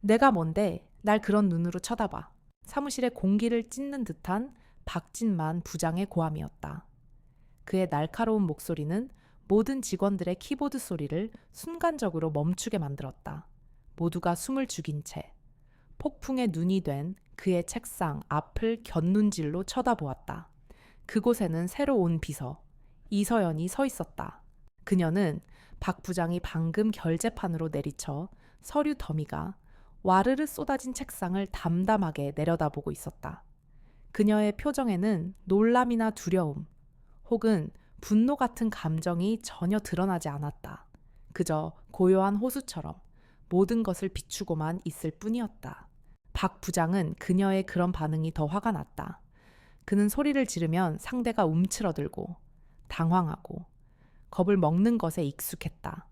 내가 뭔데 날 그런 눈으로 쳐다봐. 사무실의 공기를 찢는 듯한 박진만 부장의 고함이었다. 그의 날카로운 목소리는 모든 직원들의 키보드 소리를 순간적으로 멈추게 만들었다. 모두가 숨을 죽인 채 폭풍의 눈이 된 그의 책상 앞을 곁눈질로 쳐다보았다. 그곳에는 새로 온 비서 이서연이 서 있었다. 그녀는 박 부장이 방금 결제판으로 내리쳐 서류 더미가 와르르 쏟아진 책상을 담담하게 내려다보고 있었다. 그녀의 표정에는 놀람이나 두려움 혹은 분노 같은 감정이 전혀 드러나지 않았다. 그저 고요한 호수처럼 모든 것을 비추고만 있을 뿐이었다. 박 부장은 그녀의 그런 반응이 더 화가 났다. 그는 소리를 지르면 상대가 움츠러들고 당황하고 겁을 먹는 것에 익숙했다.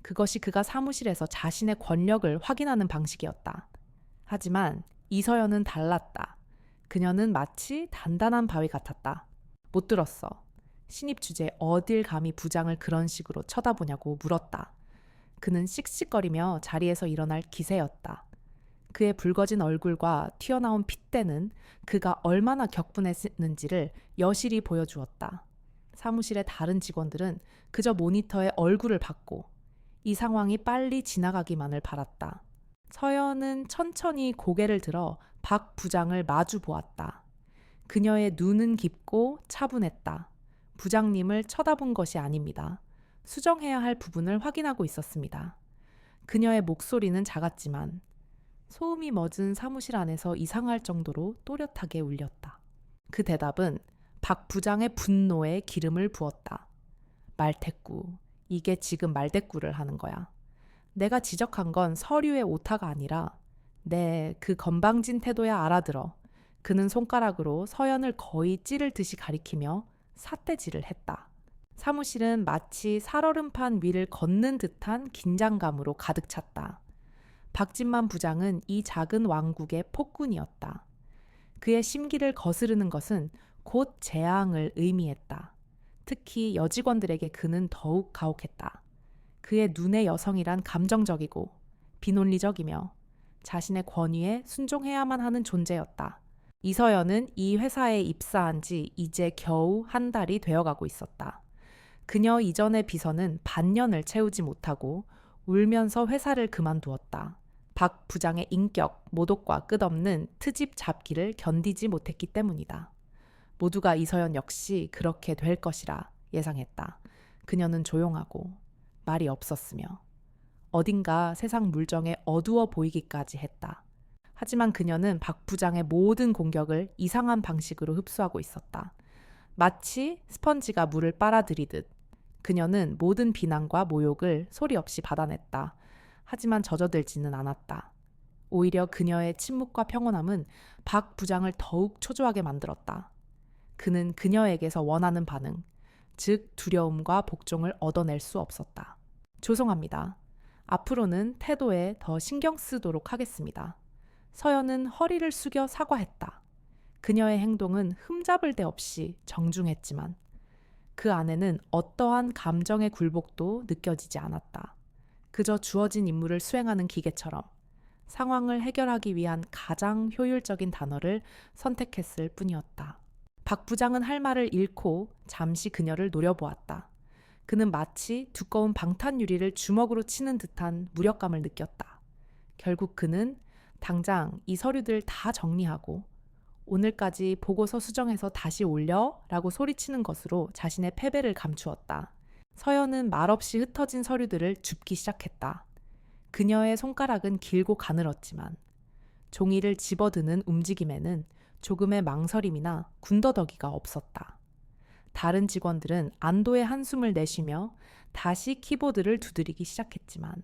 그것이 그가 사무실에서 자신의 권력을 확인하는 방식이었다. 하지만 이서연은 달랐다. 그녀는 마치 단단한 바위 같았다. 못 들었어. 신입 주제 어딜 감히 부장을 그런 식으로 쳐다보냐고 물었다. 그는 씩씩거리며 자리에서 일어날 기세였다. 그의 붉어진 얼굴과 튀어나온 핏대는 그가 얼마나 격분했는지를 여실히 보여주었다. 사무실의 다른 직원들은 그저 모니터에 얼굴을 봤고 이 상황이 빨리 지나가기만을 바랐다. 서연은 천천히 고개를 들어 박 부장을 마주 보았다. 그녀의 눈은 깊고 차분했다. 부장님을 쳐다본 것이 아닙니다. 수정해야 할 부분을 확인하고 있었습니다. 그녀의 목소리는 작았지만 소음이 멎은 사무실 안에서 이상할 정도로 또렷하게 울렸다. 그 대답은 박 부장의 분노에 기름을 부었다. 말대꾸. 이게 지금 말대꾸를 하는 거야. 내가 지적한 건 서류의 오타가 아니라 그 건방진 태도야 알아들어. 그는 손가락으로 서연을 거의 찌를 듯이 가리키며 삿대질을 했다. 사무실은 마치 살얼음판 위를 걷는 듯한 긴장감으로 가득 찼다. 박진만 부장은 이 작은 왕국의 폭군이었다. 그의 심기를 거스르는 것은 곧 재앙을 의미했다. 특히 여직원들에게 그는 더욱 가혹했다. 그의 눈의 여성이란 감정적이고 비논리적이며 자신의 권위에 순종해야만 하는 존재였다. 이서연은 이 회사에 입사한 지 이제 겨우 한 달이 되어가고 있었다. 그녀 이전의 비서는 반년을 채우지 못하고 울면서 회사를 그만두었다. 박 부장의 인격, 모독과 끝없는 트집 잡기를 견디지 못했기 때문이다. 모두가 이서연 역시 그렇게 될 것이라 예상했다. 그녀는 조용하고 말이 없었으며 어딘가 세상 물정에 어두워 보이기까지 했다. 하지만 그녀는 박 부장의 모든 공격을 이상한 방식으로 흡수하고 있었다. 마치 스펀지가 물을 빨아들이듯 그녀는 모든 비난과 모욕을 소리 없이 받아냈다. 하지만 젖어들지는 않았다. 오히려 그녀의 침묵과 평온함은 박 부장을 더욱 초조하게 만들었다. 그는 그녀에게서 원하는 반응, 즉 두려움과 복종을 얻어낼 수 없었다. 죄송합니다. 앞으로는 태도에 더 신경 쓰도록 하겠습니다. 서연은 허리를 숙여 사과했다. 그녀의 행동은 흠잡을 데 없이 정중했지만 그 안에는 어떠한 감정의 굴복도 느껴지지 않았다. 그저 주어진 임무를 수행하는 기계처럼 상황을 해결하기 위한 가장 효율적인 단어를 선택했을 뿐이었다. 박 부장은 할 말을 잃고 잠시 그녀를 노려보았다. 그는 마치 두꺼운 방탄 유리를 주먹으로 치는 듯한 무력감을 느꼈다. 결국 그는 당장 이 서류들 다 정리하고 오늘까지 보고서 수정해서 다시 올려 라고 소리치는 것으로 자신의 패배를 감추었다. 서연은 말없이 흩어진 서류들을 줍기 시작했다. 그녀의 손가락은 길고 가늘었지만 종이를 집어드는 움직임에는 조금의 망설임이나 군더더기가 없었다. 다른 직원들은 안도의 한숨을 내쉬며 다시 키보드를 두드리기 시작했지만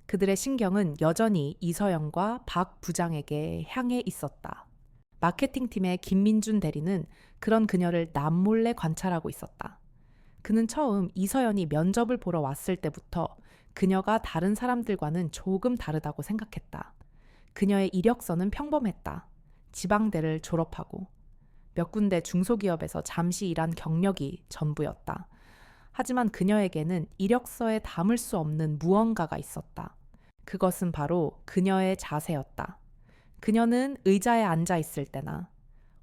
그들의 신경은 여전히 이서영과 박 부장에게 향해 있었다. 마케팅팀의 김민준 대리는 그런 그녀를 남몰래 관찰하고 있었다. 그는 처음 이서연이 면접을 보러 왔을 때부터 그녀가 다른 사람들과는 조금 다르다고 생각했다. 그녀의 이력서는 평범했다. 지방대를 졸업하고 몇 군데 중소기업에서 잠시 일한 경력이 전부였다. 하지만 그녀에게는 이력서에 담을 수 없는 무언가가 있었다. 그것은 바로 그녀의 자세였다. 그녀는 의자에 앉아 있을 때나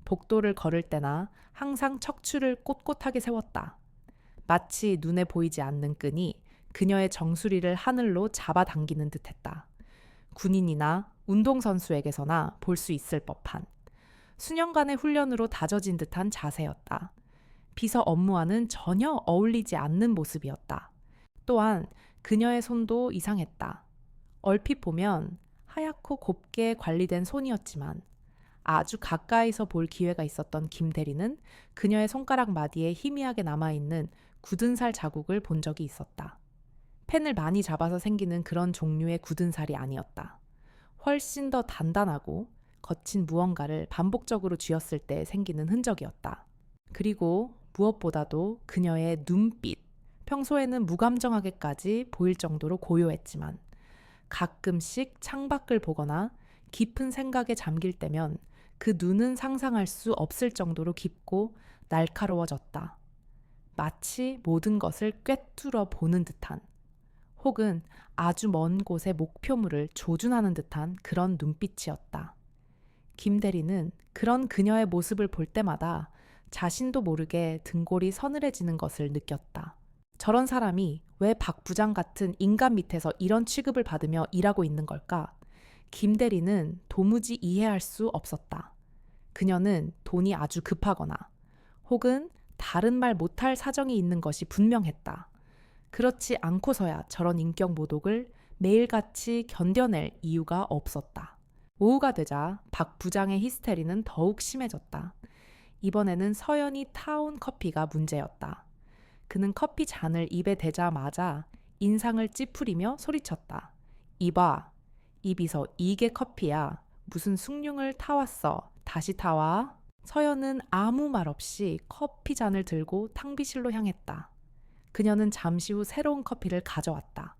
복도를 걸을 때나 항상 척추를 꼿꼿하게 세웠다. 마치 눈에 보이지 않는 끈이 그녀의 정수리를 하늘로 잡아당기는 듯했다. 군인이나 운동선수에게서나 볼 수 있을 법한 수년간의 훈련으로 다져진 듯한 자세였다. 비서 업무와는 전혀 어울리지 않는 모습이었다. 또한 그녀의 손도 이상했다. 얼핏 보면 하얗고 곱게 관리된 손이었지만 아주 가까이서 볼 기회가 있었던 김 대리는 그녀의 손가락 마디에 희미하게 남아있는 굳은 살 자국을 본 적이 있었다. 펜을 많이 잡아서 생기는 그런 종류의 굳은 살이 아니었다. 훨씬 더 단단하고 거친 무언가를 반복적으로 쥐었을 때 생기는 흔적이었다. 그리고 무엇보다도 그녀의 눈빛, 평소에는 무감정하게까지 보일 정도로 고요했지만 가끔씩 창밖을 보거나 깊은 생각에 잠길 때면 그 눈은 상상할 수 없을 정도로 깊고 날카로워졌다. 마치 모든 것을 꿰뚫어 보는 듯한, 혹은 아주 먼 곳의 목표물을 조준하는 듯한 그런 눈빛이었다. 김 대리는 그런 그녀의 모습을 볼 때마다 자신도 모르게 등골이 서늘해지는 것을 느꼈다. 저런 사람이 왜 박 부장 같은 인간 밑에서 이런 취급을 받으며 일하고 있는 걸까? 김 대리는 도무지 이해할 수 없었다. 그녀는 돈이 아주 급하거나 혹은 다른 말 못할 사정이 있는 것이 분명했다. 그렇지 않고서야 저런 인격 모독을 매일같이 견뎌낼 이유가 없었다. 오후가 되자 박 부장의 히스테리는 더욱 심해졌다. 이번에는 서연이 타온 커피가 문제였다. 그는 커피 잔을 입에 대자마자 인상을 찌푸리며 소리쳤다. 이봐, 이 비서 이게 커피야. 무슨 숭늉을 타왔어. 다시 타와. 서연은 아무 말 없이 커피 잔을 들고 탕비실로 향했다. 그녀는 잠시 후 새로운 커피를 가져왔다.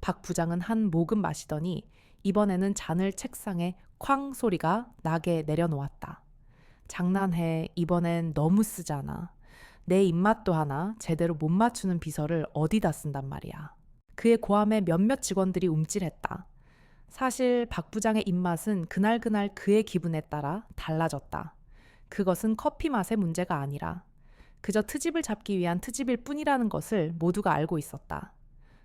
박 부장은 한 모금 마시더니 이번에는 잔을 책상에 쾅 소리가 나게 내려놓았다. 장난해. 이번엔 너무 쓰잖아. 내 입맛도 하나 제대로 못 맞추는 비서를 어디다 쓴단 말이야. 그의 고함에 몇몇 직원들이 움찔했다. 사실 박 부장의 입맛은 그날그날 그의 기분에 따라 달라졌다. 그것은 커피 맛의 문제가 아니라 그저 트집을 잡기 위한 트집일 뿐이라는 것을 모두가 알고 있었다.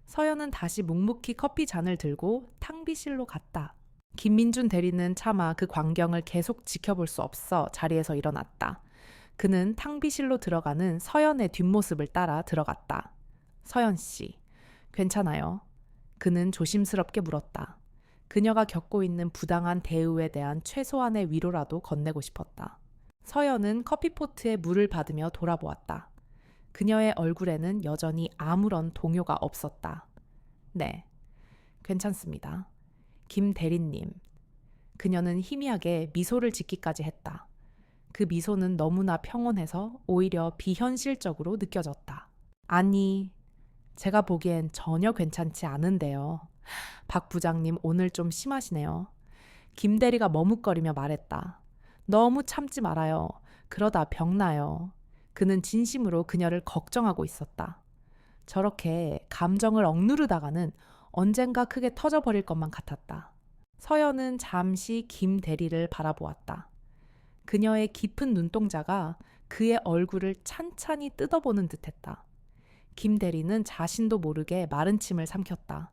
서연은 다시 묵묵히 커피 잔을 들고 탕비실로 갔다. 김민준 대리는 차마 그 광경을 계속 지켜볼 수 없어 자리에서 일어났다. 그는 탕비실로 들어가는 서연의 뒷모습을 따라 들어갔다. 서연 씨, 괜찮아요? 그는 조심스럽게 물었다. 그녀가 겪고 있는 부당한 대우에 대한 최소한의 위로라도 건네고 싶었다. 서연은 커피포트에 물을 받으며 돌아보았다. 그녀의 얼굴에는 여전히 아무런 동요가 없었다. 네, 괜찮습니다. 김 대리님. 그녀는 희미하게 미소를 짓기까지 했다. 그 미소는 너무나 평온해서 오히려 비현실적으로 느껴졌다. 아니, 제가 보기엔 전혀 괜찮지 않은데요. 박 부장님 오늘 좀 심하시네요. 김 대리가 머뭇거리며 말했다. 너무 참지 말아요. 그러다 병나요. 그는 진심으로 그녀를 걱정하고 있었다. 저렇게 감정을 억누르다가는 언젠가 크게 터져버릴 것만 같았다. 서연은 잠시 김 대리를 바라보았다. 그녀의 깊은 눈동자가 그의 얼굴을 찬찬히 뜯어보는 듯했다. 김 대리는 자신도 모르게 마른 침을 삼켰다.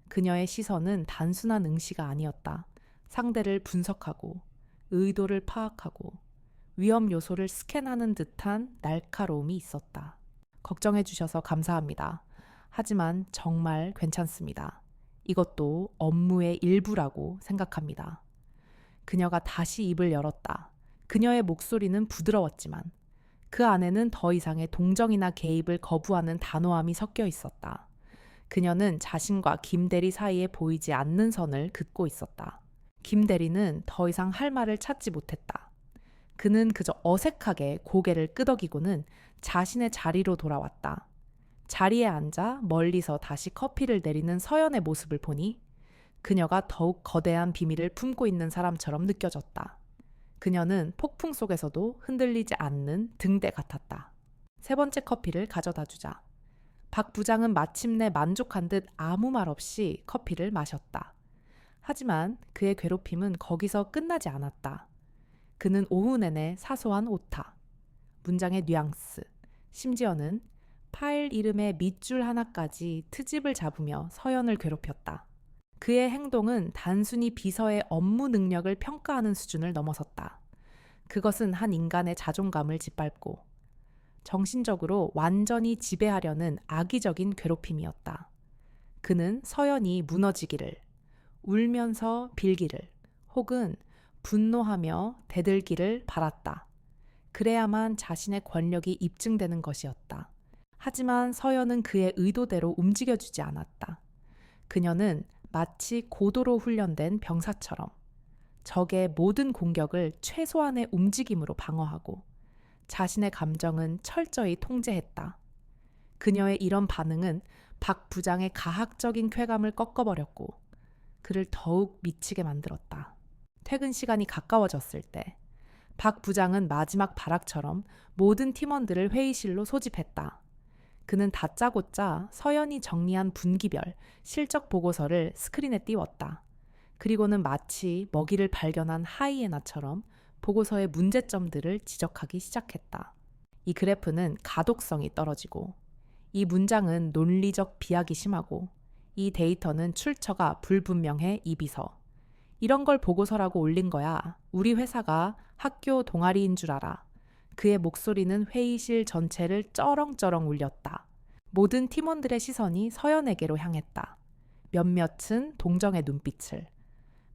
그녀의 시선은 단순한 응시가 아니었다. 상대를 분석하고 의도를 파악하고 위험 요소를 스캔하는 듯한 날카로움이 있었다. 걱정해 주셔서 감사합니다. 하지만 정말 괜찮습니다. 이것도 업무의 일부라고 생각합니다. 그녀가 다시 입을 열었다. 그녀의 목소리는 부드러웠지만 그 안에는 더 이상의 동정이나 개입을 거부하는 단호함이 섞여 있었다. 그녀는 자신과 김 대리 사이에 보이지 않는 선을 긋고 있었다. 김 대리는 더 이상 할 말을 찾지 못했다. 그는 그저 어색하게 고개를 끄덕이고는 자신의 자리로 돌아왔다. 자리에 앉아 멀리서 다시 커피를 내리는 서연의 모습을 보니 그녀가 더욱 거대한 비밀을 품고 있는 사람처럼 느껴졌다. 그녀는 폭풍 속에서도 흔들리지 않는 등대 같았다. 세 번째 커피를 가져다 주자 박 부장은 마침내 만족한 듯 아무 말 없이 커피를 마셨다. 하지만 그의 괴롭힘은 거기서 끝나지 않았다. 그는 오후 내내 사소한 오타, 문장의 뉘앙스, 심지어는 파일 이름의 밑줄 하나까지 트집을 잡으며 서연을 괴롭혔다. 그의 행동은 단순히 비서의 업무 능력을 평가하는 수준을 넘어섰다. 그것은 한 인간의 자존감을 짓밟고 정신적으로 완전히 지배하려는 악의적인 괴롭힘이었다. 그는 서연이 무너지기를, 울면서 빌기를, 혹은 분노하며 대들기를 바랐다. 그래야만 자신의 권력이 입증되는 것이었다. 하지만 서연은 그의 의도대로 움직여주지 않았다. 그녀는 마치 고도로 훈련된 병사처럼 적의 모든 공격을 최소한의 움직임으로 방어하고 자신의 감정은 철저히 통제했다. 그녀의 이런 반응은 박 부장의 가학적인 쾌감을 꺾어버렸고 그를 더욱 미치게 만들었다. 퇴근 시간이 가까워졌을 때 박 부장은 마지막 발악처럼 모든 팀원들을 회의실로 소집했다. 그는 다짜고짜 서연이 정리한 분기별 실적 보고서를 스크린에 띄웠다. 그리고는 마치 먹이를 발견한 하이에나처럼 보고서의 문제점들을 지적하기 시작했다. 이 그래프는 가독성이 떨어지고, 이 문장은 논리적 비약이 심하고, 이 데이터는 출처가 불분명해 이 비서. 이런 걸 보고서라고 올린 거야. 우리 회사가 학교 동아리인 줄 알아. 그의 목소리는 회의실 전체를 쩌렁쩌렁 울렸다. 모든 팀원들의 시선이 서연에게로 향했다. 몇몇은 동정의 눈빛을,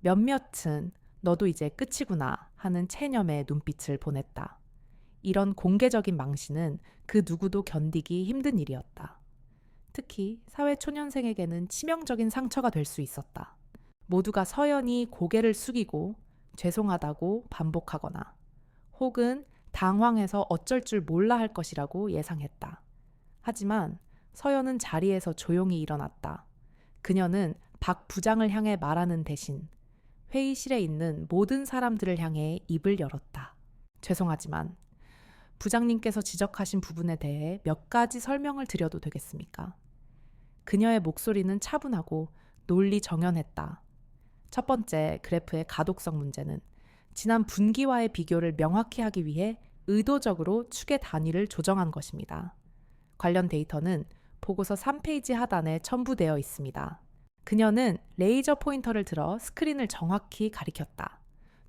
몇몇은 너도 이제 끝이구나 하는 체념의 눈빛을 보냈다. 이런 공개적인 망신은 그 누구도 견디기 힘든 일이었다. 특히 사회초년생에게는 치명적인 상처가 될 수 있었다. 모두가 서연이 고개를 숙이고 죄송하다고 반복하거나 혹은 당황해서 어쩔 줄 몰라 할 것이라고 예상했다. 하지만 서연은 자리에서 조용히 일어났다. 그녀는 박 부장을 향해 말하는 대신 회의실에 있는 모든 사람들을 향해 입을 열었다. 죄송하지만 부장님께서 지적하신 부분에 대해 몇 가지 설명을 드려도 되겠습니까? 그녀의 목소리는 차분하고 논리 정연했다. 첫 번째 그래프의 가독성 문제는 지난 분기와의 비교를 명확히 하기 위해 의도적으로 축의 단위를 조정한 것입니다. 관련 데이터는 보고서 3페이지 하단에 첨부되어 있습니다. 그녀는 레이저 포인터를 들어 스크린을 정확히 가리켰다.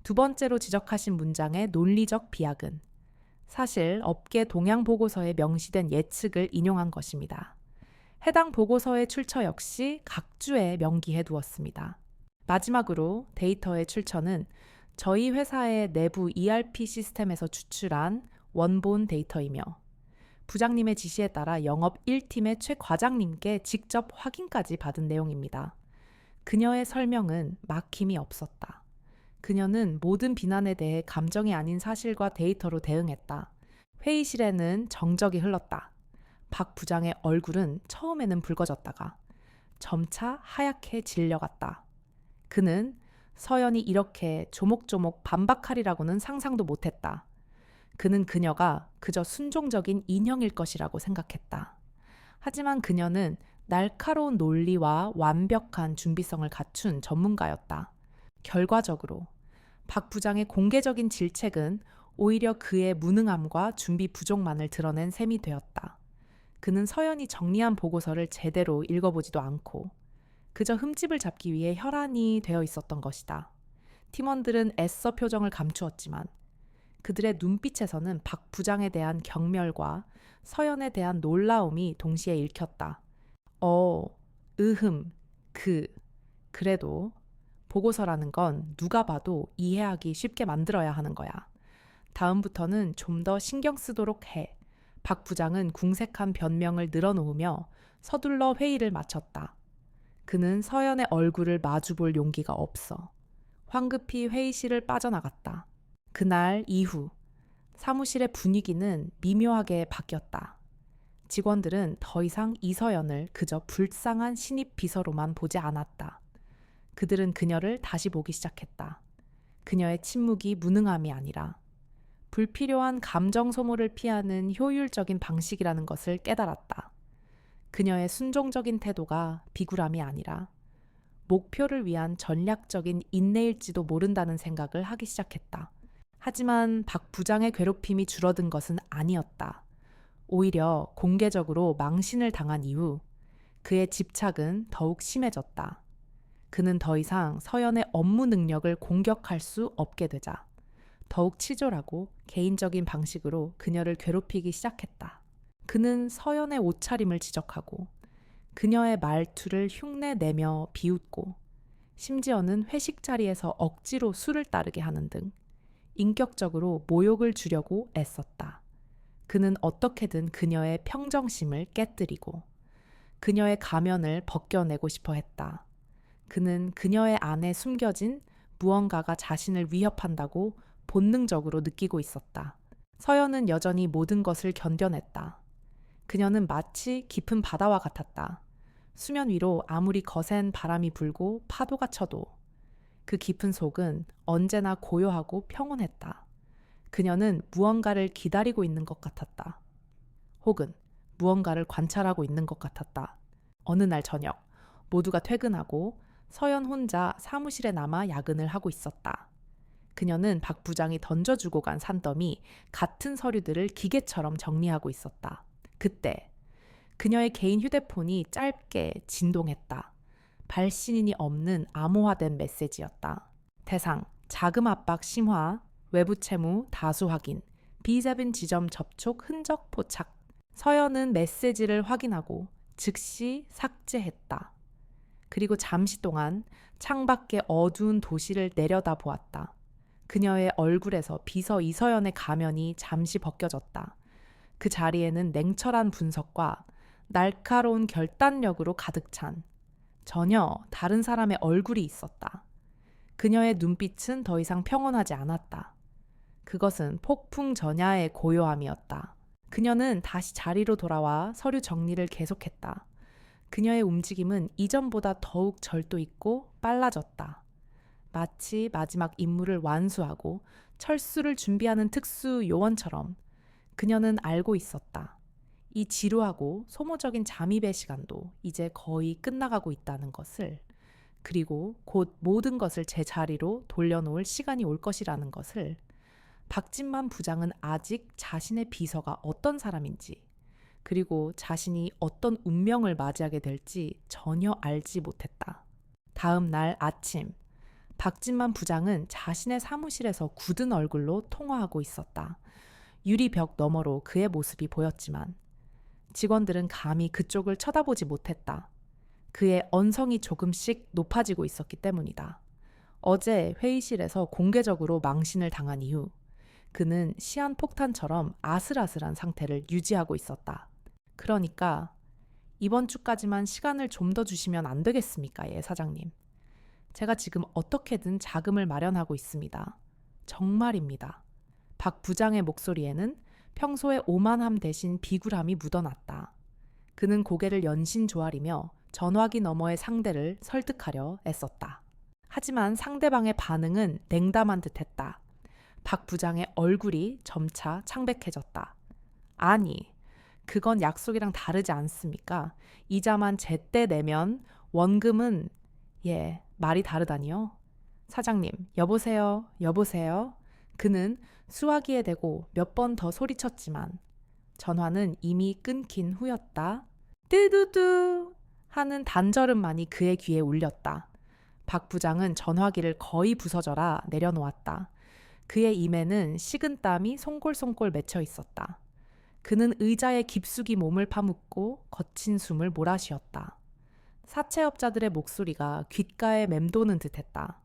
두 번째로 지적하신 문장의 논리적 비약은 사실 업계 동향 보고서에 명시된 예측을 인용한 것입니다. 해당 보고서의 출처 역시 각 주에 명기해 두었습니다. 마지막으로 데이터의 출처는 저희 회사의 내부 ERP 시스템에서 추출한 원본 데이터이며 부장님의 지시에 따라 영업 1팀의 최 과장님께 직접 확인까지 받은 내용입니다. 그녀의 설명은 막힘이 없었다. 그녀는 모든 비난에 대해 감정이 아닌 사실과 데이터로 대응했다. 회의실에는 정적이 흘렀다. 박 부장의 얼굴은 처음에는 붉어졌다가 점차 하얗게 질려갔다. 그는 서연이 이렇게 조목조목 반박하리라고는 상상도 못했다. 그는 그녀가 그저 순종적인 인형일 것이라고 생각했다. 하지만 그녀는 날카로운 논리와 완벽한 준비성을 갖춘 전문가였다. 결과적으로 박 부장의 공개적인 질책은 오히려 그의 무능함과 준비 부족만을 드러낸 셈이 되었다. 그는 서연이 정리한 보고서를 제대로 읽어보지도 않고 그저 흠집을 잡기 위해 혈안이 되어 있었던 것이다. 팀원들은 애써 표정을 감추었지만 그들의 눈빛에서는 박 부장에 대한 경멸과 서연에 대한 놀라움이 동시에 읽혔다. 그래도 보고서라는 건 누가 봐도 이해하기 쉽게 만들어야 하는 거야. 다음부터는 좀 더 신경 쓰도록 해. 박 부장은 궁색한 변명을 늘어놓으며 서둘러 회의를 마쳤다. 그는 서연의 얼굴을 마주볼 용기가 없어 황급히 회의실을 빠져나갔다. 그날 이후 사무실의 분위기는 미묘하게 바뀌었다. 직원들은 더 이상 이서연을 그저 불쌍한 신입 비서로만 보지 않았다. 그들은 그녀를 다시 보기 시작했다. 그녀의 침묵이 무능함이 아니라 불필요한 감정 소모를 피하는 효율적인 방식이라는 것을 깨달았다. 그녀의 순종적인 태도가 비굴함이 아니라 목표를 위한 전략적인 인내일지도 모른다는 생각을 하기 시작했다. 하지만 박 부장의 괴롭힘이 줄어든 것은 아니었다. 오히려 공개적으로 망신을 당한 이후 그의 집착은 더욱 심해졌다. 그는 더 이상 서연의 업무 능력을 공격할 수 없게 되자 더욱 치졸하고 개인적인 방식으로 그녀를 괴롭히기 시작했다. 그는 서연의 옷차림을 지적하고 그녀의 말투를 흉내내며 비웃고 심지어는 회식 자리에서 억지로 술을 따르게 하는 등 인격적으로 모욕을 주려고 애썼다. 그는 어떻게든 그녀의 평정심을 깨뜨리고 그녀의 가면을 벗겨내고 싶어 했다. 그는 그녀의 안에 숨겨진 무언가가 자신을 위협한다고 본능적으로 느끼고 있었다. 서연은 여전히 모든 것을 견뎌냈다. 그녀는 마치 깊은 바다와 같았다. 수면 위로 아무리 거센 바람이 불고 파도가 쳐도 그 깊은 속은 언제나 고요하고 평온했다. 그녀는 무언가를 기다리고 있는 것 같았다. 혹은 무언가를 관찰하고 있는 것 같았다. 어느 날 저녁, 모두가 퇴근하고 서연 혼자 사무실에 남아 야근을 하고 있었다. 그녀는 박 부장이 던져주고 간 산더미 같은 서류들을 기계처럼 정리하고 있었다. 그때 그녀의 개인 휴대폰이 짧게 진동했다. 발신인이 없는 암호화된 메시지였다. 대상, 자금 압박 심화, 외부 채무 다수 확인, 비자빈 지점 접촉 흔적 포착. 서연은 메시지를 확인하고 즉시 삭제했다. 그리고 잠시 동안 창밖의 어두운 도시를 내려다보았다. 그녀의 얼굴에서 비서 이서연의 가면이 잠시 벗겨졌다. 그 자리에는 냉철한 분석과 날카로운 결단력으로 가득 찬 전혀 다른 사람의 얼굴이 있었다. 그녀의 눈빛은 더 이상 평온하지 않았다. 그것은 폭풍 전야의 고요함이었다. 그녀는 다시 자리로 돌아와 서류 정리를 계속했다. 그녀의 움직임은 이전보다 더욱 절도 있고 빨라졌다. 마치 마지막 임무를 완수하고 철수를 준비하는 특수 요원처럼 그녀는 알고 있었다. 이 지루하고 소모적인 잠입의 시간도 이제 거의 끝나가고 있다는 것을, 그리고 곧 모든 것을 제자리로 돌려놓을 시간이 올 것이라는 것을 박진만 부장은 아직 자신의 비서가 어떤 사람인지, 그리고 자신이 어떤 운명을 맞이하게 될지 전혀 알지 못했다. 다음 날 아침, 박진만 부장은 자신의 사무실에서 굳은 얼굴로 통화하고 있었다. 유리벽 너머로 그의 모습이 보였지만 직원들은 감히 그쪽을 쳐다보지 못했다. 그의 언성이 조금씩 높아지고 있었기 때문이다. 어제 회의실에서 공개적으로 망신을 당한 이후 그는 시한폭탄처럼 아슬아슬한 상태를 유지하고 있었다. 그러니까 이번 주까지만 시간을 좀 더 주시면 안 되겠습니까, 예, 사장님. 제가 지금 어떻게든 자금을 마련하고 있습니다. 정말입니다. 박 부장의 목소리에는 평소의 오만함 대신 비굴함이 묻어났다. 그는 고개를 연신 조아리며 전화기 너머의 상대를 설득하려 애썼다. 하지만 상대방의 반응은 냉담한 듯했다. 박 부장의 얼굴이 점차 창백해졌다. 아니, 그건 약속이랑 다르지 않습니까? 이자만 제때 내면 원금은... 예, 말이 다르다니요? 사장님, 여보세요, 여보세요? 그는 수화기에 대고 몇 번 더 소리쳤지만 전화는 이미 끊긴 후였다. 뚜두두 하는 단절음만이 그의 귀에 울렸다. 박 부장은 전화기를 거의 부서져라 내려놓았다. 그의 입에는 식은땀이 송골송골 맺혀 있었다. 그는 의자에 깊숙이 몸을 파묻고 거친 숨을 몰아쉬었다. 사채업자들의 목소리가 귓가에 맴도는 듯했다.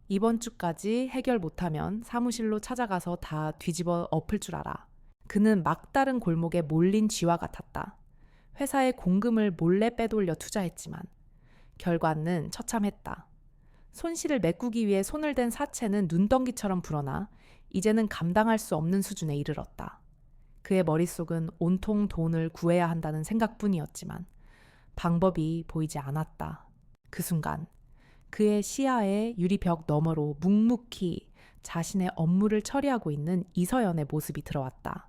이번 주까지 해결 못하면 사무실로 찾아가서 다 뒤집어 엎을 줄 알아. 그는 막다른 골목에 몰린 쥐와 같았다. 회사의 공금을 몰래 빼돌려 투자했지만 결과는 처참했다. 손실을 메꾸기 위해 손을 댄 사채는 눈덩이처럼 불어나 이제는 감당할 수 없는 수준에 이르렀다. 그의 머릿속은 온통 돈을 구해야 한다는 생각뿐이었지만 방법이 보이지 않았다. 그 순간 그의 시야에 유리벽 너머로 묵묵히 자신의 업무를 처리하고 있는 이서연의 모습이 들어왔다.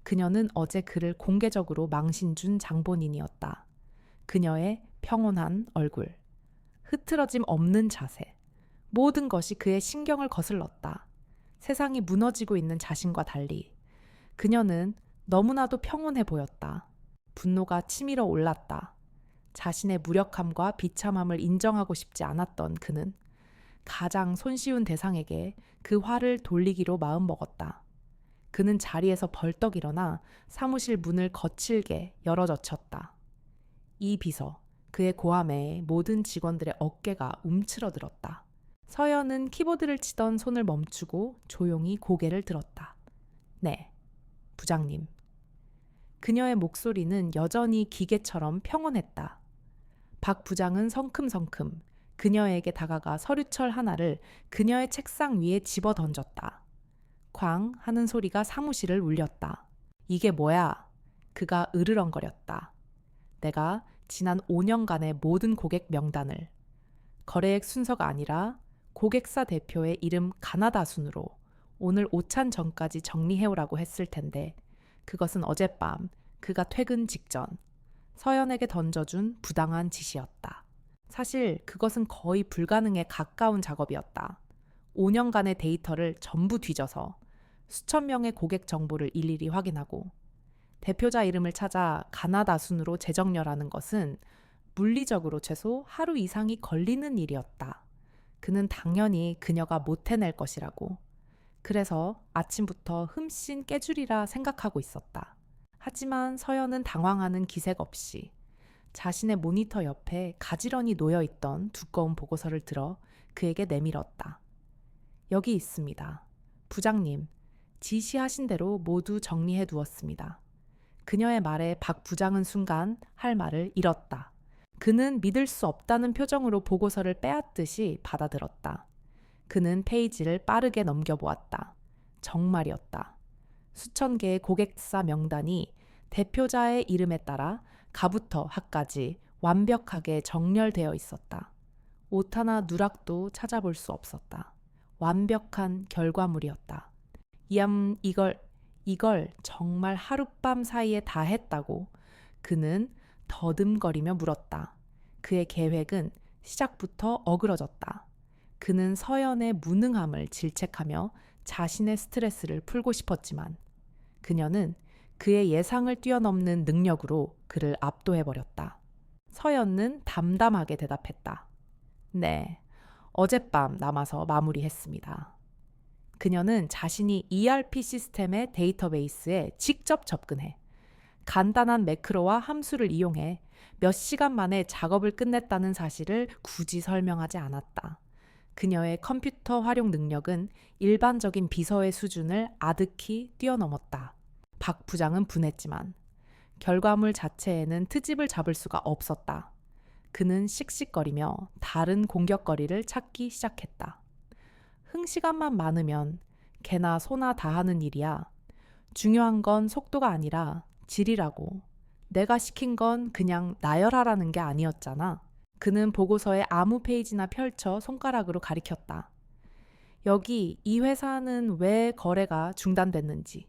그녀는 어제 그를 공개적으로 망신 준 장본인이었다. 그녀의 평온한 얼굴, 흐트러짐 없는 자세, 모든 것이 그의 신경을 거슬렀다. 세상이 무너지고 있는 자신과 달리 그녀는 너무나도 평온해 보였다. 분노가 치밀어 올랐다. 자신의 무력함과 비참함을 인정하고 싶지 않았던 그는 가장 손쉬운 대상에게 그 화를 돌리기로 마음먹었다. 그는 자리에서 벌떡 일어나 사무실 문을 거칠게 열어젖혔다. 이 비서, 그의 고함에 모든 직원들의 어깨가 움츠러들었다. 서연은 키보드를 치던 손을 멈추고 조용히 고개를 들었다. 네, 부장님. 그녀의 목소리는 여전히 기계처럼 평온했다. 박 부장은 성큼성큼 그녀에게 다가가 서류철 하나를 그녀의 책상 위에 집어 던졌다. 쾅 하는 소리가 사무실을 울렸다. 이게 뭐야? 그가 으르렁거렸다. 내가 지난 5년간의 모든 고객 명단을 거래액 순서가 아니라 고객사 대표의 이름 가나다 순으로 오늘 오찬 전까지 정리해오라고 했을 텐데 그것은 어젯밤 그가 퇴근 직전 서연에게 던져준 부당한 지시였다. 사실 그것은 거의 불가능에 가까운 작업이었다. 5년간의 데이터를 전부 뒤져서 수천 명의 고객 정보를 일일이 확인하고 대표자 이름을 찾아 가나다 순으로 재정렬하는 것은 물리적으로 최소 하루 이상이 걸리는 일이었다. 그는 당연히 그녀가 못 해낼 것이라고. 그래서 아침부터 흠씬 깨주리라 생각하고 있었다. 하지만 서연은 당황하는 기색 없이 자신의 모니터 옆에 가지런히 놓여있던 두꺼운 보고서를 들어 그에게 내밀었다. 여기 있습니다. 부장님, 지시하신 대로 모두 정리해 두었습니다. 그녀의 말에 박 부장은 순간 할 말을 잃었다. 그는 믿을 수 없다는 표정으로 보고서를 빼앗듯이 받아들었다. 그는 페이지를 빠르게 넘겨보았다. 정말이었다. 수천 개의 고객사 명단이 대표자의 이름에 따라 가부터 하까지 완벽하게 정렬되어 있었다. 옷 하나 누락도 찾아볼 수 없었다. 완벽한 결과물이었다. 이걸 정말 하룻밤 사이에 다 했다고 그는 더듬거리며 물었다. 그의 계획은 시작부터 어그러졌다. 그는 서연의 무능함을 질책하며 자신의 스트레스를 풀고 싶었지만 그녀는 그의 예상을 뛰어넘는 능력으로 그를 압도해버렸다. 서연은 담담하게 대답했다. 네, 어젯밤 남아서 마무리했습니다. 그녀는 자신이 ERP 시스템의 데이터베이스에 직접 접근해 간단한 매크로와 함수를 이용해 몇 시간 만에 작업을 끝냈다는 사실을 굳이 설명하지 않았다. 그녀의 컴퓨터 활용 능력은 일반적인 비서의 수준을 아득히 뛰어넘었다. 박 부장은 분했지만 결과물 자체에는 트집을 잡을 수가 없었다. 그는 씩씩거리며 다른 공격거리를 찾기 시작했다. 흥시간만 많으면 개나 소나 다 하는 일이야. 중요한 건 속도가 아니라 질이라고. 내가 시킨 건 그냥 나열하라는 게 아니었잖아. 그는 보고서에 아무 페이지나 펼쳐 손가락으로 가리켰다. 여기 이 회사는 왜 거래가 중단됐는지,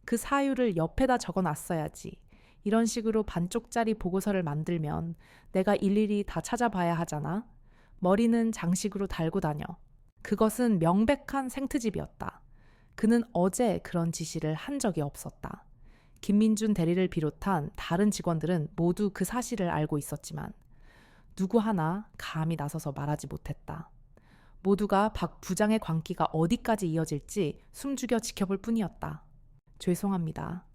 그 사유를 옆에다 적어놨어야지. 이런 식으로 반쪽짜리 보고서를 만들면 내가 일일이 다 찾아봐야 하잖아. 머리는 장식으로 달고 다녀. 그것은 명백한 생트집이었다. 그는 어제 그런 지시를 한 적이 없었다. 김민준 대리를 비롯한 다른 직원들은 모두 그 사실을 알고 있었지만 누구 하나 감히 나서서 말하지 못했다. 모두가 박 부장의 광기가 어디까지 이어질지 숨죽여 지켜볼 뿐이었다. 죄송합니다.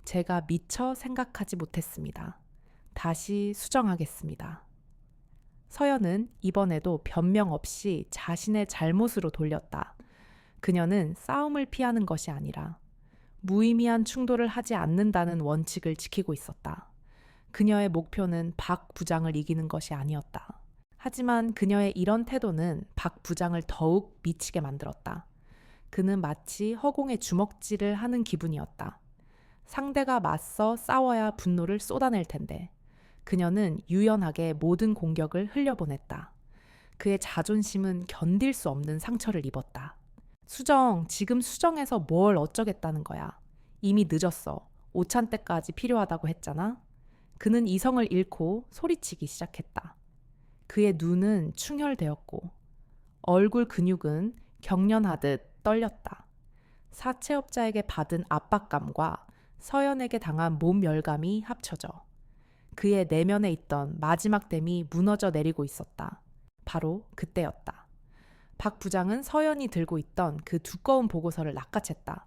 제가 미처 생각하지 못했습니다. 다시 수정하겠습니다. 서연은 이번에도 변명 없이 자신의 잘못으로 돌렸다. 그녀는 싸움을 피하는 것이 아니라 무의미한 충돌을 하지 않는다는 원칙을 지키고 있었다. 그녀의 목표는 박 부장을 이기는 것이 아니었다. 하지만 그녀의 이런 태도는 박 부장을 더욱 미치게 만들었다. 그는 마치 허공에 주먹질을 하는 기분이었다. 상대가 맞서 싸워야 분노를 쏟아낼 텐데 그녀는 유연하게 모든 공격을 흘려보냈다. 그의 자존심은 견딜 수 없는 상처를 입었다. 지금 수정해서 뭘 어쩌겠다는 거야. 이미 늦었어. 오찬 때까지 필요하다고 했잖아. 그는 이성을 잃고 소리치기 시작했다. 그의 눈은 충혈되었고 얼굴 근육은 경련하듯 떨렸다. 사채업자에게 받은 압박감과 서연에게 당한 몸 열감이 합쳐져 그의 내면에 있던 마지막 댐이 무너져 내리고 있었다. 바로 그때였다. 박 부장은 서연이 들고 있던 그 두꺼운 보고서를 낚아챘다.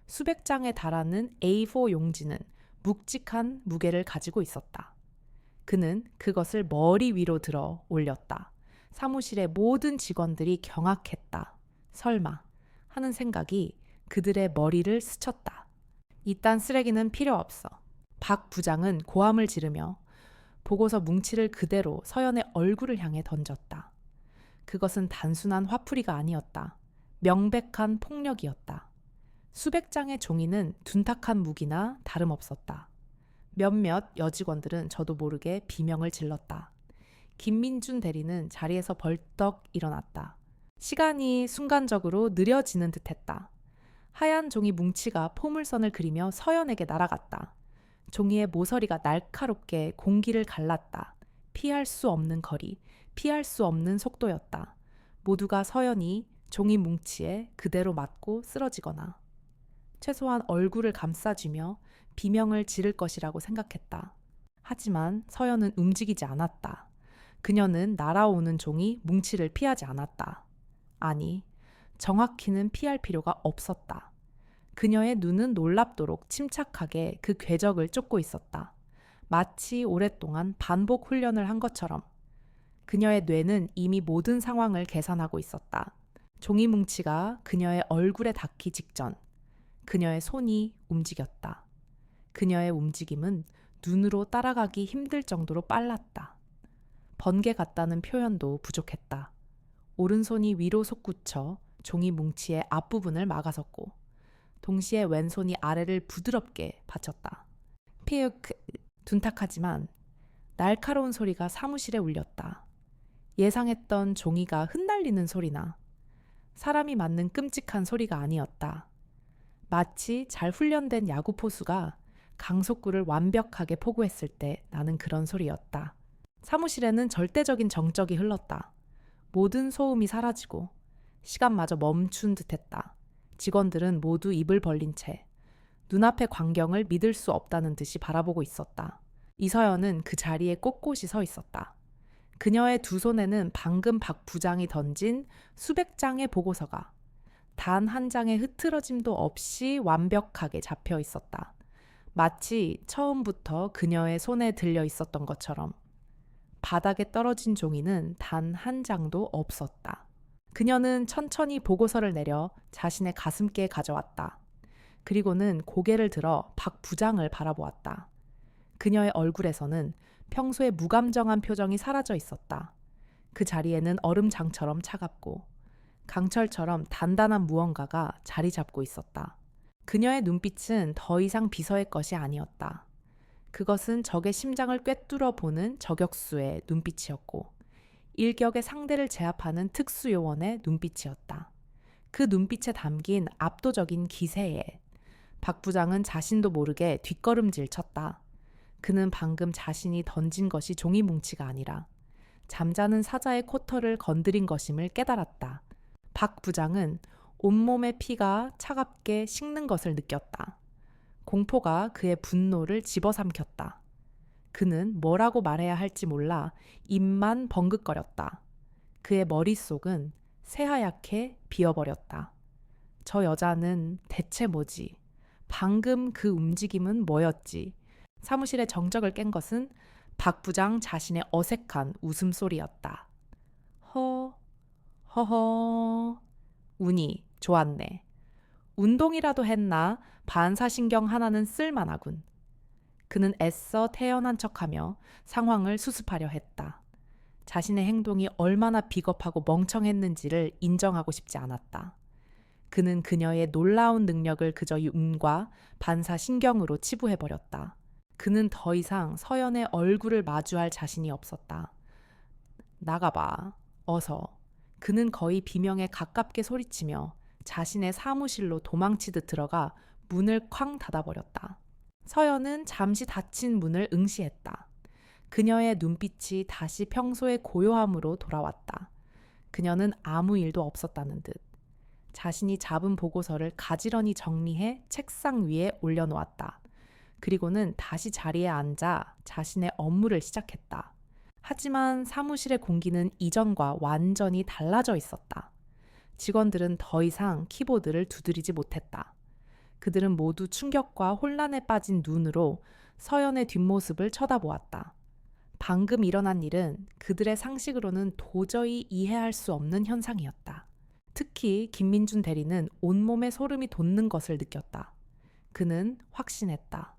수백 장에 달하는 A4 용지는 묵직한 무게를 가지고 있었다. 그는 그것을 머리 위로 들어 올렸다. 사무실의 모든 직원들이 경악했다. 설마 하는 생각이 그들의 머리를 스쳤다. 이딴 쓰레기는 필요 없어. 박 부장은 고함을 지르며 보고서 뭉치를 그대로 서연의 얼굴을 향해 던졌다. 그것은 단순한 화풀이가 아니었다. 명백한 폭력이었다. 수백 장의 종이는 둔탁한 무기나 다름없었다. 몇몇 여직원들은 저도 모르게 비명을 질렀다. 김민준 대리는 자리에서 벌떡 일어났다. 시간이 순간적으로 느려지는 듯했다. 하얀 종이 뭉치가 포물선을 그리며 서연에게 날아갔다. 종이의 모서리가 날카롭게 공기를 갈랐다. 피할 수 없는 거리, 피할 수 없는 속도였다. 모두가 서연이 종이 뭉치에 그대로 맞고 쓰러지거나 최소한 얼굴을 감싸쥐며 비명을 지를 것이라고 생각했다. 하지만 서연은 움직이지 않았다. 그녀는 날아오는 종이 뭉치를 피하지 않았다. 아니, 정확히는 피할 필요가 없었다. 그녀의 눈은 놀랍도록 침착하게 그 궤적을 쫓고 있었다. 마치 오랫동안 반복 훈련을 한 것처럼. 그녀의 뇌는 이미 모든 상황을 계산하고 있었다. 종이 뭉치가 그녀의 얼굴에 닿기 직전 그녀의 손이 움직였다. 그녀의 움직임은 눈으로 따라가기 힘들 정도로 빨랐다. 번개 같다는 표현도 부족했다. 오른손이 위로 솟구쳐 종이 뭉치의 앞부분을 막아섰고 동시에 왼손이 아래를 부드럽게 받쳤다. 피윽, 둔탁하지만 날카로운 소리가 사무실에 울렸다. 예상했던 종이가 흩날리는 소리나 사람이 맞는 끔찍한 소리가 아니었다. 마치 잘 훈련된 야구 포수가 강속구를 완벽하게 포구했을 때 나는 그런 소리였다. 사무실에는 절대적인 정적이 흘렀다. 모든 소음이 사라지고 시간마저 멈춘 듯했다. 직원들은 모두 입을 벌린 채 눈앞의 광경을 믿을 수 없다는 듯이 바라보고 있었다. 이서연은 그 자리에 꼿꼿이 서 있었다. 그녀의 두 손에는 방금 박 부장이 던진 수백 장의 보고서가 단 한 장의 흐트러짐도 없이 완벽하게 잡혀 있었다. 마치 처음부터 그녀의 손에 들려 있었던 것처럼. 바닥에 떨어진 종이는 단 한 장도 없었다. 그녀는 천천히 보고서를 내려 자신의 가슴께에 가져왔다. 그리고는 고개를 들어 박 부장을 바라보았다. 그녀의 얼굴에서는 평소의 무감정한 표정이 사라져 있었다. 그 자리에는 얼음장처럼 차갑고 강철처럼 단단한 무언가가 자리 잡고 있었다. 그녀의 눈빛은 더 이상 비서의 것이 아니었다. 그것은 적의 심장을 꿰뚫어 보는 저격수의 눈빛이었고 일격의 상대를 제압하는 특수요원의 눈빛이었다. 그 눈빛에 담긴 압도적인 기세에 박 부장은 자신도 모르게 뒷걸음질 쳤다. 그는 방금 자신이 던진 것이 종이 뭉치가 아니라 잠자는 사자의 코털을 건드린 것임을 깨달았다. 박 부장은 온몸의 피가 차갑게 식는 것을 느꼈다. 공포가 그의 분노를 집어삼켰다. 그는 뭐라고 말해야 할지 몰라 입만 벙긋거렸다. 그의 머릿속은 새하얗게 비어버렸다. 저 여자는 대체 뭐지? 방금 그 움직임은 뭐였지? 사무실의 정적을 깬 것은 박 부장 자신의 어색한 웃음소리였다. 허허, 운이 좋았네. 운동이라도 했나 반사신경 하나는 쓸만하군. 그는 애써 태연한 척하며 상황을 수습하려 했다. 자신의 행동이 얼마나 비겁하고 멍청했는지를 인정하고 싶지 않았다. 그는 그녀의 놀라운 능력을 그저 운과 반사신경으로 치부해버렸다. 그는 더 이상 서연의 얼굴을 마주할 자신이 없었다. 나가봐, 어서. 그는 거의 비명에 가깝게 소리치며 자신의 사무실로 도망치듯 들어가 문을 쾅 닫아버렸다. 서연은 잠시 닫힌 문을 응시했다. 그녀의 눈빛이 다시 평소의 고요함으로 돌아왔다. 그녀는 아무 일도 없었다는 듯. 자신이 잡은 보고서를 가지런히 정리해 책상 위에 올려놓았다. 그리고는 다시 자리에 앉아 자신의 업무를 시작했다. 하지만 사무실의 공기는 이전과 완전히 달라져 있었다. 직원들은 더 이상 키보드를 두드리지 못했다. 그들은 모두 충격과 혼란에 빠진 눈으로 서연의 뒷모습을 쳐다보았다. 방금 일어난 일은 그들의 상식으로는 도저히 이해할 수 없는 현상이었다. 특히 김민준 대리는 온몸에 소름이 돋는 것을 느꼈다. 그는 확신했다.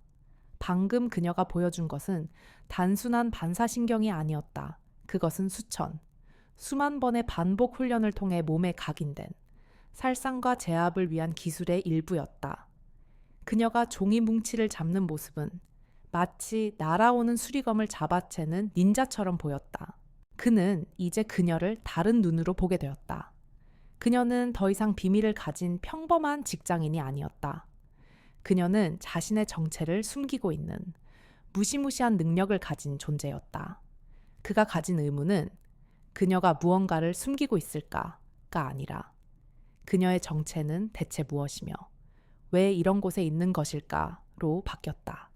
방금 그녀가 보여준 것은 단순한 반사신경이 아니었다. 그것은 수만 번의 반복 훈련을 통해 몸에 각인된 살상과 제압을 위한 기술의 일부였다. 그녀가 종이 뭉치를 잡는 모습은 마치 날아오는 수리검을 잡아채는 닌자처럼 보였다. 그는 이제 그녀를 다른 눈으로 보게 되었다. 그녀는 더 이상 비밀을 가진 평범한 직장인이 아니었다. 그녀는 자신의 정체를 숨기고 있는 무시무시한 능력을 가진 존재였다. 그가 가진 의무는 그녀가 무언가를 숨기고 있을까가 아니라 그녀의 정체는 대체 무엇이며 왜 이런 곳에 있는 것일까로 바뀌었다.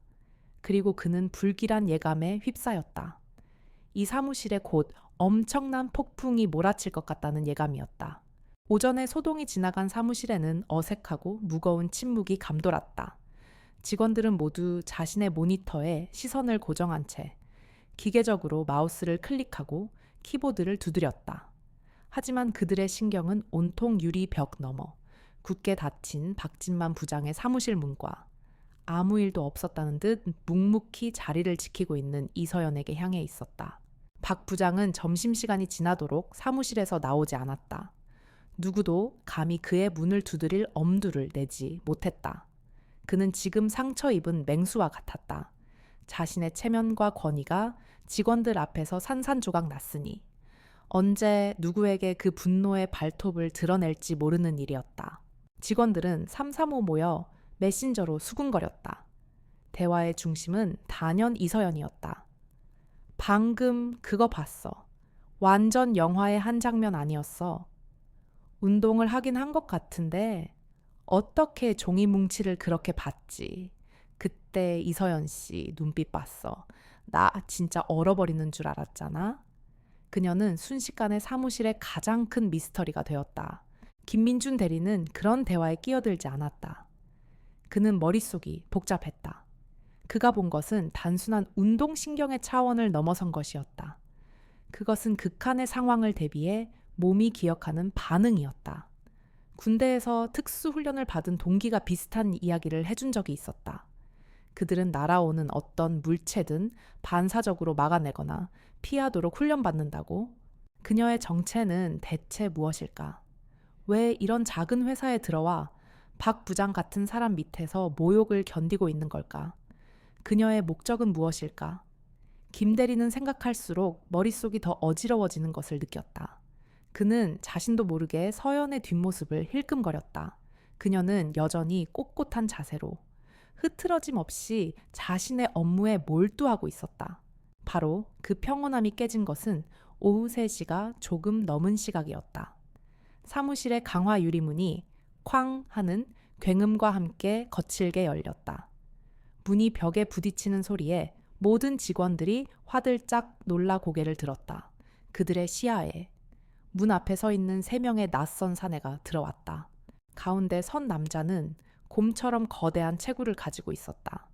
그리고 그는 불길한 예감에 휩싸였다. 이 사무실에 곧 엄청난 폭풍이 몰아칠 것 같다는 예감이었다. 오전에 소동이 지나간 사무실에는 어색하고 무거운 침묵이 감돌았다. 직원들은 모두 자신의 모니터에 시선을 고정한 채 기계적으로 마우스를 클릭하고 키보드를 두드렸다. 하지만 그들의 신경은 온통 유리 벽 너머 굳게 닫힌 박진만 부장의 사무실 문과 아무 일도 없었다는 듯 묵묵히 자리를 지키고 있는 이서연에게 향해 있었다. 박 부장은 점심시간이 지나도록 사무실에서 나오지 않았다. 누구도 감히 그의 문을 두드릴 엄두를 내지 못했다. 그는 지금 상처 입은 맹수와 같았다. 자신의 체면과 권위가 직원들 앞에서 산산조각 났으니 언제 누구에게 그 분노의 발톱을 드러낼지 모르는 일이었다. 직원들은 삼삼오오 모여 메신저로 수군거렸다. 대화의 중심은 단연 이서연이었다. 방금 그거 봤어. 완전 영화의 한 장면 아니었어. 운동을 하긴 한 것 같은데 어떻게 종이 뭉치를 그렇게 봤지. 그때 이서연 씨 눈빛 봤어. 나 진짜 얼어버리는 줄 알았잖아. 그녀는 순식간에 사무실의 가장 큰 미스터리가 되었다. 김민준 대리는 그런 대화에 끼어들지 않았다. 그는 머릿속이 복잡했다. 그가 본 것은 단순한 운동신경의 차원을 넘어선 것이었다. 그것은 극한의 상황을 대비해 몸이 기억하는 반응이었다. 군대에서 특수훈련을 받은 동기가 비슷한 이야기를 해준 적이 있었다. 그들은 날아오는 어떤 물체든 반사적으로 막아내거나 피하도록 훈련받는다고. 그녀의 정체는 대체 무엇일까? 왜 이런 작은 회사에 들어와 박 부장 같은 사람 밑에서 모욕을 견디고 있는 걸까? 그녀의 목적은 무엇일까? 김 대리는 생각할수록 머릿속이 더 어지러워지는 것을 느꼈다. 그는 자신도 모르게 서연의 뒷모습을 힐끔거렸다. 그녀는 여전히 꼿꼿한 자세로 흐트러짐 없이 자신의 업무에 몰두하고 있었다. 바로 그 평온함이 깨진 것은 오후 3시가 조금 넘은 시각이었다. 사무실의 강화 유리문이 쾅 하는 굉음과 함께 거칠게 열렸다. 문이 벽에 부딪히는 소리에 모든 직원들이 화들짝 놀라 고개를 들었다. 그들의 시야에 문 앞에 서 있는 3명의 낯선 사내가 들어왔다. 가운데 선 남자는 곰처럼 거대한 체구를 가지고 있었다.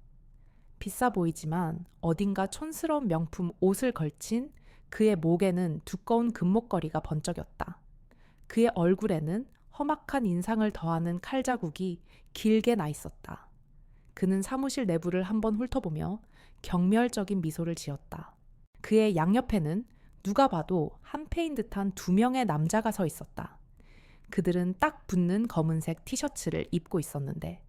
비싸 보이지만 어딘가 촌스러운 명품 옷을 걸친 그의 목에는 두꺼운 금목걸이가 번쩍였다. 그의 얼굴에는 험악한 인상을 더하는 칼자국이 길게 나 있었다. 그는 사무실 내부를 한번 훑어보며 경멸적인 미소를 지었다. 그의 양옆에는 누가 봐도 한패인 듯한 2명의 남자가 서 있었다. 그들은 딱 붙는 검은색 티셔츠를 입고 있었는데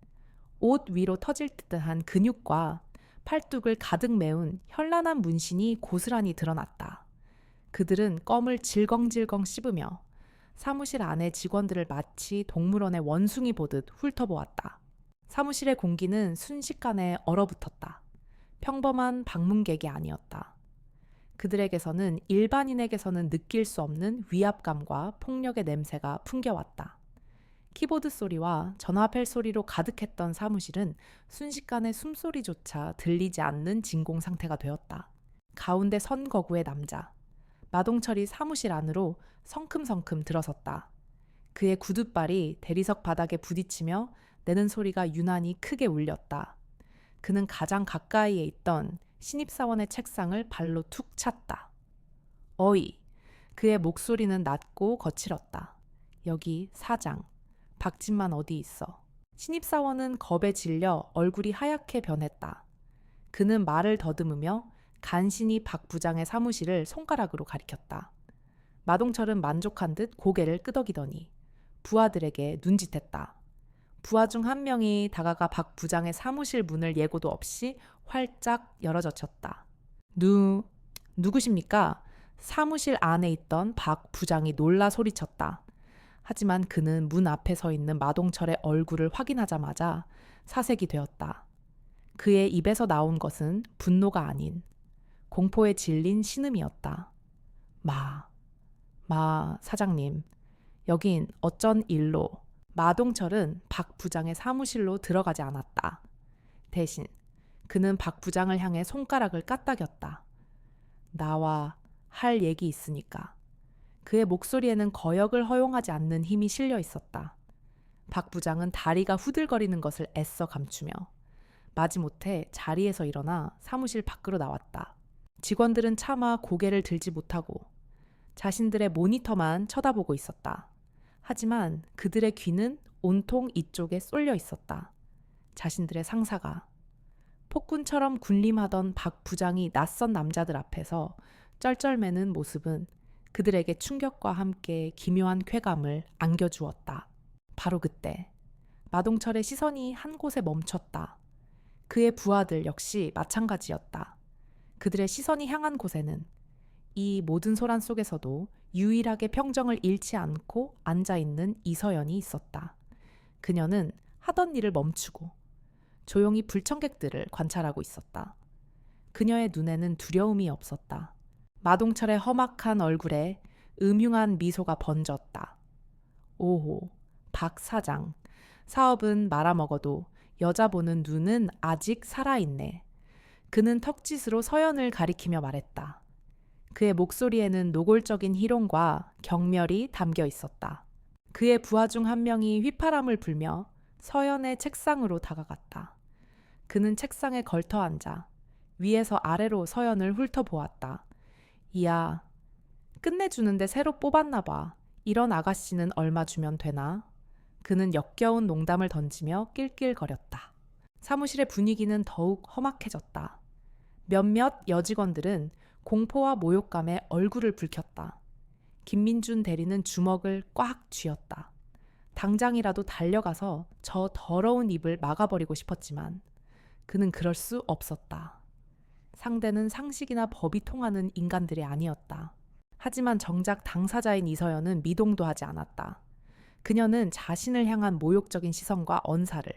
옷 위로 터질 듯한 근육과 팔뚝을 가득 메운 현란한 문신이 고스란히 드러났다. 그들은 껌을 질겅질겅 씹으며 사무실 안의 직원들을 마치 동물원의 원숭이 보듯 훑어보았다. 사무실의 공기는 순식간에 얼어붙었다. 평범한 방문객이 아니었다. 그들에게서는 일반인에게서는 느낄 수 없는 위압감과 폭력의 냄새가 풍겨왔다. 키보드 소리와 전화벨 소리로 가득했던 사무실은 순식간에 숨소리조차 들리지 않는 진공 상태가 되었다. 가운데 선 거구의 남자. 마동철이 사무실 안으로 성큼성큼 들어섰다. 그의 구둣발이 대리석 바닥에 부딪히며 내는 소리가 유난히 크게 울렸다. 그는 가장 가까이에 있던 신입사원의 책상을 발로 툭 찼다. 어이! 그의 목소리는 낮고 거칠었다. 여기 사장. 박진만 어디 있어? 신입사원은 겁에 질려 얼굴이 하얗게 변했다. 그는 말을 더듬으며 간신히 박 부장의 사무실을 손가락으로 가리켰다. 마동철은 만족한 듯 고개를 끄덕이더니 부하들에게 눈짓했다. 부하 중 한 명이 다가가 박 부장의 사무실 문을 예고도 없이 활짝 열어젖혔다. 누구십니까? 사무실 안에 있던 박 부장이 놀라 소리쳤다. 하지만 그는 문 앞에 서 있는 마동철의 얼굴을 확인하자마자 사색이 되었다. 그의 입에서 나온 것은 분노가 아닌 공포에 질린 신음이었다. 사장님. 여긴 어쩐 일로. 마동철은 박 부장의 사무실로 들어가지 않았다. 대신 그는 박 부장을 향해 손가락을 까딱였다. 나와 할 얘기 있으니까. 그의 목소리에는 거역을 허용하지 않는 힘이 실려 있었다. 박 부장은 다리가 후들거리는 것을 애써 감추며 마지못해 자리에서 일어나 사무실 밖으로 나왔다. 직원들은 차마 고개를 들지 못하고 자신들의 모니터만 쳐다보고 있었다. 하지만 그들의 귀는 온통 이쪽에 쏠려 있었다. 자신들의 상사가. 폭군처럼 군림하던 박 부장이 낯선 남자들 앞에서 쩔쩔매는 모습은 그들에게 충격과 함께 기묘한 쾌감을 안겨주었다. 바로 그때 마동철의 시선이 한 곳에 멈췄다. 그의 부하들 역시 마찬가지였다. 그들의 시선이 향한 곳에는 이 모든 소란 속에서도 유일하게 평정을 잃지 않고 앉아있는 이서연이 있었다. 그녀는 하던 일을 멈추고 조용히 불청객들을 관찰하고 있었다. 그녀의 눈에는 두려움이 없었다. 마동철의 험악한 얼굴에 음흉한 미소가 번졌다. 오호, 박 사장. 사업은 말아먹어도 여자 보는 눈은 아직 살아있네. 그는 턱짓으로 서연을 가리키며 말했다. 그의 목소리에는 노골적인 희롱과 경멸이 담겨 있었다. 그의 부하 중 한 명이 휘파람을 불며 서연의 책상으로 다가갔다. 그는 책상에 걸터 앉아 위에서 아래로 서연을 훑어보았다. 이야, 끝내주는데 새로 뽑았나 봐. 이런 아가씨는 얼마 주면 되나? 그는 역겨운 농담을 던지며 낄낄거렸다. 사무실의 분위기는 더욱 험악해졌다. 몇몇 여직원들은 공포와 모욕감에 얼굴을 붉혔다. 김민준 대리는 주먹을 꽉 쥐었다. 당장이라도 달려가서 저 더러운 입을 막아버리고 싶었지만 그는 그럴 수 없었다. 상대는 상식이나 법이 통하는 인간들이 아니었다. 하지만 정작 당사자인 이서연은 미동도 하지 않았다. 그녀는 자신을 향한 모욕적인 시선과 언사를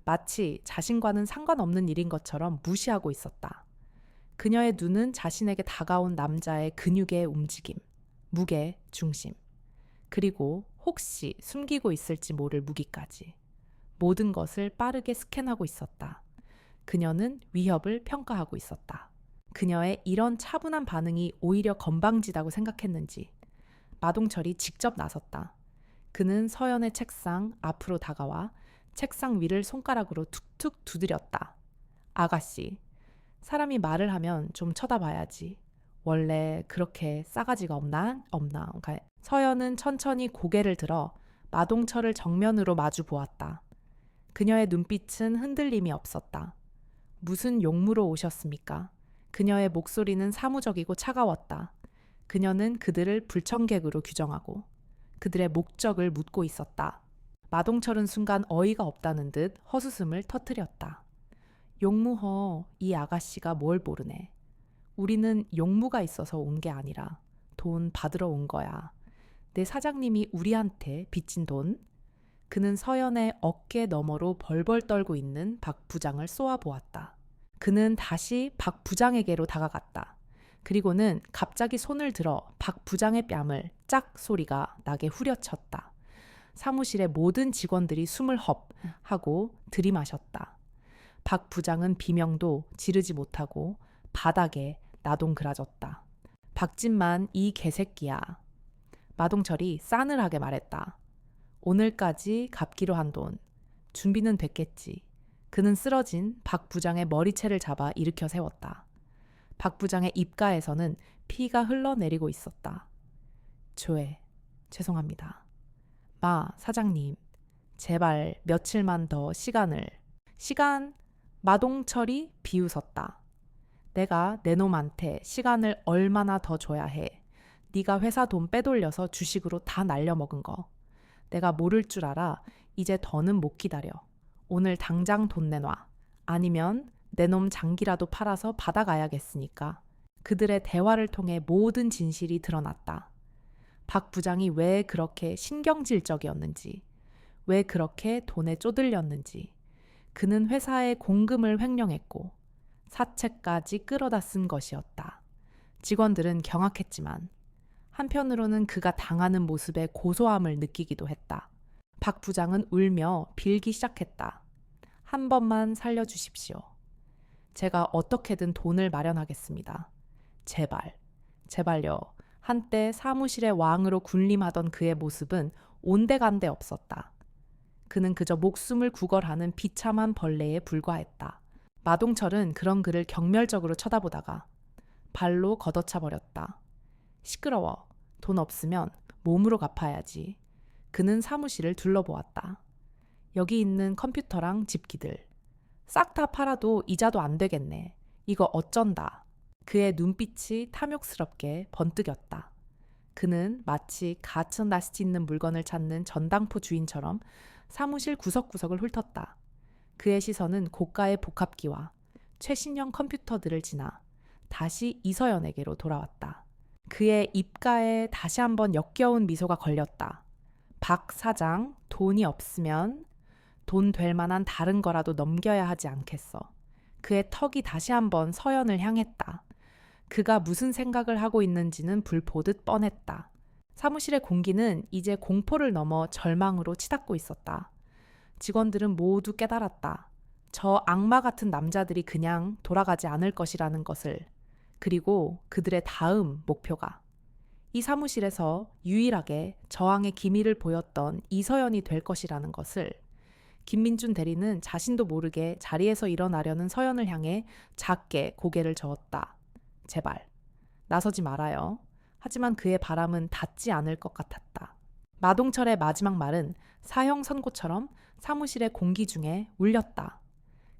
마치 자신과는 상관없는 일인 것처럼 무시하고 있었다. 그녀의 눈은 자신에게 다가온 남자의 근육의 움직임, 무게, 중심, 그리고 혹시 숨기고 있을지 모를 무기까지 모든 것을 빠르게 스캔하고 있었다. 그녀는 위협을 평가하고 있었다. 그녀의 이런 차분한 반응이 오히려 건방지다고 생각했는지 마동철이 직접 나섰다. 그는 서연의 책상 앞으로 다가와 책상 위를 손가락으로 툭툭 두드렸다. 아가씨, 사람이 말을 하면 좀 쳐다봐야지. 원래 그렇게 싸가지가 없나? 서연은 천천히 고개를 들어 마동철을 정면으로 마주 보았다. 그녀의 눈빛은 흔들림이 없었다. 무슨 용무로 오셨습니까? 그녀의 목소리는 사무적이고 차가웠다. 그녀는 그들을 불청객으로 규정하고 그들의 목적을 묻고 있었다. 마동철은 순간 어이가 없다는 듯 헛웃음을 터뜨렸다. 용무허, 이 아가씨가 뭘 모르네. 우리는 용무가 있어서 온 게 아니라 돈 받으러 온 거야. 내 사장님이 우리한테 빚진 돈? 그는 서연의 어깨 너머로 벌벌 떨고 있는 박 부장을 쏘아보았다. 그는 다시 박 부장에게로 다가갔다. 그리고는 갑자기 손을 들어 박 부장의 뺨을 짝 소리가 나게 후려쳤다. 사무실의 모든 직원들이 숨을 헙 하고 들이마셨다. 박 부장은 비명도 지르지 못하고 바닥에 나동그라졌다. 박진만 이 개새끼야. 마동철이 싸늘하게 말했다. 오늘까지 갚기로 한 돈. 준비는 됐겠지. 그는 쓰러진 박 부장의 머리채를 잡아 일으켜 세웠다. 박 부장의 입가에서는 피가 흘러내리고 있었다. 죄송합니다. 사장님, 제발 며칠만 더 시간을. 마동철이 비웃었다. 내가 내 놈한테 시간을 얼마나 더 줘야 해. 네가 회사 돈 빼돌려서 주식으로 다 날려먹은 거. 내가 모를 줄 알아. 이제 더는 못 기다려. 오늘 당장 돈 내놔. 아니면 내 놈 장기라도 팔아서 받아가야겠으니까. 그들의 대화를 통해 모든 진실이 드러났다. 박 부장이 왜 그렇게 신경질적이었는지, 왜 그렇게 돈에 쪼들렸는지. 그는 회사의 공금을 횡령했고 사채까지 끌어다 쓴 것이었다. 직원들은 경악했지만 한편으로는 그가 당하는 모습에 고소함을 느끼기도 했다. 박 부장은 울며 빌기 시작했다. 한 번만 살려주십시오. 제가 어떻게든 돈을 마련하겠습니다. 제발요. 한때 사무실의 왕으로 군림하던 그의 모습은 온데간데 없었다. 그는 그저 목숨을 구걸하는 비참한 벌레에 불과했다. 마동철은 그런 그를 경멸적으로 쳐다보다가 발로 걷어차 버렸다. 시끄러워. 돈 없으면 몸으로 갚아야지. 그는 사무실을 둘러보았다. 여기 있는 컴퓨터랑 집기들. 싹 다 팔아도 이자도 안 되겠네. 이거 어쩐다. 그의 눈빛이 탐욕스럽게 번뜩였다. 그는 마치 가츠 낯이 있는 물건을 찾는 전당포 주인처럼 사무실 구석구석을 훑었다. 그의 시선은 고가의 복합기와 최신형 컴퓨터들을 지나 다시 이서연에게로 돌아왔다. 그의 입가에 다시 한번 역겨운 미소가 걸렸다. 박 사장, 돈이 없으면 돈 될 만한 다른 거라도 넘겨야 하지 않겠어. 그의 턱이 다시 한번 서연을 향했다. 그가 무슨 생각을 하고 있는지는 불보듯 뻔했다. 사무실의 공기는 이제 공포를 넘어 절망으로 치닫고 있었다. 직원들은 모두 깨달았다. 저 악마 같은 남자들이 그냥 돌아가지 않을 것이라는 것을. 그리고 그들의 다음 목표가 이 사무실에서 유일하게 저항의 기미를 보였던 이서연이 될 것이라는 것을. 김민준 대리는 자신도 모르게 자리에서 일어나려는 서연을 향해 작게 고개를 저었다. 제발, 나서지 말아요. 하지만 그의 바람은 닿지 않을 것 같았다. 마동철의 마지막 말은 사형 선고처럼 사무실의 공기 중에 울렸다.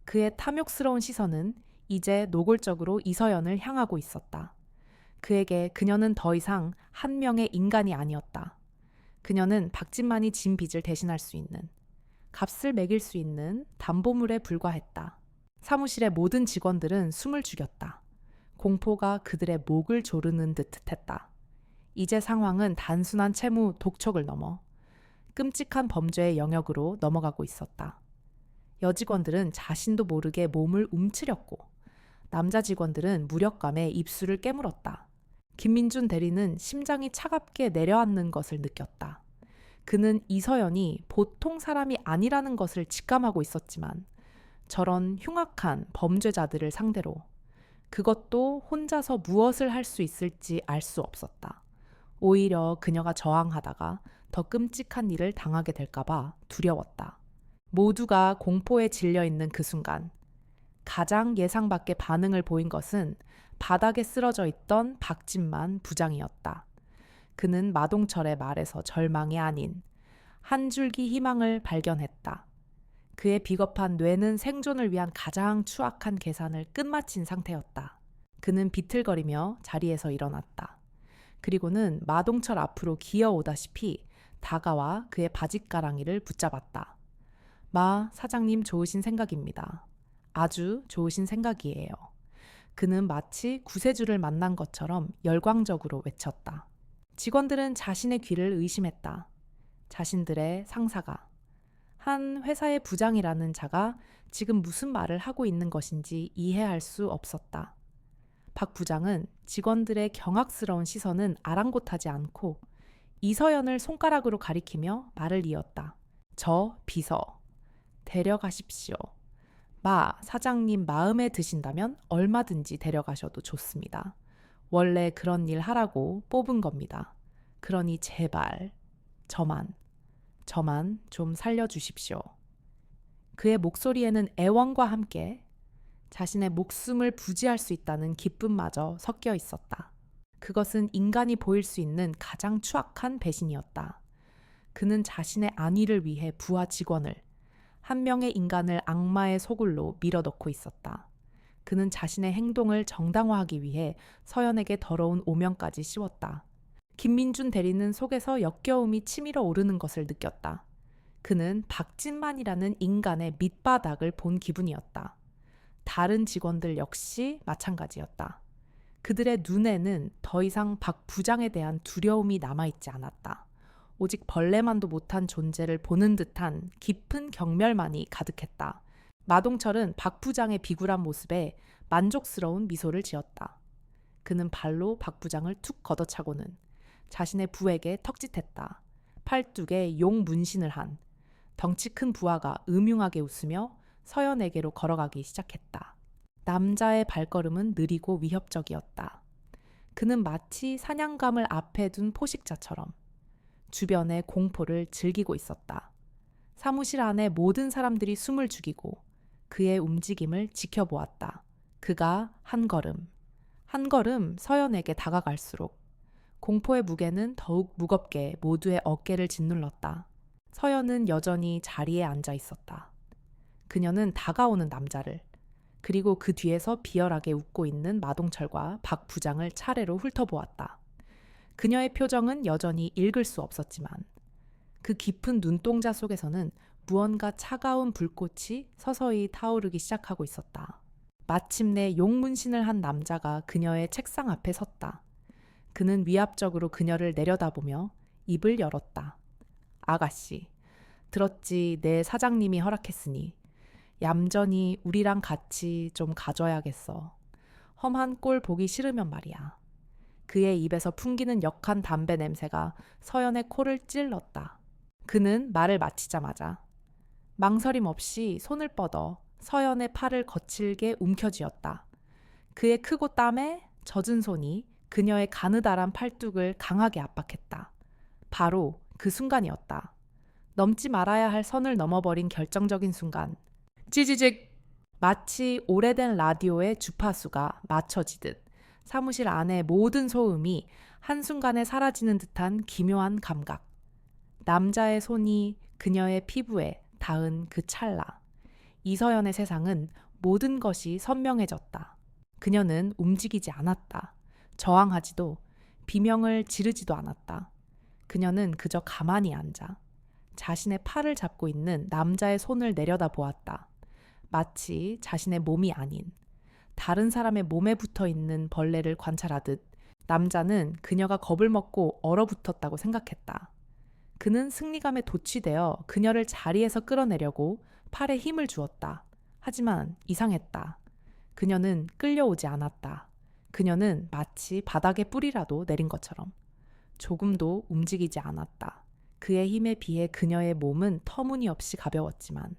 그의 탐욕스러운 시선은 이제 노골적으로 이서연을 향하고 있었다. 그에게 그녀는 더 이상 한 명의 인간이 아니었다. 그녀는 박진만이 진 빚을 대신할 수 있는, 값을 매길 수 있는 담보물에 불과했다. 사무실의 모든 직원들은 숨을 죽였다. 공포가 그들의 목을 조르는 듯했다. 이제 상황은 단순한 채무 독촉을 넘어 끔찍한 범죄의 영역으로 넘어가고 있었다. 여직원들은 자신도 모르게 몸을 움츠렸고 남자 직원들은 무력감에 입술을 깨물었다. 김민준 대리는 심장이 차갑게 내려앉는 것을 느꼈다. 그는 이서연이 보통 사람이 아니라는 것을 직감하고 있었지만 저런 흉악한 범죄자들을 상대로 그것도 혼자서 무엇을 할 수 있을지 알 수 없었다. 오히려 그녀가 저항하다가 더 끔찍한 일을 당하게 될까봐 두려웠다. 모두가 공포에 질려 있는 그 순간 가장 예상 밖의 반응을 보인 것은 바닥에 쓰러져 있던 박진만 부장이었다. 그는 마동철의 말에서 절망이 아닌 한 줄기 희망을 발견했다. 그의 비겁한 뇌는 생존을 위한 가장 추악한 계산을 끝마친 상태였다. 그는 비틀거리며 자리에서 일어났다. 그리고는 마동철 앞으로 기어오다시피 다가와 그의 바짓가랑이를 붙잡았다. 사장님 좋으신 생각입니다. 아주 좋으신 생각이에요. 그는 마치 구세주를 만난 것처럼 열광적으로 외쳤다. 직원들은 자신의 귀를 의심했다. 자신들의 상사가 한 회사의 부장이라는 자가 지금 무슨 말을 하고 있는 것인지 이해할 수 없었다. 박 부장은 직원들의 경악스러운 시선은 아랑곳하지 않고 이서연을 손가락으로 가리키며 말을 이었다. 저 비서 데려가십시오. 마 사장님 마음에 드신다면 얼마든지 데려가셔도 좋습니다. 원래 그런 일 하라고 뽑은 겁니다. 그러니 제발 저만 좀 살려주십시오. 그의 목소리에는 애원과 함께 자신의 목숨을 부지할 수 있다는 기쁨마저 섞여 있었다. 그것은 인간이 보일 수 있는 가장 추악한 배신이었다. 그는 자신의 안위를 위해 부하 직원을, 한 명의 인간을 악마의 소굴로 밀어넣고 있었다. 그는 자신의 행동을 정당화하기 위해 서연에게 더러운 오명까지 씌웠다. 김민준 대리는 속에서 역겨움이 치밀어 오르는 것을 느꼈다. 그는 박진만이라는 인간의 밑바닥을 본 기분이었다. 다른 직원들 역시 마찬가지였다. 그들의 눈에는 더 이상 박 부장에 대한 두려움이 남아있지 않았다. 오직 벌레만도 못한 존재를 보는 듯한 깊은 경멸만이 가득했다. 마동철은 박 부장의 비굴한 모습에 만족스러운 미소를 지었다. 그는 발로 박 부장을 툭 걷어차고는 자신의 부에게 턱짓했다. 팔뚝에 용 문신을 한 덩치 큰 부하가 음흉하게 웃으며 서연에게로 걸어가기 시작했다. 남자의 발걸음은 느리고 위협적이었다. 그는 마치 사냥감을 앞에 둔 포식자처럼 주변의 공포를 즐기고 있었다. 사무실 안에 모든 사람들이 숨을 죽이고 그의 움직임을 지켜보았다. 그가 한 걸음 서연에게 다가갈수록 공포의 무게는 더욱 무겁게 모두의 어깨를 짓눌렀다. 서연은 여전히 자리에 앉아 있었다. 그녀는 다가오는 남자를, 그리고 그 뒤에서 비열하게 웃고 있는 마동철과 박 부장을 차례로 훑어보았다. 그녀의 표정은 여전히 읽을 수 없었지만 그 깊은 눈동자 속에서는 무언가 차가운 불꽃이 서서히 타오르기 시작하고 있었다. 마침내 용문신을 한 남자가 그녀의 책상 앞에 섰다. 그는 위압적으로 그녀를 내려다보며 입을 열었다. 아가씨, 들었지 내 사장님이 허락했으니 얌전히 우리랑 같이 좀 가져야겠어. 험한 꼴 보기 싫으면 말이야. 그의 입에서 풍기는 역한 담배 냄새가 서연의 코를 찔렀다. 그는 말을 마치자마자 망설임 없이 손을 뻗어 서연의 팔을 거칠게 움켜쥐었다. 그의 크고 땀에 젖은 손이 그녀의 가느다란 팔뚝을 강하게 압박했다. 바로 그 순간이었다. 넘지 말아야 할 선을 넘어버린 결정적인 순간. 찌지직! 마치 오래된 라디오의 주파수가 맞춰지듯 사무실 안의 모든 소음이 한순간에 사라지는 듯한 기묘한 감각. 남자의 손이 그녀의 피부에 닿은 그 찰나. 이서연의 세상은 모든 것이 선명해졌다. 그녀는 움직이지 않았다. 저항하지도 비명을 지르지도 않았다. 그녀는 그저 가만히 앉아 자신의 팔을 잡고 있는 남자의 손을 내려다 보았다. 마치 자신의 몸이 아닌 다른 사람의 몸에 붙어 있는 벌레를 관찰하듯 남자는 그녀가 겁을 먹고 얼어붙었다고 생각했다. 그는 승리감에 도취되어 그녀를 자리에서 끌어내려고 팔에 힘을 주었다. 하지만 이상했다. 그녀는 끌려오지 않았다. 그녀는 마치 바닥에 뿌리라도 내린 것처럼 조금도 움직이지 않았다. 그의 힘에 비해 그녀의 몸은 터무니없이 가벼웠지만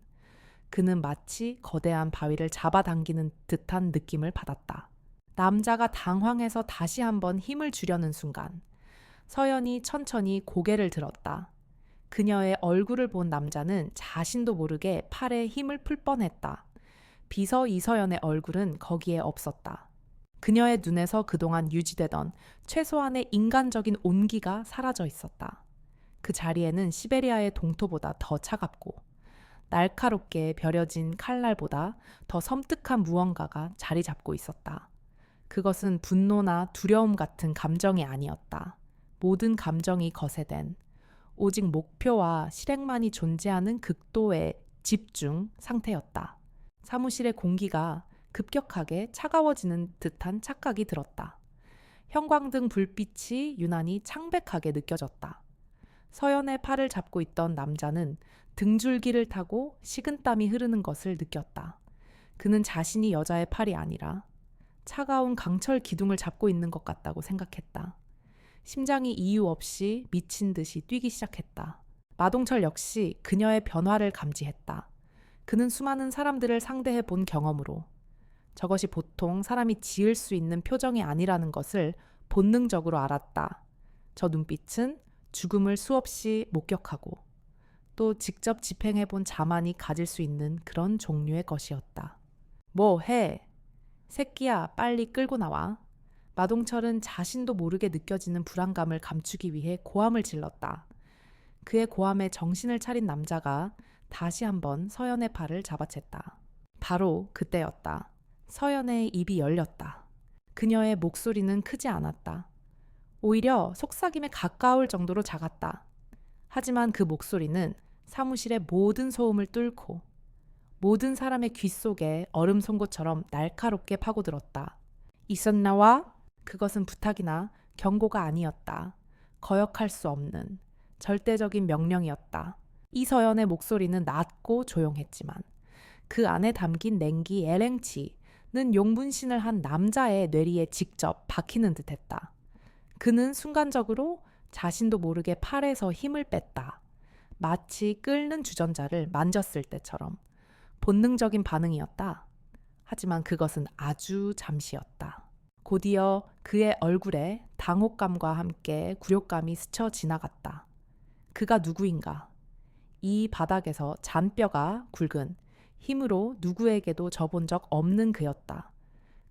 그는 마치 거대한 바위를 잡아당기는 듯한 느낌을 받았다. 남자가 당황해서 다시 한번 힘을 주려는 순간 서연이 천천히 고개를 들었다. 그녀의 얼굴을 본 남자는 자신도 모르게 팔에 힘을 풀 뻔했다. 비서 이서연의 얼굴은 거기에 없었다. 그녀의 눈에서 그동안 유지되던 최소한의 인간적인 온기가 사라져 있었다. 그 자리에는 시베리아의 동토보다 더 차갑고 날카롭게 벼려진 칼날보다 더 섬뜩한 무언가가 자리 잡고 있었다. 그것은 분노나 두려움 같은 감정이 아니었다. 모든 감정이 거세된 오직 목표와 실행만이 존재하는 극도의 집중 상태였다. 사무실의 공기가 급격하게 차가워지는 듯한 착각이 들었다. 형광등 불빛이 유난히 창백하게 느껴졌다. 서연의 팔을 잡고 있던 남자는 등줄기를 타고 식은땀이 흐르는 것을 느꼈다. 그는 자신이 여자의 팔이 아니라 차가운 강철 기둥을 잡고 있는 것 같다고 생각했다. 심장이 이유 없이 미친 듯이 뛰기 시작했다. 마동철 역시 그녀의 변화를 감지했다. 그는 수많은 사람들을 상대해 본 경험으로 저것이 보통 사람이 지을 수 있는 표정이 아니라는 것을 본능적으로 알았다. 저 눈빛은 죽음을 수없이 목격하고 또 직접 집행해 본 자만이 가질 수 있는 그런 종류의 것이었다. 뭐 해? 새끼야, 빨리 끌고 나와. 마동철은 자신도 모르게 느껴지는 불안감을 감추기 위해 고함을 질렀다. 그의 고함에 정신을 차린 남자가 다시 한번 서연의 팔을 잡아챘다. 바로 그때였다. 서연의 입이 열렸다. 그녀의 목소리는 크지 않았다. 오히려 속삭임에 가까울 정도로 작았다. 하지만 그 목소리는 사무실의 모든 소음을 뚫고 모든 사람의 귀 속에 얼음 송곳처럼 날카롭게 파고들었다. 있었나와? 그것은 부탁이나 경고가 아니었다. 거역할 수 없는 절대적인 명령이었다. 이서연의 목소리는 낮고 조용했지만 그 안에 담긴 냉기 엘랭치는 용분신을 한 남자의 뇌리에 직접 박히는 듯했다. 그는 순간적으로 자신도 모르게 팔에서 힘을 뺐다. 마치 끓는 주전자를 만졌을 때처럼 본능적인 반응이었다. 하지만 그것은 아주 잠시였다. 곧이어 그의 얼굴에 당혹감과 함께 굴욕감이 스쳐 지나갔다. 그가 누구인가? 이 바닥에서 잔뼈가 굵은 힘으로 누구에게도 져본 적 없는 그였다.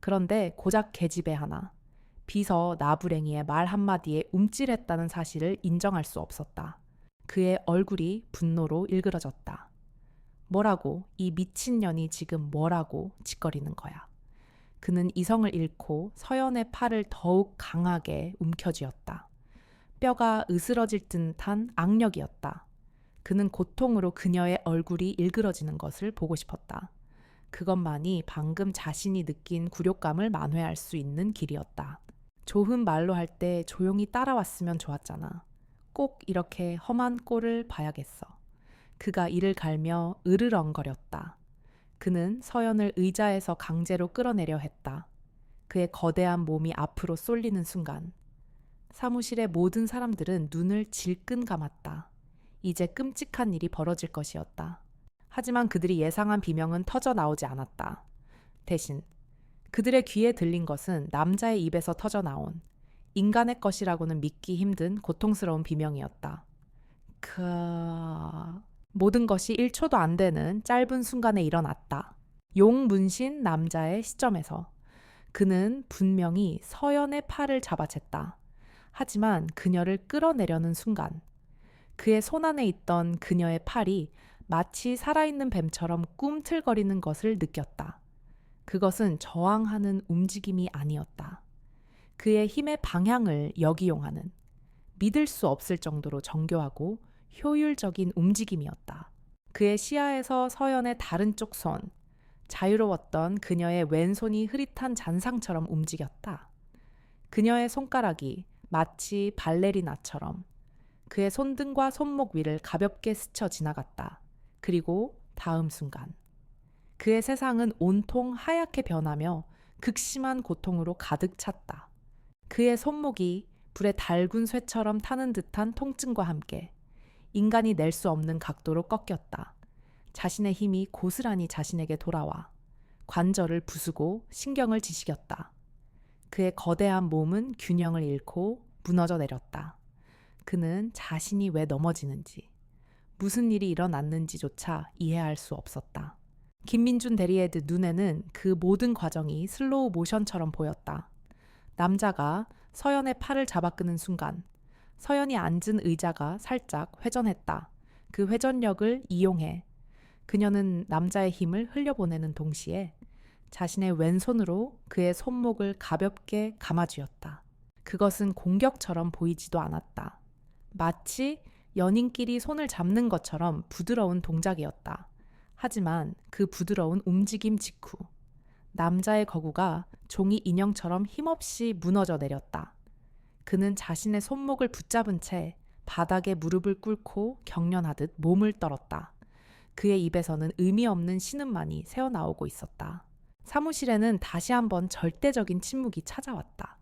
그런데 고작 계집애 하나, 비서 나부랭이의 말 한마디에 움찔했다는 사실을 인정할 수 없었다. 그의 얼굴이 분노로 일그러졌다. 뭐라고, 이 미친년이 지금 뭐라고 짓거리는 거야. 그는 이성을 잃고 서연의 팔을 더욱 강하게 움켜쥐었다. 뼈가 으스러질 듯한 악력이었다. 그는 고통으로 그녀의 얼굴이 일그러지는 것을 보고 싶었다. 그것만이 방금 자신이 느낀 굴욕감을 만회할 수 있는 길이었다. 조흠 말로 할 때 조용히 따라왔으면 좋았잖아. 꼭 이렇게 험한 꼴을 봐야겠어. 그가 이를 갈며 으르렁거렸다. 그는 서연을 의자에서 강제로 끌어내려 했다. 그의 거대한 몸이 앞으로 쏠리는 순간 사무실의 모든 사람들은 눈을 질끈 감았다. 이제 끔찍한 일이 벌어질 것이었다. 하지만 그들이 예상한 비명은 터져 나오지 않았다. 대신 그들의 귀에 들린 것은 남자의 입에서 터져 나온 인간의 것이라고는 믿기 힘든 고통스러운 비명이었다. 모든 것이 1초도 안 되는 짧은 순간에 일어났다. 용문신 남자의 시점에서 그는 분명히 서연의 팔을 잡아챘다. 하지만 그녀를 끌어내려는 순간 그의 손안에 있던 그녀의 팔이 마치 살아있는 뱀처럼 꿈틀거리는 것을 느꼈다. 그것은 저항하는 움직임이 아니었다. 그의 힘의 방향을 역이용하는 믿을 수 없을 정도로 정교하고 효율적인 움직임이었다. 그의 시야에서 서연의 다른 쪽 손, 자유로웠던 그녀의 왼손이 흐릿한 잔상처럼 움직였다. 그녀의 손가락이 마치 발레리나처럼 그의 손등과 손목 위를 가볍게 스쳐 지나갔다. 그리고 다음 순간 그의 세상은 온통 하얗게 변하며 극심한 고통으로 가득 찼다. 그의 손목이 불에 달군 쇠처럼 타는 듯한 통증과 함께 인간이 낼 수 없는 각도로 꺾였다. 자신의 힘이 고스란히 자신에게 돌아와 관절을 부수고 신경을 지식였다. 그의 거대한 몸은 균형을 잃고 무너져 내렸다. 그는 자신이 왜 넘어지는지, 무슨 일이 일어났는지조차 이해할 수 없었다. 김민준 대리의 눈에는 그 모든 과정이 슬로우 모션처럼 보였다. 남자가 서연의 팔을 잡아끄는 순간 서연이 앉은 의자가 살짝 회전했다. 그 회전력을 이용해 그녀는 남자의 힘을 흘려보내는 동시에 자신의 왼손으로 그의 손목을 가볍게 감아쥐었다. 그것은 공격처럼 보이지도 않았다. 마치 연인끼리 손을 잡는 것처럼 부드러운 동작이었다. 하지만 그 부드러운 움직임 직후 남자의 거구가 종이 인형처럼 힘없이 무너져 내렸다. 그는 자신의 손목을 붙잡은 채 바닥에 무릎을 꿇고 경련하듯 몸을 떨었다. 그의 입에서는 의미 없는 신음만이 새어나오고 있었다. 사무실에는 다시 한번 절대적인 침묵이 찾아왔다.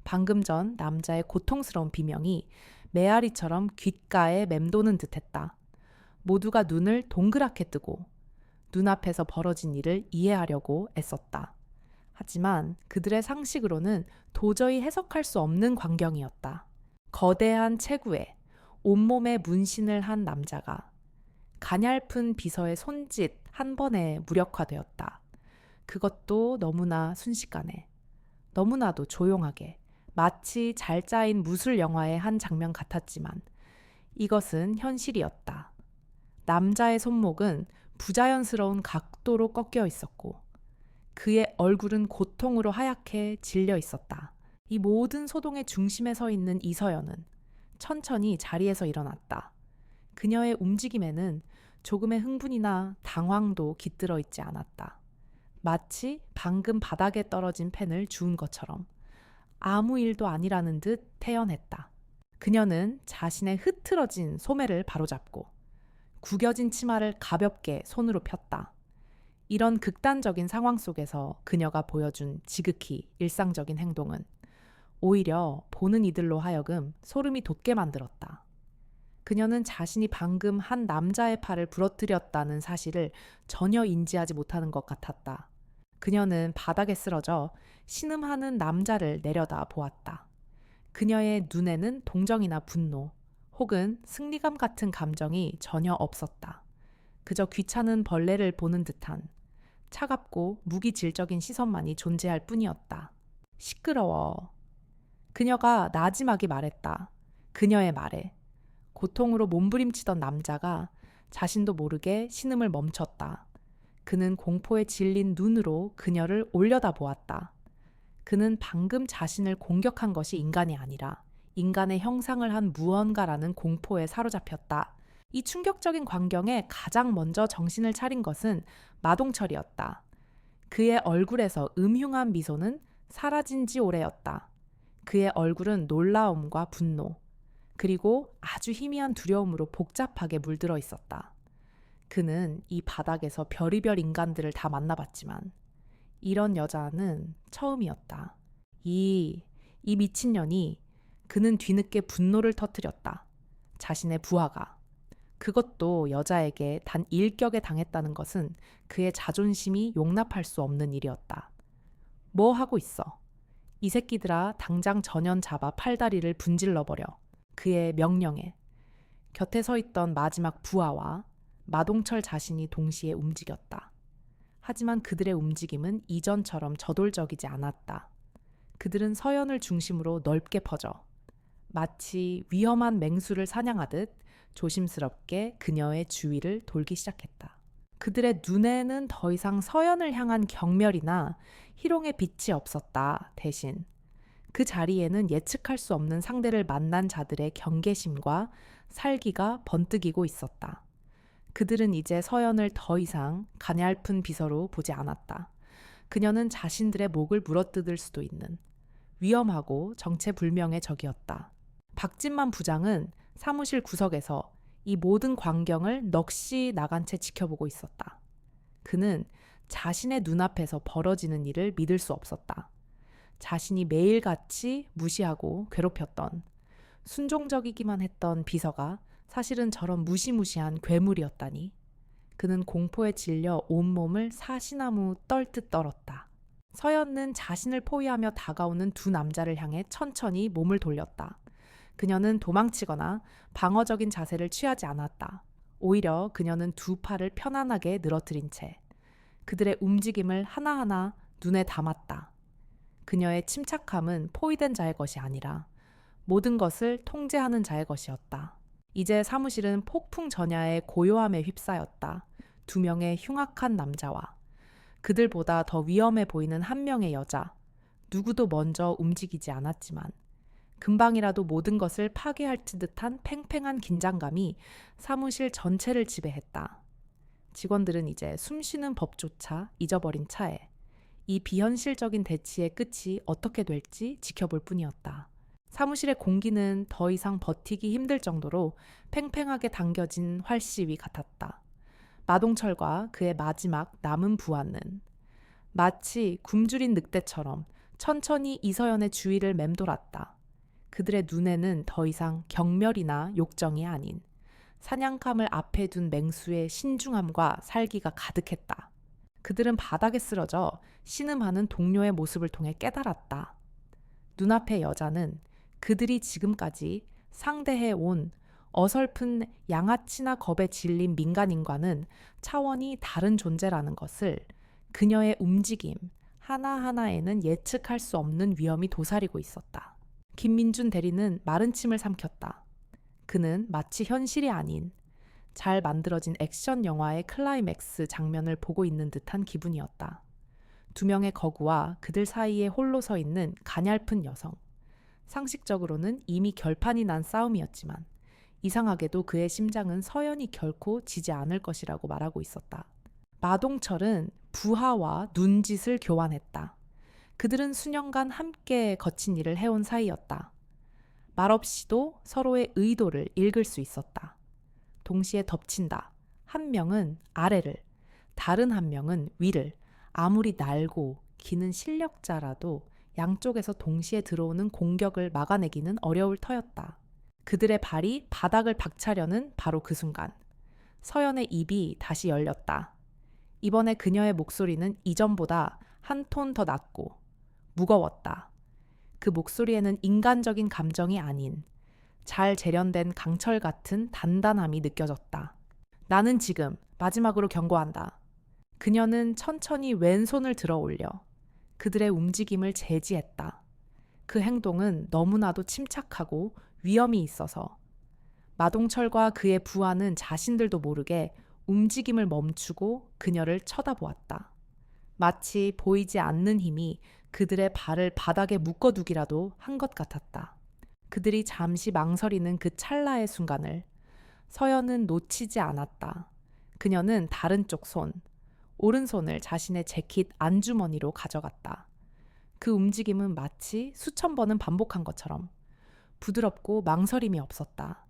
방금 전 남자의 고통스러운 비명이 메아리처럼 귓가에 맴도는 듯했다. 모두가 눈을 동그랗게 뜨고 눈앞에서 벌어진 일을 이해하려고 애썼다. 하지만 그들의 상식으로는 도저히 해석할 수 없는 광경이었다. 거대한 체구에 온몸에 문신을 한 남자가 가냘픈 비서의 손짓 한 번에 무력화되었다. 그것도 너무나 순식간에, 너무나도 조용하게, 마치 잘 짜인 무술 영화의 한 장면 같았지만 이것은 현실이었다. 남자의 손목은 부자연스러운 각도로 꺾여 있었고 그의 얼굴은 고통으로 하얗게 질려 있었다. 이 모든 소동의 중심에 서 있는 이서연은 천천히 자리에서 일어났다. 그녀의 움직임에는 조금의 흥분이나 당황도 깃들어 있지 않았다. 마치 방금 바닥에 떨어진 펜을 주운 것처럼 아무 일도 아니라는 듯 태연했다. 그녀는 자신의 흐트러진 소매를 바로잡고 구겨진 치마를 가볍게 손으로 폈다. 이런 극단적인 상황 속에서 그녀가 보여준 지극히 일상적인 행동은 오히려 보는 이들로 하여금 소름이 돋게 만들었다. 그녀는 자신이 방금 한 남자의 팔을 부러뜨렸다는 사실을 전혀 인지하지 못하는 것 같았다. 그녀는 바닥에 쓰러져 신음하는 남자를 내려다 보았다. 그녀의 눈에는 동정이나 분노 혹은 승리감 같은 감정이 전혀 없었다. 그저 귀찮은 벌레를 보는 듯한 차갑고 무기질적인 시선만이 존재할 뿐이었다. 시끄러워. 그녀가 나지막이 말했다. 그녀의 말에 고통으로 몸부림치던 남자가 자신도 모르게 신음을 멈췄다. 그는 공포에 질린 눈으로 그녀를 올려다 보았다. 그는 방금 자신을 공격한 것이 인간이 아니라 인간의 형상을 한 무언가라는 공포에 사로잡혔다. 이 충격적인 광경에 가장 먼저 정신을 차린 것은 마동철이었다. 그의 얼굴에서 음흉한 미소는 사라진 지 오래였다. 그의 얼굴은 놀라움과 분노, 그리고 아주 희미한 두려움으로 복잡하게 물들어 있었다. 그는 이 바닥에서 별의별 인간들을 다 만나봤지만 이런 여자는 처음이었다. 이 미친년이 그는 뒤늦게 분노를 터뜨렸다. 자신의 부하가. 그것도 여자에게 단 일격에 당했다는 것은 그의 자존심이 용납할 수 없는 일이었다. 뭐 하고 있어? 이 새끼들아 당장 전연 잡아 팔다리를 분질러버려. 그의 명령에 곁에 서 있던 마지막 부하와 마동철 자신이 동시에 움직였다. 하지만 그들의 움직임은 이전처럼 저돌적이지 않았다. 그들은 서연을 중심으로 넓게 퍼져 마치 위험한 맹수를 사냥하듯 조심스럽게 그녀의 주위를 돌기 시작했다. 그들의 눈에는 더 이상 서연을 향한 경멸이나 희롱의 빛이 없었다. 대신 그 자리에는 예측할 수 없는 상대를 만난 자들의 경계심과 살기가 번뜩이고 있었다. 그들은 이제 서연을 더 이상 가냘픈 비서로 보지 않았다. 그녀는 자신들의 목을 물어뜯을 수도 있는 위험하고 정체불명의 적이었다. 박진만 부장은 사무실 구석에서 이 모든 광경을 넋이 나간 채 지켜보고 있었다. 그는 자신의 눈앞에서 벌어지는 일을 믿을 수 없었다. 자신이 매일같이 무시하고 괴롭혔던, 순종적이기만 했던 비서가 사실은 저런 무시무시한 괴물이었다니. 그는 공포에 질려 온몸을 사시나무 떨듯 떨었다. 서연은 자신을 포위하며 다가오는 두 남자를 향해 천천히 몸을 돌렸다. 그녀는 도망치거나 방어적인 자세를 취하지 않았다. 오히려 그녀는 두 팔을 편안하게 늘어뜨린 채 그들의 움직임을 하나하나 눈에 담았다. 그녀의 침착함은 포위된 자의 것이 아니라 모든 것을 통제하는 자의 것이었다. 이제 사무실은 폭풍 전야의 고요함에 휩싸였다. 두 명의 흉악한 남자와 그들보다 더 위험해 보이는 한 명의 여자. 누구도 먼저 움직이지 않았지만 금방이라도 모든 것을 파괴할 듯한 팽팽한 긴장감이 사무실 전체를 지배했다. 직원들은 이제 숨쉬는 법조차 잊어버린 차에 이 비현실적인 대치의 끝이 어떻게 될지 지켜볼 뿐이었다. 사무실의 공기는 더 이상 버티기 힘들 정도로 팽팽하게 당겨진 활시위 같았다. 마동철과 그의 마지막 남은 부하는 마치 굶주린 늑대처럼 천천히 이서연의 주위를 맴돌았다. 그들의 눈에는 더 이상 경멸이나 욕정이 아닌 사냥감을 앞에 둔 맹수의 신중함과 살기가 가득했다. 그들은 바닥에 쓰러져 신음하는 동료의 모습을 통해 깨달았다. 눈앞의 여자는 그들이 지금까지 상대해 온 어설픈 양아치나 겁에 질린 민간인과는 차원이 다른 존재라는 것을 그녀의 움직임 하나하나에는 예측할 수 없는 위험이 도사리고 있었다. 김민준 대리는 마른 침을 삼켰다. 그는 마치 현실이 아닌 잘 만들어진 액션 영화의 클라이맥스 장면을 보고 있는 듯한 기분이었다. 두 명의 거구와 그들 사이에 홀로 서 있는 가냘픈 여성. 상식적으로는 이미 결판이 난 싸움이었지만 이상하게도 그의 심장은 서연이 결코 지지 않을 것이라고 말하고 있었다. 마동철은 부하와 눈짓을 교환했다. 그들은 수년간 함께 거친 일을 해온 사이였다. 말없이도 서로의 의도를 읽을 수 있었다. 동시에 덮친다. 한 명은 아래를, 다른 한 명은 위를, 아무리 날고 기는 실력자라도 양쪽에서 동시에 들어오는 공격을 막아내기는 어려울 터였다. 그들의 발이 바닥을 박차려는 바로 그 순간 서연의 입이 다시 열렸다. 이번에 그녀의 목소리는 이전보다 한 톤 더 낮고 무거웠다. 그 목소리에는 인간적인 감정이 아닌 잘 재련된 강철 같은 단단함이 느껴졌다. 나는 지금 마지막으로 경고한다. 그녀는 천천히 왼손을 들어 올려 그들의 움직임을 제지했다. 그 행동은 너무나도 침착하고 위험이 있어서 마동철과 그의 부하는 자신들도 모르게 움직임을 멈추고 그녀를 쳐다보았다. 마치 보이지 않는 힘이 그들의 발을 바닥에 묶어두기라도 한 것 같았다. 그들이 잠시 망설이는 그 찰나의 순간을 서연은 놓치지 않았다. 그녀는 다른 쪽 손, 오른손을 자신의 재킷 안주머니로 가져갔다. 그 움직임은 마치 수천 번은 반복한 것처럼 부드럽고 망설임이 없었다.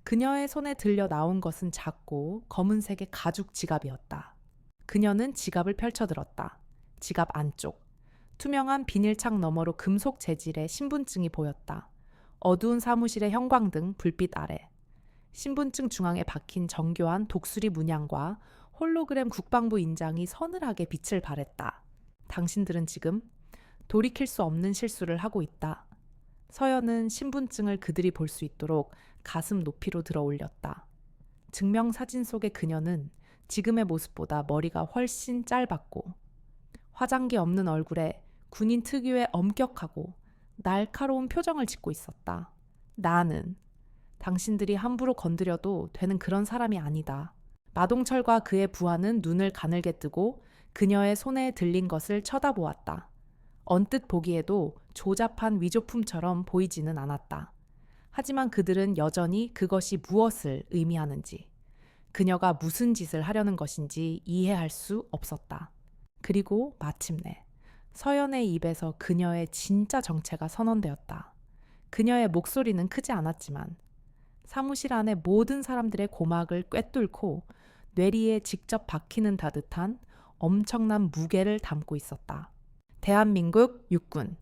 그녀의 손에 들려 나온 것은 작고 검은색의 가죽 지갑이었다. 그녀는 지갑을 펼쳐들었다. 지갑 안쪽, 투명한 비닐창 너머로 금속 재질의 신분증이 보였다. 어두운 사무실의 형광등 불빛 아래 신분증 중앙에 박힌 정교한 독수리 문양과 홀로그램 국방부 인장이 서늘하게 빛을 발했다. 당신들은 지금 돌이킬 수 없는 실수를 하고 있다. 서연은 신분증을 그들이 볼 수 있도록 가슴 높이로 들어 올렸다. 증명사진 속의 그녀는 지금의 모습보다 머리가 훨씬 짧았고 화장기 없는 얼굴에 군인 특유의 엄격하고 날카로운 표정을 짓고 있었다. 나는 당신들이 함부로 건드려도 되는 그런 사람이 아니다. 마동철과 그의 부하는 눈을 가늘게 뜨고 그녀의 손에 들린 것을 쳐다보았다. 언뜻 보기에도 조잡한 위조품처럼 보이지는 않았다. 하지만 그들은 여전히 그것이 무엇을 의미하는지, 그녀가 무슨 짓을 하려는 것인지 이해할 수 없었다. 그리고 마침내 서연의 입에서 그녀의 진짜 정체가 선언되었다. 그녀의 목소리는 크지 않았지만 사무실 안의 모든 사람들의 고막을 꿰뚫고 뇌리에 직접 박히는 듯한 엄청난 무게를 담고 있었다. 대한민국 육군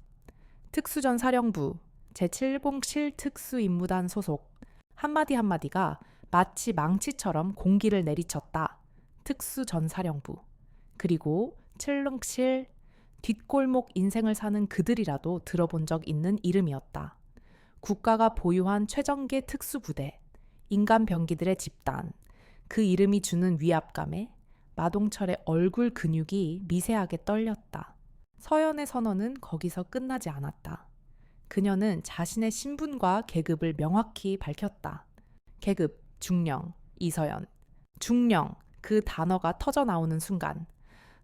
특수전사령부 제707 특수임무단 소속 한마디 한마디가 마치 망치처럼 공기를 내리쳤다. 특수전사령부. 그리고 707 뒷골목 인생을 사는 그들이라도 들어본 적 있는 이름이었다. 국가가 보유한 최정계 특수부대, 인간 병기들의 집단, 그 이름이 주는 위압감에 마동철의 얼굴 근육이 미세하게 떨렸다. 서연의 선언은 거기서 끝나지 않았다. 그녀는 자신의 신분과 계급을 명확히 밝혔다. 계급, 중령, 이서연. 중령, 그 단어가 터져 나오는 순간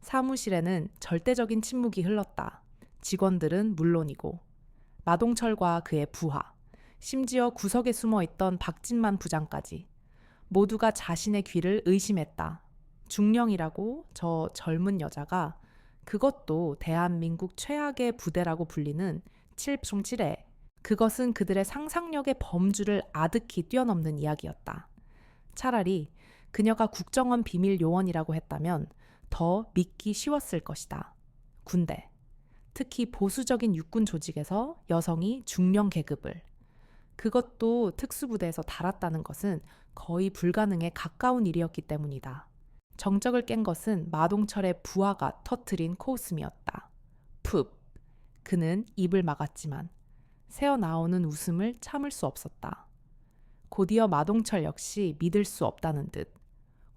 사무실에는 절대적인 침묵이 흘렀다. 직원들은 물론이고 마동철과 그의 부하, 심지어 구석에 숨어있던 박진만 부장까지 모두가 자신의 귀를 의심했다. 중령이라고 저 젊은 여자가 그것도 대한민국 최악의 부대라고 불리는 707에 그것은 그들의 상상력의 범주를 아득히 뛰어넘는 이야기였다. 차라리 그녀가 국정원 비밀 요원이라고 했다면 더 믿기 쉬웠을 것이다. 군대, 특히 보수적인 육군 조직에서 여성이 중령 계급을, 그것도 특수부대에서 달았다는 것은 거의 불가능에 가까운 일이었기 때문이다. 정적을 깬 것은 마동철의 부하가 터뜨린 코웃음이었다. 푹. 그는 입을 막았지만 새어나오는 웃음을 참을 수 없었다. 곧이어 마동철 역시 믿을 수 없다는 듯,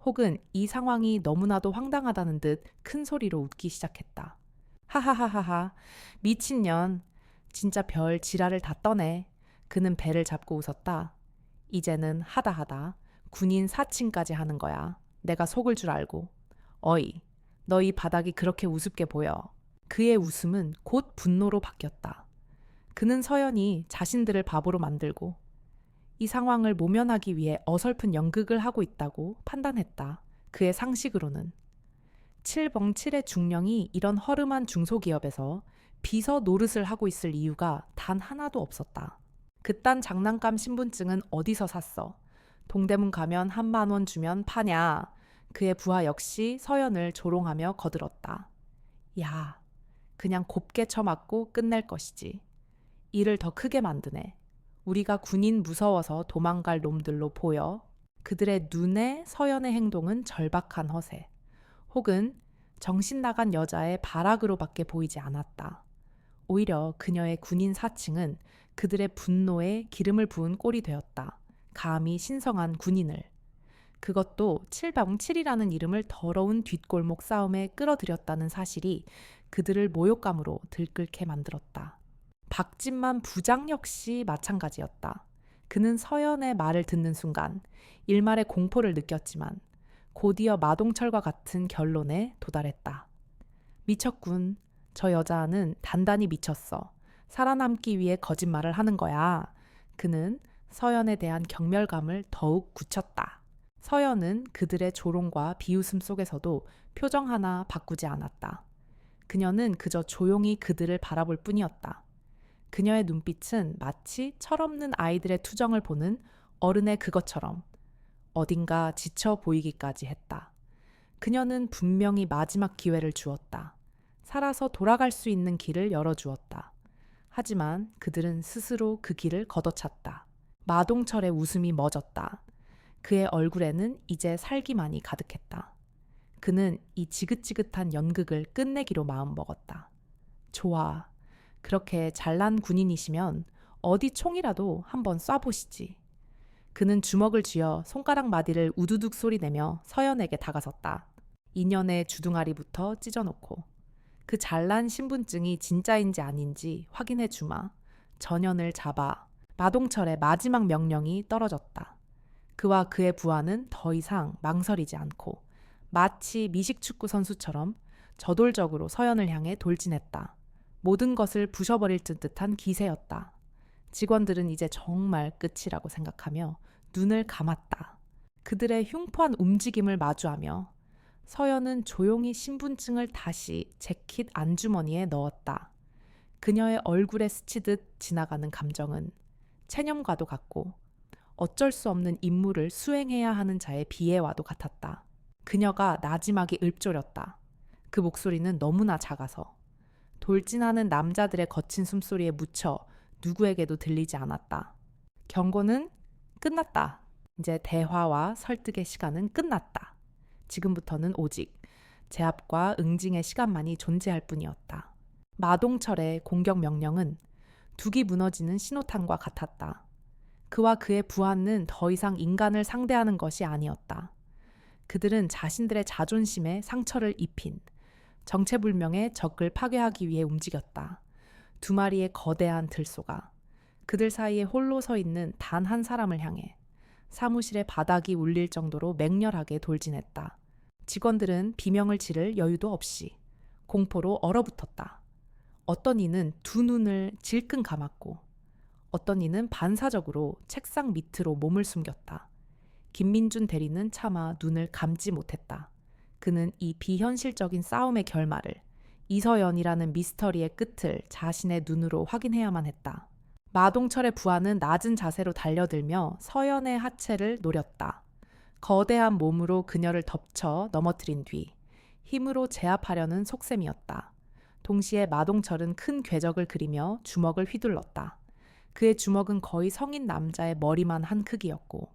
혹은 이 상황이 너무나도 황당하다는 듯 큰 소리로 웃기 시작했다. 하하하하하, 미친년. 진짜 별 지랄을 다 떠네. 그는 배를 잡고 웃었다. 이제는 하다하다 군인 사칭까지 하는 거야. 내가 속을 줄 알고. 어이, 너 이 바닥이 그렇게 우습게 보여. 그의 웃음은 곧 분노로 바뀌었다. 그는 서연이 자신들을 바보로 만들고 이 상황을 모면하기 위해 어설픈 연극을 하고 있다고 판단했다. 그의 상식으로는. 칠벙칠의 중령이 이런 허름한 중소기업에서 비서 노릇을 하고 있을 이유가 단 하나도 없었다. 그딴 장난감 신분증은 어디서 샀어? 동대문 가면 10,000원 주면 파냐? 그의 부하 역시 서연을 조롱하며 거들었다. 야, 그냥 곱게 쳐맞고 끝낼 것이지. 일을 더 크게 만드네. 우리가 군인 무서워서 도망갈 놈들로 보여. 그들의 눈에 서연의 행동은 절박한 허세, 혹은 정신 나간 여자의 발악으로밖에 보이지 않았다. 오히려 그녀의 군인 사칭은 그들의 분노에 기름을 부은 꼴이 되었다. 감히 신성한 군인을. 그것도 707이라는 이름을 더러운 뒷골목 싸움에 끌어들였다는 사실이 그들을 모욕감으로 들끓게 만들었다. 박진만 부장 역시 마찬가지였다. 그는 서연의 말을 듣는 순간 일말의 공포를 느꼈지만 곧이어 마동철과 같은 결론에 도달했다. 미쳤군. 저 여자는 단단히 미쳤어. 살아남기 위해 거짓말을 하는 거야. 그는 서연에 대한 경멸감을 더욱 굳혔다. 서연은 그들의 조롱과 비웃음 속에서도 표정 하나 바꾸지 않았다. 그녀는 그저 조용히 그들을 바라볼 뿐이었다. 그녀의 눈빛은 마치 철없는 아이들의 투정을 보는 어른의 그것처럼 어딘가 지쳐 보이기까지 했다. 그녀는 분명히 마지막 기회를 주었다. 살아서 돌아갈 수 있는 길을 열어주었다. 하지만 그들은 스스로 그 길을 걷어찼다. 마동철의 웃음이 멎었다. 그의 얼굴에는 이제 살기만이 가득했다. 그는 이 지긋지긋한 연극을 끝내기로 마음먹었다. 좋아. 그렇게 잘난 군인이시면 어디 총이라도 한번 쏴보시지. 그는 주먹을 쥐어 손가락 마디를 우두둑 소리내며 서연에게 다가섰다. 인연의 주둥아리부터 찢어놓고 그 잘난 신분증이 진짜인지 아닌지 확인해 주마. 전현을 잡아. 마동철의 마지막 명령이 떨어졌다. 그와 그의 부하는 더 이상 망설이지 않고 마치 미식축구 선수처럼 저돌적으로 서연을 향해 돌진했다. 모든 것을 부셔버릴 듯한 기세였다. 직원들은 이제 정말 끝이라고 생각하며 눈을 감았다. 그들의 흉포한 움직임을 마주하며 서연은 조용히 신분증을 다시 재킷 안주머니에 넣었다. 그녀의 얼굴에 스치듯 지나가는 감정은 체념과도 같고 어쩔 수 없는 임무를 수행해야 하는 자의 비애와도 같았다. 그녀가 나지막이 읊조렸다. 그 목소리는 너무나 작아서 돌진하는 남자들의 거친 숨소리에 묻혀 누구에게도 들리지 않았다. 경고는 끝났다. 이제 대화와 설득의 시간은 끝났다. 지금부터는 오직 제압과 응징의 시간만이 존재할 뿐이었다. 마동철의 공격 명령은 둑이 무너지는 신호탄과 같았다. 그와 그의 부하는 더 이상 인간을 상대하는 것이 아니었다. 그들은 자신들의 자존심에 상처를 입힌 정체불명의 적을 파괴하기 위해 움직였다. 두 마리의 거대한 들소가 그들 사이에 홀로 서 있는 단 한 사람을 향해 사무실의 바닥이 울릴 정도로 맹렬하게 돌진했다. 직원들은 비명을 지를 여유도 없이 공포로 얼어붙었다. 어떤 이는 두 눈을 질끈 감았고 어떤 이는 반사적으로 책상 밑으로 몸을 숨겼다. 김민준 대리는 차마 눈을 감지 못했다. 그는 이 비현실적인 싸움의 결말을, 이서연이라는 미스터리의 끝을 자신의 눈으로 확인해야만 했다. 마동철의 부하는 낮은 자세로 달려들며 서연의 하체를 노렸다. 거대한 몸으로 그녀를 덮쳐 넘어뜨린 뒤 힘으로 제압하려는 속셈이었다. 동시에 마동철은 큰 궤적을 그리며 주먹을 휘둘렀다. 그의 주먹은 거의 성인 남자의 머리만 한 크기였고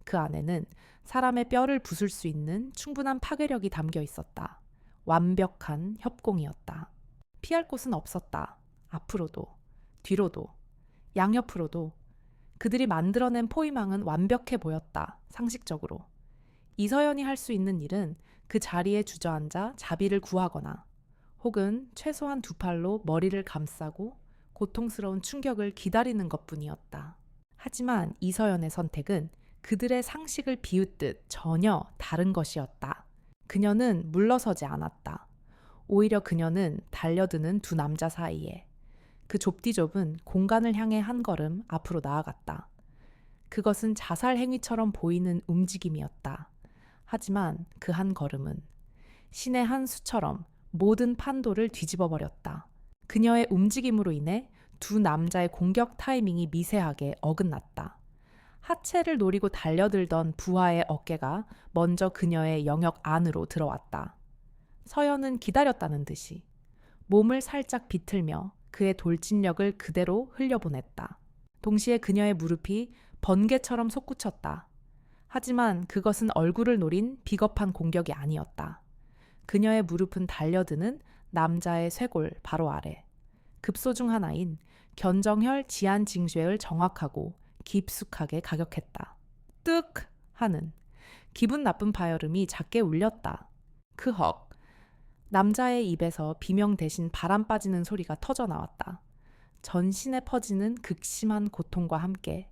그 안에는 사람의 뼈를 부술 수 있는 충분한 파괴력이 담겨 있었다. 완벽한 협공이었다. 피할 곳은 없었다. 앞으로도, 뒤로도, 양옆으로도. 그들이 만들어낸 포위망은 완벽해 보였다. 상식적으로. 이서연이 할 수 있는 일은 그 자리에 주저앉아 자비를 구하거나 혹은 최소한 두 팔로 머리를 감싸고 고통스러운 충격을 기다리는 것뿐이었다. 하지만 이서연의 선택은 그들의 상식을 비웃듯 전혀 다른 것이었다. 그녀는 물러서지 않았다. 오히려 그녀는 달려드는 두 남자 사이에 그 좁디좁은 공간을 향해 한 걸음 앞으로 나아갔다. 그것은 자살 행위처럼 보이는 움직임이었다. 하지만 그 한 걸음은 신의 한 수처럼 모든 판도를 뒤집어 버렸다. 그녀의 움직임으로 인해 두 남자의 공격 타이밍이 미세하게 어긋났다. 하체를 노리고 달려들던 부하의 어깨가 먼저 그녀의 영역 안으로 들어왔다. 서연은 기다렸다는 듯이 몸을 살짝 비틀며 그의 돌진력을 그대로 흘려보냈다. 동시에 그녀의 무릎이 번개처럼 솟구쳤다. 하지만 그것은 얼굴을 노린 비겁한 공격이 아니었다. 그녀의 무릎은 달려드는 남자의 쇄골 바로 아래. 급소 중 하나인 견정혈 지안징쇠를 정확하고 깊숙하게 가격했다. 뜩 하는 기분 나쁜 바이올음이 작게 울렸다. 크헉. 남자의 입에서 비명 대신 바람 빠지는 소리가 터져 나왔다. 전신에 퍼지는 극심한 고통과 함께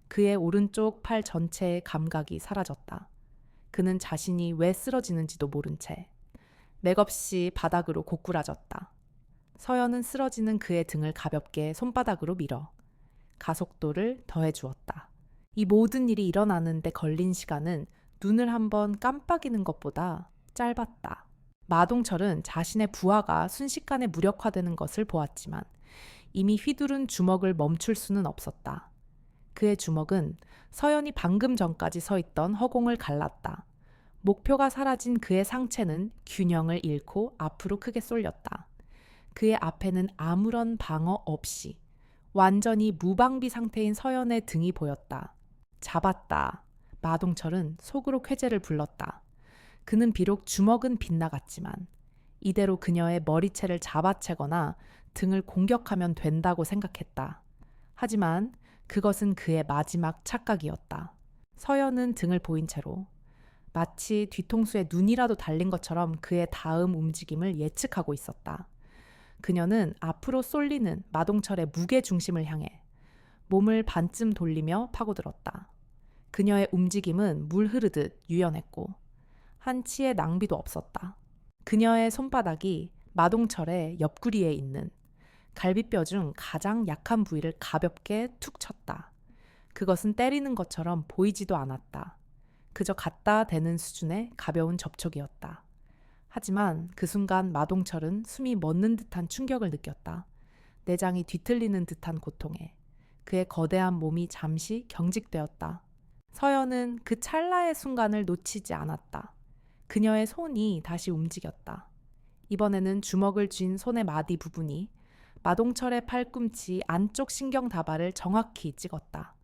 그의 오른쪽 팔 전체의 감각이 사라졌다. 그는 자신이 왜 쓰러지는지도 모른 채 맥없이 바닥으로 고꾸라졌다. 서연은 쓰러지는 그의 등을 가볍게 손바닥으로 밀어 가속도를 더해주었다. 이 모든 일이 일어나는데 걸린 시간은 눈을 한번 깜빡이는 것보다 짧았다. 마동철은 자신의 부하가 순식간에 무력화되는 것을 보았지만 이미 휘두른 주먹을 멈출 수는 없었다. 그의 주먹은 서연이 방금 전까지 서 있던 허공을 갈랐다. 목표가 사라진 그의 상체는 균형을 잃고 앞으로 크게 쏠렸다. 그의 앞에는 아무런 방어 없이 완전히 무방비 상태인 서연의 등이 보였다. 잡았다. 마동철은 속으로 쾌재를 불렀다. 그는 비록 주먹은 빗나갔지만 이대로 그녀의 머리채를 잡아채거나 등을 공격하면 된다고 생각했다. 하지만 그것은 그의 마지막 착각이었다. 서연은 등을 보인 채로 마치 뒤통수에 눈이라도 달린 것처럼 그의 다음 움직임을 예측하고 있었다. 그녀는 앞으로 쏠리는 마동철의 무게 중심을 향해 몸을 반쯤 돌리며 파고들었다. 그녀의 움직임은 물 흐르듯 유연했고 한치의 낭비도 없었다. 그녀의 손바닥이 마동철의 옆구리에 있는 갈비뼈 중 가장 약한 부위를 가볍게 툭 쳤다. 그것은 때리는 것처럼 보이지도 않았다. 그저 갖다 대는 수준의 가벼운 접촉이었다. 하지만 그 순간 마동철은 숨이 멎는 듯한 충격을 느꼈다. 내장이 뒤틀리는 듯한 고통에 그의 거대한 몸이 잠시 경직되었다. 서연은 그 찰나의 순간을 놓치지 않았다. 그녀의 손이 다시 움직였다. 이번에는 주먹을 쥔 손의 마디 부분이 마동철의 팔꿈치 안쪽 신경 다발을 정확히 찍었다.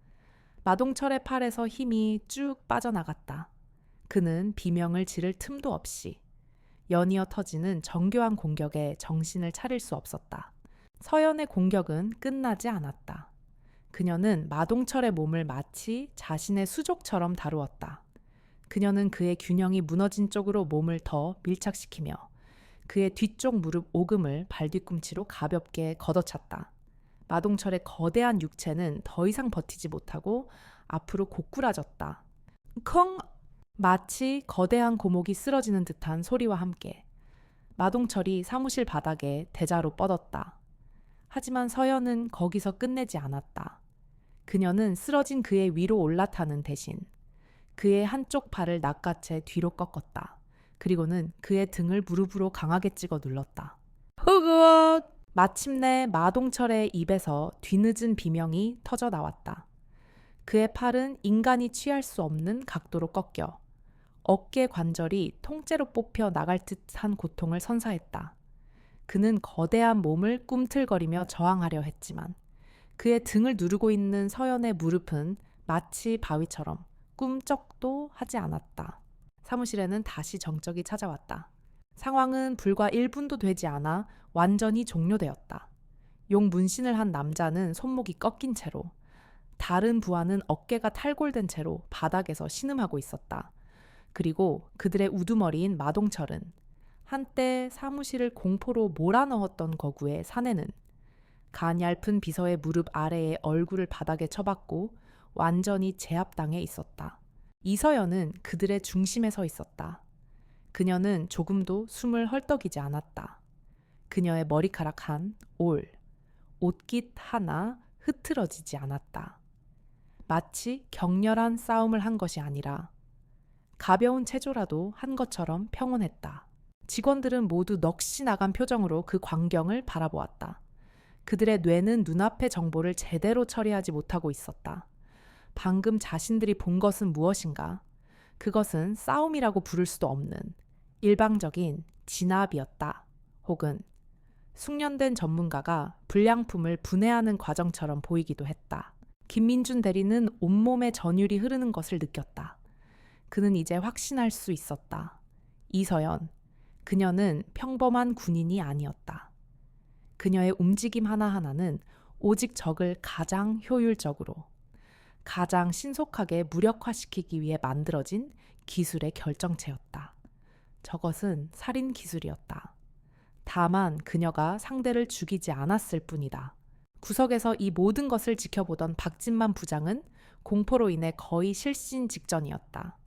마동철의 팔에서 힘이 쭉 빠져나갔다. 그는 비명을 지를 틈도 없이 연이어 터지는 정교한 공격에 정신을 차릴 수 없었다. 서연의 공격은 끝나지 않았다. 그녀는 마동철의 몸을 마치 자신의 수족처럼 다루었다. 그녀는 그의 균형이 무너진 쪽으로 몸을 더 밀착시키며 그의 뒤쪽 무릎 오금을 발뒤꿈치로 가볍게 걷어찼다. 마동철의 거대한 육체는 더 이상 버티지 못하고 앞으로 고꾸라졌다. 컹! 마치 거대한 고목이 쓰러지는 듯한 소리와 함께 마동철이 사무실 바닥에 대자로 뻗었다. 하지만 서연은 거기서 끝내지 않았다. 그녀는 쓰러진 그의 위로 올라타는 대신 그의 한쪽 팔을 낚아채 뒤로 꺾었다. 그리고는 그의 등을 무릎으로 강하게 찍어 눌렀다. 흑엇! 마침내 마동철의 입에서 뒤늦은 비명이 터져 나왔다. 그의 팔은 인간이 취할 수 없는 각도로 꺾여 어깨 관절이 통째로 뽑혀 나갈 듯한 고통을 선사했다. 그는 거대한 몸을 꿈틀거리며 저항하려 했지만 그의 등을 누르고 있는 서연의 무릎은 마치 바위처럼 꿈쩍도 하지 않았다. 사무실에는 다시 정적이 찾아왔다. 상황은 불과 1분도 되지 않아 완전히 종료되었다. 용 문신을 한 남자는 손목이 꺾인 채로, 다른 부하는 어깨가 탈골된 채로 바닥에서 신음하고 있었다. 그리고 그들의 우두머리인 마동철은 한때 사무실을 공포로 몰아넣었던 거구의 사내는 가냘픈 비서의 무릎 아래에 얼굴을 바닥에 쳐박고 완전히 제압당해 있었다. 이서연은 그들의 중심에 서 있었다. 그녀는 조금도 숨을 헐떡이지 않았다. 그녀의 머리카락 한 올, 옷깃 하나 흐트러지지 않았다. 마치 격렬한 싸움을 한 것이 아니라 가벼운 체조라도 한 것처럼 평온했다. 직원들은 모두 넋이 나간 표정으로 그 광경을 바라보았다. 그들의 뇌는 눈앞의 정보를 제대로 처리하지 못하고 있었다. 방금 자신들이 본 것은 무엇인가? 그것은 싸움이라고 부를 수도 없는 일방적인 진압이었다. 혹은 숙련된 전문가가 불량품을 분해하는 과정처럼 보이기도 했다. 김민준 대리는 온몸에 전율이 흐르는 것을 느꼈다. 그는 이제 확신할 수 있었다. 이서연, 그녀는 평범한 군인이 아니었다. 그녀의 움직임 하나하나는 오직 적을 가장 효율적으로, 가장 신속하게 무력화시키기 위해 만들어진 기술의 결정체였다. 저것은 살인 기술이었다. 다만 그녀가 상대를 죽이지 않았을 뿐이다. 구석에서 이 모든 것을 지켜보던 박진만 부장은 공포로 인해 거의 실신 직전이었다.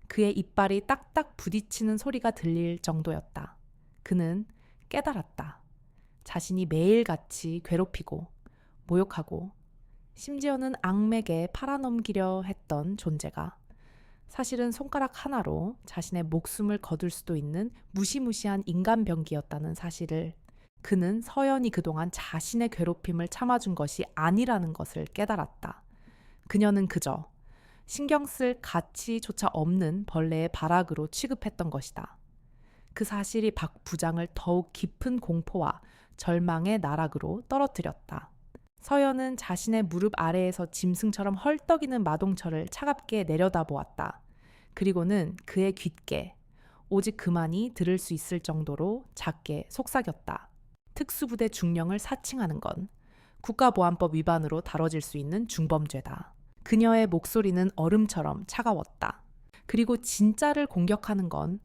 그의 이빨이 딱딱 부딪히는 소리가 들릴 정도였다. 그는 깨달았다. 자신이 매일같이 괴롭히고 모욕하고 심지어는 악맥에 팔아넘기려 했던 존재가 사실은 손가락 하나로 자신의 목숨을 거둘 수도 있는 무시무시한 인간병기였다는 사실을 그는 서연이 그동안 자신의 괴롭힘을 참아준 것이 아니라는 것을 깨달았다. 그녀는 그저 신경 쓸 가치조차 없는 벌레의 발악으로 취급했던 것이다. 그 사실이 박 부장을 더욱 깊은 공포와 절망의 나락으로 떨어뜨렸다. 서연은 자신의 무릎 아래에서 짐승처럼 헐떡이는 마동철을 차갑게 내려다보았다. 그리고는 그의 귓게 오직 그만이 들을 수 있을 정도로 작게 속삭였다. 특수부대 중령을 사칭하는 건 국가보안법 위반으로 다뤄질 수 있는 중범죄다. 그녀의 목소리는 얼음처럼 차가웠다. 그리고 진짜를 공격하는 건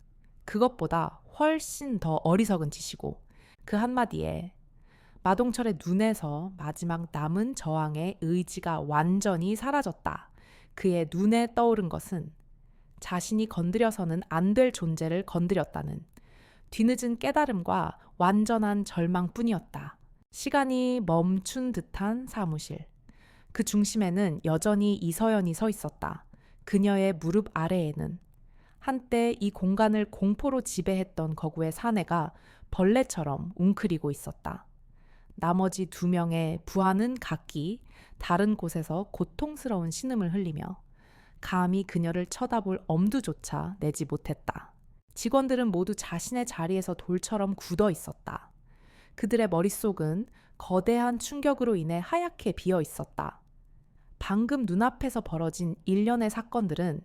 그것보다 훨씬 더 어리석은 짓이고 그 한마디에 마동철의 눈에서 마지막 남은 저항의 의지가 완전히 사라졌다. 그의 눈에 떠오른 것은 자신이 건드려서는 안 될 존재를 건드렸다는 뒤늦은 깨달음과 완전한 절망뿐이었다. 시간이 멈춘 듯한 사무실. 그 중심에는 여전히 이서연이 서 있었다. 그녀의 무릎 아래에는 한때 이 공간을 공포로 지배했던 거구의 사내가 벌레처럼 웅크리고 있었다. 나머지 2명의 부하는 각기 다른 곳에서 고통스러운 신음을 흘리며 감히 그녀를 쳐다볼 엄두조차 내지 못했다. 직원들은 모두 자신의 자리에서 돌처럼 굳어 있었다. 그들의 머릿속은 거대한 충격으로 인해 하얗게 비어 있었다. 방금 눈앞에서 벌어진 일련의 사건들은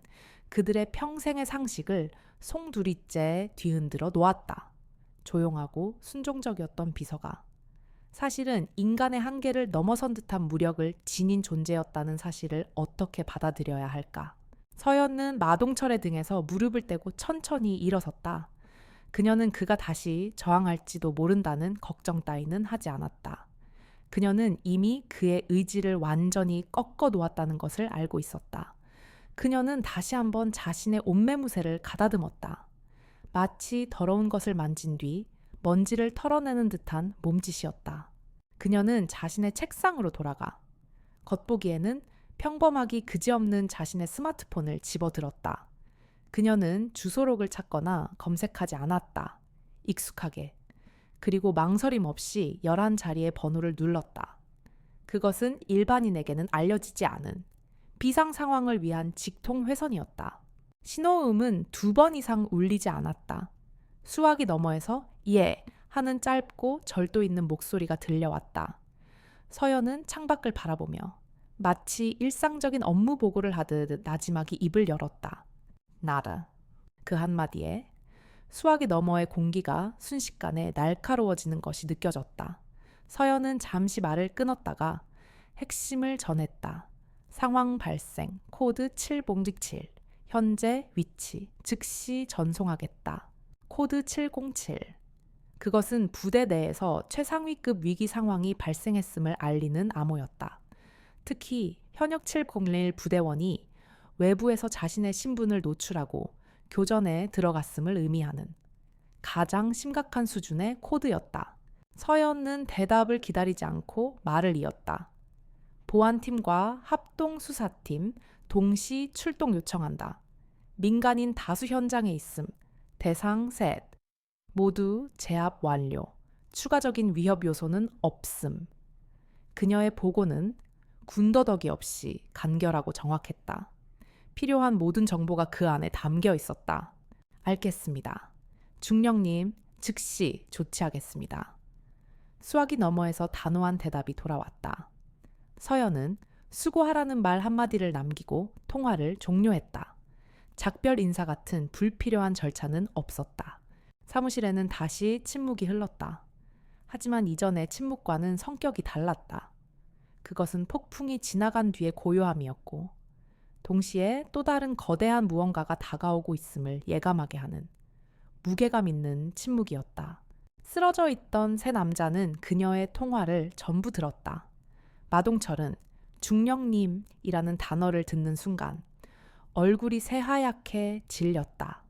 그들의 평생의 상식을 송두리째 뒤흔들어 놓았다. 조용하고 순종적이었던 비서가 사실은 인간의 한계를 넘어선 듯한 무력을 지닌 존재였다는 사실을 어떻게 받아들여야 할까? 서연은 마동철의 등에서 무릎을 떼고 천천히 일어섰다. 그녀는 그가 다시 저항할지도 모른다는 걱정 따위는 하지 않았다. 그녀는 이미 그의 의지를 완전히 꺾어 놓았다는 것을 알고 있었다. 그녀는 다시 한번 자신의 옷매무새를 가다듬었다. 마치 더러운 것을 만진 뒤 먼지를 털어내는 듯한 몸짓이었다. 그녀는 자신의 책상으로 돌아가 겉보기에는 평범하기 그지없는 자신의 스마트폰을 집어들었다. 그녀는 주소록을 찾거나 검색하지 않았다. 익숙하게. 그리고 망설임 없이 11자리의 번호를 눌렀다. 그것은 일반인에게는 알려지지 않은 비상 상황을 위한 직통 회선이었다. 신호음은 2번 이상 울리지 않았다. 수화기 너머에서 예 하는 짧고 절도 있는 목소리가 들려왔다. 서연은 창밖을 바라보며 마치 일상적인 업무 보고를 하듯 나지막이 입을 열었다. 나르. 그 한마디에 수화기 너머의 공기가 순식간에 날카로워지는 것이 느껴졌다. 서연은 잠시 말을 끊었다가 핵심을 전했다. 상황 발생, 코드 707, 현재 위치, 즉시 전송하겠다. 코드 707. 그것은 부대 내에서 최상위급 위기 상황이 발생했음을 알리는 암호였다. 특히 현역 701 부대원이 외부에서 자신의 신분을 노출하고 교전에 들어갔음을 의미하는 가장 심각한 수준의 코드였다. 서연은 대답을 기다리지 않고 말을 이었다. 보안팀과 합동수사팀 동시 출동 요청한다. 민간인 다수 현장에 있음. 대상 셋. 모두 제압 완료. 추가적인 위협 요소는 없음. 그녀의 보고는 군더더기 없이 간결하고 정확했다. 필요한 모든 정보가 그 안에 담겨 있었다. 알겠습니다. 중령님, 즉시 조치하겠습니다. 수화기 너머에서 단호한 대답이 돌아왔다. 서연은 수고하라는 말 한마디를 남기고 통화를 종료했다. 작별 인사 같은 불필요한 절차는 없었다. 사무실에는 다시 침묵이 흘렀다. 하지만 이전의 침묵과는 성격이 달랐다. 그것은 폭풍이 지나간 뒤의 고요함이었고 동시에 또 다른 거대한 무언가가 다가오고 있음을 예감하게 하는 무게감 있는 침묵이었다. 쓰러져 있던 세 남자는 그녀의 통화를 전부 들었다. 마동철은 중령님이라는 단어를 듣는 순간 얼굴이 새하얗게 질렸다.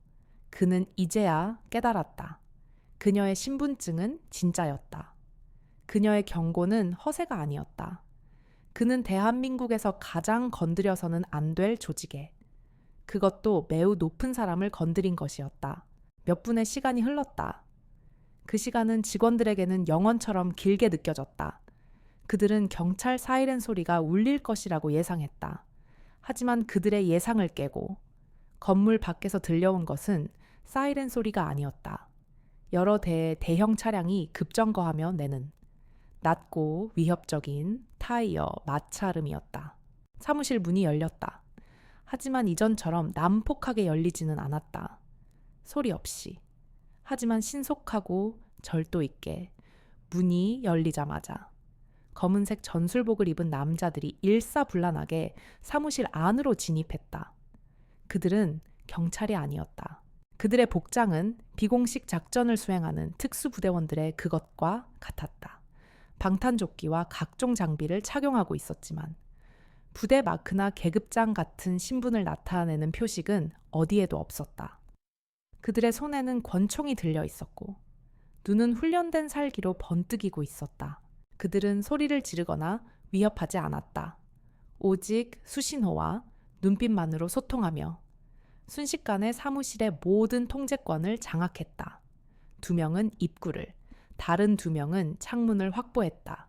그는 이제야 깨달았다. 그녀의 신분증은 진짜였다. 그녀의 경고는 허세가 아니었다. 그는 대한민국에서 가장 건드려서는 안 될 조직에, 그것도 매우 높은 사람을 건드린 것이었다. 몇 분의 시간이 흘렀다. 그 시간은 직원들에게는 영원처럼 길게 느껴졌다. 그들은 경찰 사이렌 소리가 울릴 것이라고 예상했다. 하지만 그들의 예상을 깨고 건물 밖에서 들려온 것은 사이렌 소리가 아니었다. 여러 대의 대형 차량이 급정거하며 내는 낮고 위협적인 타이어 마찰음이었다. 사무실 문이 열렸다. 하지만 이전처럼 난폭하게 열리지는 않았다. 소리 없이. 하지만 신속하고 절도 있게 문이 열리자마자 검은색 전술복을 입은 남자들이 일사불란하게 사무실 안으로 진입했다. 그들은 경찰이 아니었다. 그들의 복장은 비공식 작전을 수행하는 특수부대원들의 그것과 같았다. 방탄조끼와 각종 장비를 착용하고 있었지만 부대 마크나 계급장 같은 신분을 나타내는 표식은 어디에도 없었다. 그들의 손에는 권총이 들려 있었고 눈은 훈련된 살기로 번뜩이고 있었다. 그들은 소리를 지르거나 위협하지 않았다. 오직 수신호와 눈빛만으로 소통하며 순식간에 사무실의 모든 통제권을 장악했다. 2명은 입구를, 다른 2명은 창문을 확보했다.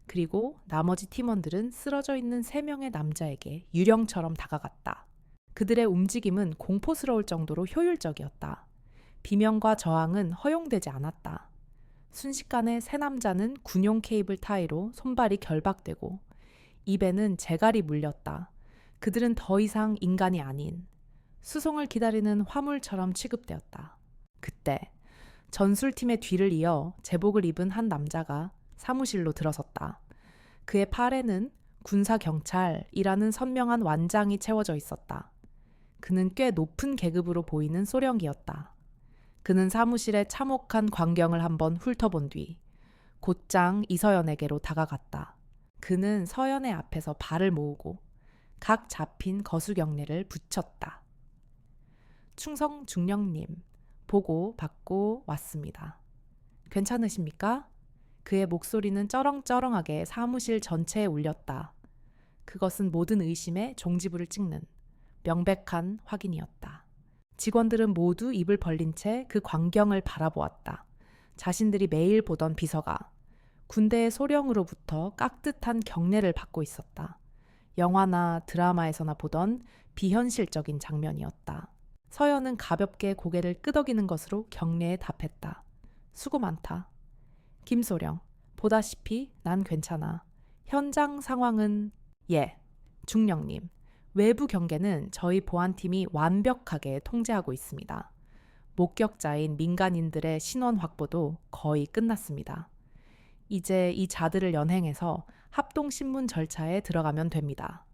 그리고 나머지 팀원들은 쓰러져 있는 3명의 남자에게 유령처럼 다가갔다. 그들의 움직임은 공포스러울 정도로 효율적이었다. 비명과 저항은 허용되지 않았다. 순식간에 세 남자는 군용 케이블 타이로 손발이 결박되고 입에는 재갈이 물렸다. 그들은 더 이상 인간이 아닌 수송을 기다리는 화물처럼 취급되었다. 그때 전술팀의 뒤를 이어 제복을 입은 한 남자가 사무실로 들어섰다. 그의 팔에는 군사경찰이라는 선명한 완장이 채워져 있었다. 그는 꽤 높은 계급으로 보이는 소령이었다. 그는 사무실의 참혹한 광경을 한번 훑어본 뒤 곧장 이서연에게로 다가갔다. 그는 서연의 앞에서 발을 모으고 각 잡힌 거수경례를 붙였다. 충성 중령님, 보고 받고 왔습니다. 괜찮으십니까? 그의 목소리는 쩌렁쩌렁하게 사무실 전체에 울렸다. 그것은 모든 의심의 종지부를 찍는 명백한 확인이었다. 직원들은 모두 입을 벌린 채 그 광경을 바라보았다. 자신들이 매일 보던 비서가 군대의 소령으로부터 깍듯한 경례를 받고 있었다. 영화나 드라마에서나 보던 비현실적인 장면이었다. 서연은 가볍게 고개를 끄덕이는 것으로 경례에 답했다. 수고 많다. 김소령, 보다시피 난 괜찮아. 현장 상황은 예, 중령님. 외부 경계는 저희 보안팀이 완벽하게 통제하고 있습니다. 목격자인 민간인들의 신원 확보도 거의 끝났습니다. 이제 이 자들을 연행해서 합동신문 절차에 들어가면 됩니다.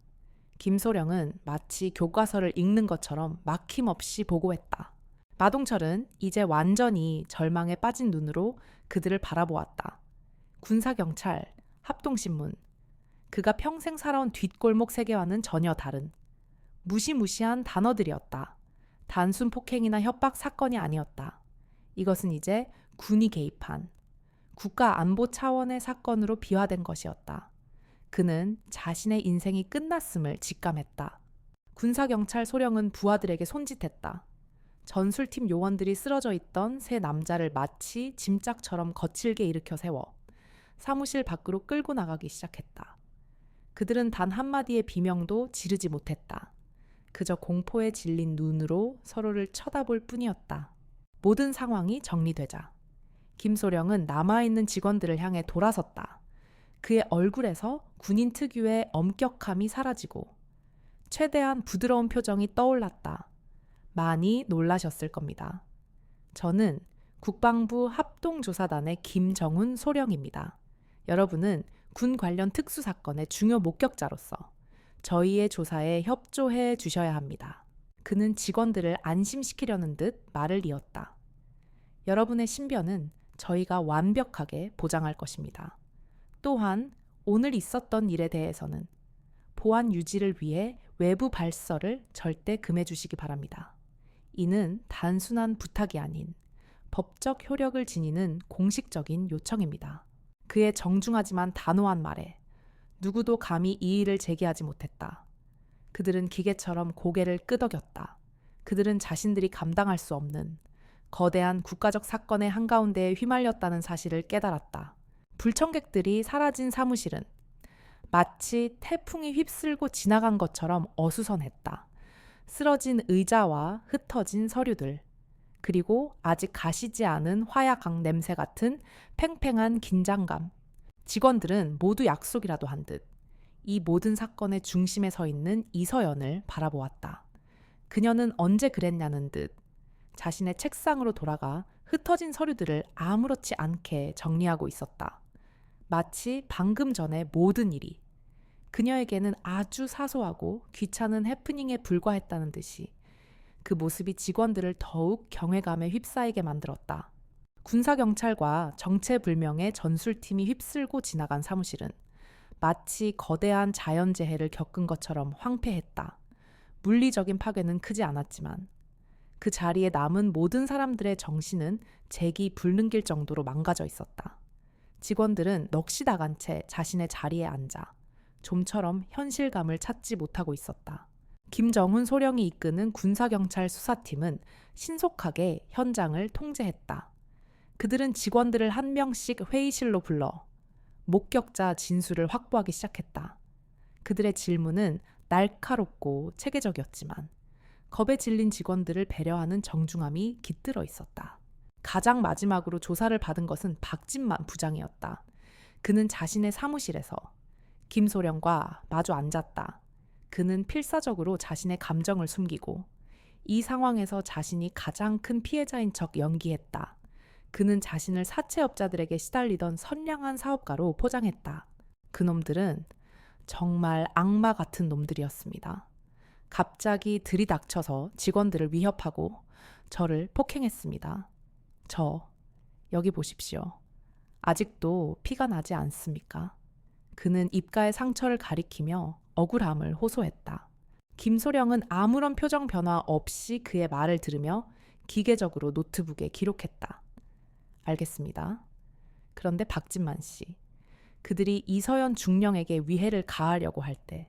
김소령은 마치 교과서를 읽는 것처럼 막힘없이 보고했다. 마동철은 이제 완전히 절망에 빠진 눈으로 그들을 바라보았다. 군사경찰, 합동신문. 그가 평생 살아온 뒷골목 세계와는 전혀 다른 무시무시한 단어들이었다. 단순 폭행이나 협박 사건이 아니었다. 이것은 이제 군이 개입한 국가 안보 차원의 사건으로 비화된 것이었다. 그는 자신의 인생이 끝났음을 직감했다. 군사경찰 소령은 부하들에게 손짓했다. 전술팀 요원들이 쓰러져 있던 세 남자를 마치 짐짝처럼 거칠게 일으켜 세워 사무실 밖으로 끌고 나가기 시작했다. 그들은 단 한마디의 비명도 지르지 못했다. 그저 공포에 질린 눈으로 서로를 쳐다볼 뿐이었다. 모든 상황이 정리되자 김소령은 남아있는 직원들을 향해 돌아섰다. 그의 얼굴에서 군인 특유의 엄격함이 사라지고 최대한 부드러운 표정이 떠올랐다. 많이 놀라셨을 겁니다. 저는 국방부 합동조사단의 김정훈 소령입니다. 여러분은 군 관련 특수사건의 중요 목격자로서 저희의 조사에 협조해 주셔야 합니다. 그는 직원들을 안심시키려는 듯 말을 이었다. 여러분의 신변은 저희가 완벽하게 보장할 것입니다. 또한 오늘 있었던 일에 대해서는 보안 유지를 위해 외부 발설을 절대 금해 주시기 바랍니다. 이는 단순한 부탁이 아닌 법적 효력을 지니는 공식적인 요청입니다. 그의 정중하지만 단호한 말에 누구도 감히 이의를 제기하지 못했다. 그들은 기계처럼 고개를 끄덕였다. 그들은 자신들이 감당할 수 없는 거대한 국가적 사건의 한가운데에 휘말렸다는 사실을 깨달았다. 불청객들이 사라진 사무실은 마치 태풍이 휩쓸고 지나간 것처럼 어수선했다. 쓰러진 의자와 흩어진 서류들, 그리고 아직 가시지 않은 화약강 냄새 같은 팽팽한 긴장감. 직원들은 모두 약속이라도 한 듯 이 모든 사건의 중심에 서 있는 이서연을 바라보았다. 그녀는 언제 그랬냐는 듯 자신의 책상으로 돌아가 흩어진 서류들을 아무렇지 않게 정리하고 있었다. 마치 방금 전에 모든 일이 그녀에게는 아주 사소하고 귀찮은 해프닝에 불과했다는 듯이 그 모습이 직원들을 더욱 경외감에 휩싸이게 만들었다. 군사경찰과 정체불명의 전술팀이 휩쓸고 지나간 사무실은 마치 거대한 자연재해를 겪은 것처럼 황폐했다. 물리적인 파괴는 크지 않았지만 그 자리에 남은 모든 사람들의 정신은 재기 불능길 정도로 망가져 있었다. 직원들은 넋이 나간 채 자신의 자리에 앉아 좀처럼 현실감을 찾지 못하고 있었다. 김정훈 소령이 이끄는 군사경찰 수사팀은 신속하게 현장을 통제했다. 그들은 직원들을 한 명씩 회의실로 불러 목격자 진술을 확보하기 시작했다. 그들의 질문은 날카롭고 체계적이었지만 겁에 질린 직원들을 배려하는 정중함이 깃들어 있었다. 가장 마지막으로 조사를 받은 것은 박진만 부장이었다. 그는 자신의 사무실에서 김소령과 마주 앉았다. 그는 필사적으로 자신의 감정을 숨기고 이 상황에서 자신이 가장 큰 피해자인 척 연기했다. 그는 자신을 사채업자들에게 시달리던 선량한 사업가로 포장했다. 그놈들은 정말 악마 같은 놈들이었습니다. 갑자기 들이닥쳐서 직원들을 위협하고 저를 폭행했습니다. 여기 보십시오. 아직도 피가 나지 않습니까? 그는 입가의 상처를 가리키며 억울함을 호소했다. 김소령은 아무런 표정 변화 없이 그의 말을 들으며 기계적으로 노트북에 기록했다. 알겠습니다. 그런데 박진만 씨, 그들이 이서연 중령에게 위해를 가하려고 할 때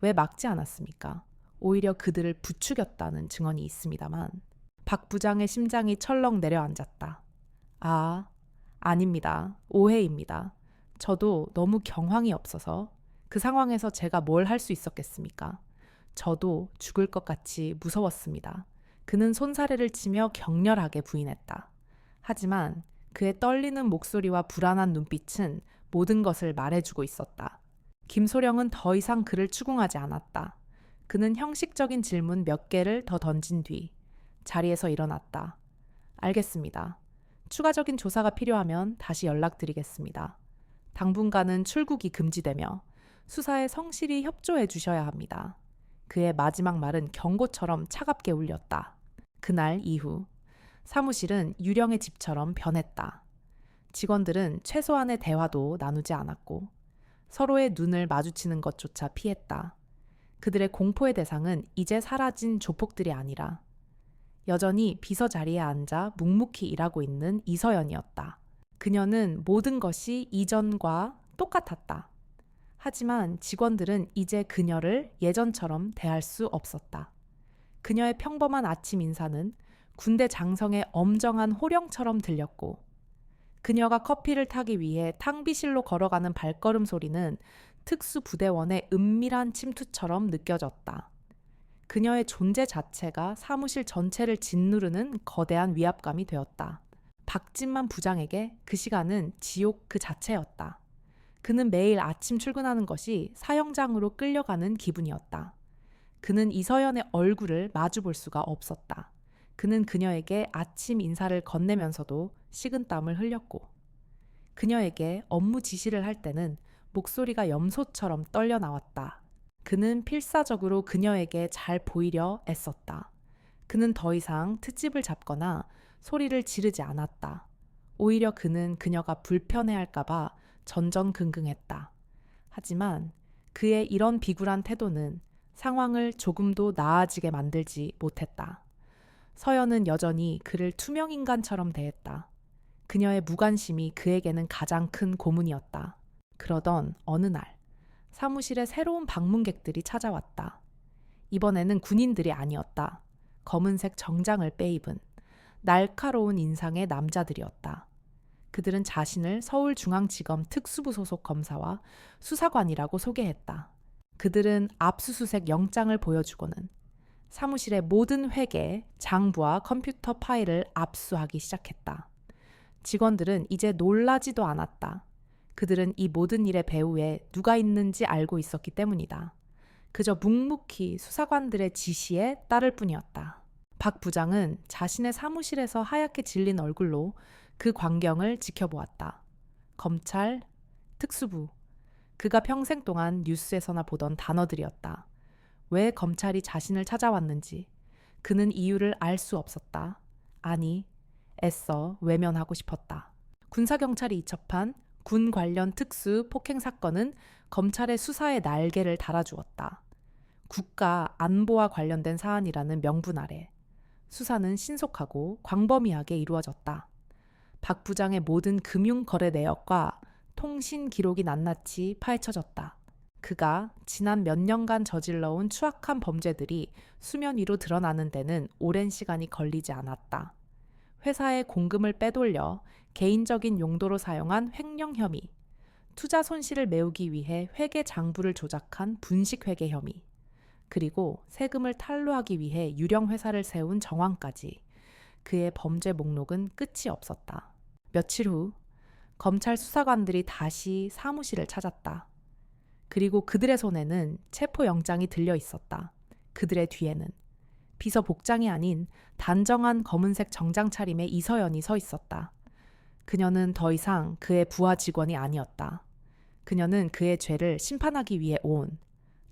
왜 막지 않았습니까? 오히려 그들을 부추겼다는 증언이 있습니다만 박 부장의 심장이 철렁 내려앉았다. 아, 아닙니다. 오해입니다. 저도 너무 경황이 없어서 그 상황에서 제가 뭘 할 수 있었겠습니까? 저도 죽을 것 같이 무서웠습니다. 그는 손사래를 치며 격렬하게 부인했다. 하지만 그의 떨리는 목소리와 불안한 눈빛은 모든 것을 말해주고 있었다. 김소령은 더 이상 그를 추궁하지 않았다. 그는 형식적인 질문 몇 개를 더 던진 뒤 자리에서 일어났다. 알겠습니다. 추가적인 조사가 필요하면 다시 연락드리겠습니다. 당분간은 출국이 금지되며 수사에 성실히 협조해 주셔야 합니다. 그의 마지막 말은 경고처럼 차갑게 울렸다. 그날 이후 사무실은 유령의 집처럼 변했다. 직원들은 최소한의 대화도 나누지 않았고 서로의 눈을 마주치는 것조차 피했다. 그들의 공포의 대상은 이제 사라진 조폭들이 아니라 여전히 비서 자리에 앉아 묵묵히 일하고 있는 이서연이었다. 그녀는 모든 것이 이전과 똑같았다. 하지만 직원들은 이제 그녀를 예전처럼 대할 수 없었다. 그녀의 평범한 아침 인사는 군대 장성의 엄정한 호령처럼 들렸고 그녀가 커피를 타기 위해 탕비실로 걸어가는 발걸음 소리는 특수부대원의 은밀한 침투처럼 느껴졌다. 그녀의 존재 자체가 사무실 전체를 짓누르는 거대한 위압감이 되었다. 박진만 부장에게 그 시간은 지옥 그 자체였다. 그는 매일 아침 출근하는 것이 사형장으로 끌려가는 기분이었다. 그는 이서연의 얼굴을 마주볼 수가 없었다. 그는 그녀에게 아침 인사를 건네면서도 식은땀을 흘렸고 그녀에게 업무 지시를 할 때는 목소리가 염소처럼 떨려 나왔다. 그는 필사적으로 그녀에게 잘 보이려 애썼다. 그는 더 이상 트집을 잡거나 소리를 지르지 않았다. 오히려 그는 그녀가 불편해할까봐 전전긍긍했다. 하지만 그의 이런 비굴한 태도는 상황을 조금도 나아지게 만들지 못했다. 서연은 여전히 그를 투명인간처럼 대했다. 그녀의 무관심이 그에게는 가장 큰 고문이었다. 그러던 어느 날 사무실에 새로운 방문객들이 찾아왔다. 이번에는 군인들이 아니었다. 검은색 정장을 빼입은 날카로운 인상의 남자들이었다. 그들은 자신을 서울중앙지검 특수부 소속 검사와 수사관이라고 소개했다. 그들은 압수수색 영장을 보여주고는 사무실의 모든 회계, 장부와 컴퓨터 파일을 압수하기 시작했다. 직원들은 이제 놀라지도 않았다. 그들은 이 모든 일의 배후에 누가 있는지 알고 있었기 때문이다. 그저 묵묵히 수사관들의 지시에 따를 뿐이었다. 박 부장은 자신의 사무실에서 하얗게 질린 얼굴로 그 광경을 지켜보았다. 검찰, 특수부, 그가 평생 동안 뉴스에서나 보던 단어들이었다. 왜 검찰이 자신을 찾아왔는지 그는 이유를 알 수 없었다. 아니, 애써 외면하고 싶었다. 군사경찰이 이첩한 군 관련 특수 폭행 사건은 검찰의 수사의 날개를 달아주었다. 국가 안보와 관련된 사안이라는 명분 아래 수사는 신속하고 광범위하게 이루어졌다. 박 부장의 모든 금융 거래 내역과 통신 기록이 낱낱이 파헤쳐졌다. 그가 지난 몇 년간 저질러온 추악한 범죄들이 수면 위로 드러나는 데는 오랜 시간이 걸리지 않았다. 회사의 공금을 빼돌려 개인적인 용도로 사용한 횡령 혐의, 투자 손실을 메우기 위해 회계 장부를 조작한 분식회계 혐의, 그리고 세금을 탈루하기 위해 유령 회사를 세운 정황까지 그의 범죄 목록은 끝이 없었다. 며칠 후 검찰 수사관들이 다시 사무실을 찾았다. 그리고 그들의 손에는 체포영장이 들려 있었다. 그들의 뒤에는 비서 복장이 아닌 단정한 검은색 정장 차림의 이서연이 서 있었다. 그녀는 더 이상 그의 부하 직원이 아니었다. 그녀는 그의 죄를 심판하기 위해 온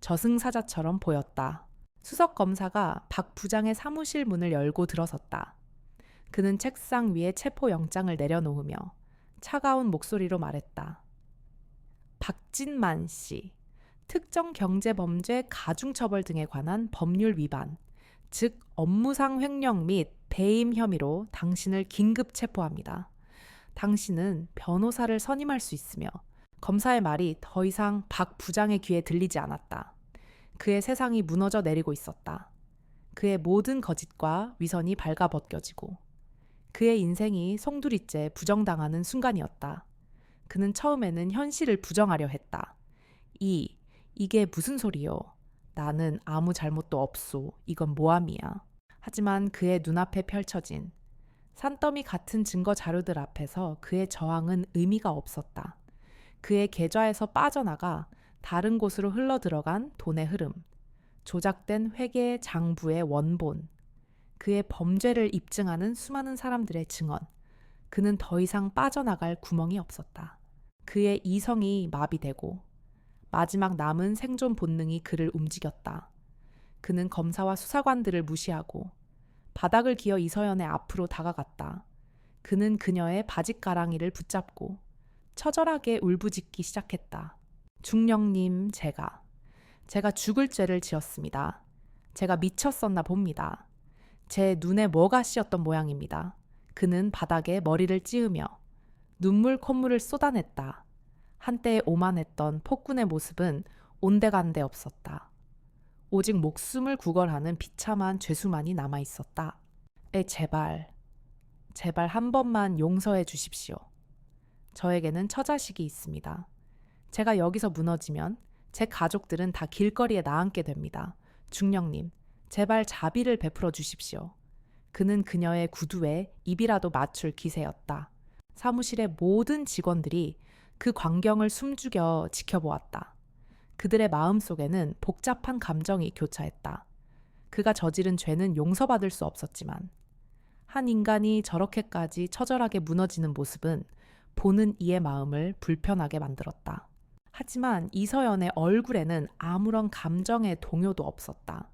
저승사자처럼 보였다. 수석 검사가 박 부장의 사무실 문을 열고 들어섰다. 그는 책상 위에 체포영장을 내려놓으며 차가운 목소리로 말했다. 박진만 씨, 특정 경제범죄 가중처벌 등에 관한 법률 위반, 즉 업무상 횡령 및 배임 혐의로 당신을 긴급 체포합니다. 당신은 변호사를 선임할 수 있으며 검사의 말이 더 이상 박 부장의 귀에 들리지 않았다. 그의 세상이 무너져 내리고 있었다. 그의 모든 거짓과 위선이 발가벗겨지고 그의 인생이 송두리째 부정당하는 순간이었다. 그는 처음에는 현실을 부정하려 했다. 이게 무슨 소리요? 나는 아무 잘못도 없소. 이건 모함이야. 하지만 그의 눈앞에 펼쳐진 산더미 같은 증거 자료들 앞에서 그의 저항은 의미가 없었다. 그의 계좌에서 빠져나가 다른 곳으로 흘러들어간 돈의 흐름, 조작된 회계 장부의 원본, 그의 범죄를 입증하는 수많은 사람들의 증언, 그는 더 이상 빠져나갈 구멍이 없었다. 그의 이성이 마비되고 마지막 남은 생존 본능이 그를 움직였다. 그는 검사와 수사관들을 무시하고 바닥을 기어 이서연의 앞으로 다가갔다. 그는 그녀의 바짓가랑이를 붙잡고 처절하게 울부짖기 시작했다. 중령님, 제가 죽을 죄를 지었습니다. 제가 미쳤었나 봅니다. 제 눈에 뭐가 씌었던 모양입니다. 그는 바닥에 머리를 찌으며 눈물 콧물을 쏟아냈다. 한때 오만했던 폭군의 모습은 온데간데 없었다. 오직 목숨을 구걸하는 비참한 죄수만이 남아있었다. 제발 한 번만 용서해 주십시오. 저에게는 처자식이 있습니다. 제가 여기서 무너지면 제 가족들은 다 길거리에 나앉게 됩니다. 중령님, 제발 자비를 베풀어 주십시오. 그는 그녀의 구두에 입이라도 맞출 기세였다. 사무실의 모든 직원들이 그 광경을 숨죽여 지켜보았다. 그들의 마음속에는 복잡한 감정이 교차했다. 그가 저지른 죄는 용서받을 수 없었지만 한 인간이 저렇게까지 처절하게 무너지는 모습은 보는 이의 마음을 불편하게 만들었다. 하지만 이서연의 얼굴에는 아무런 감정의 동요도 없었다.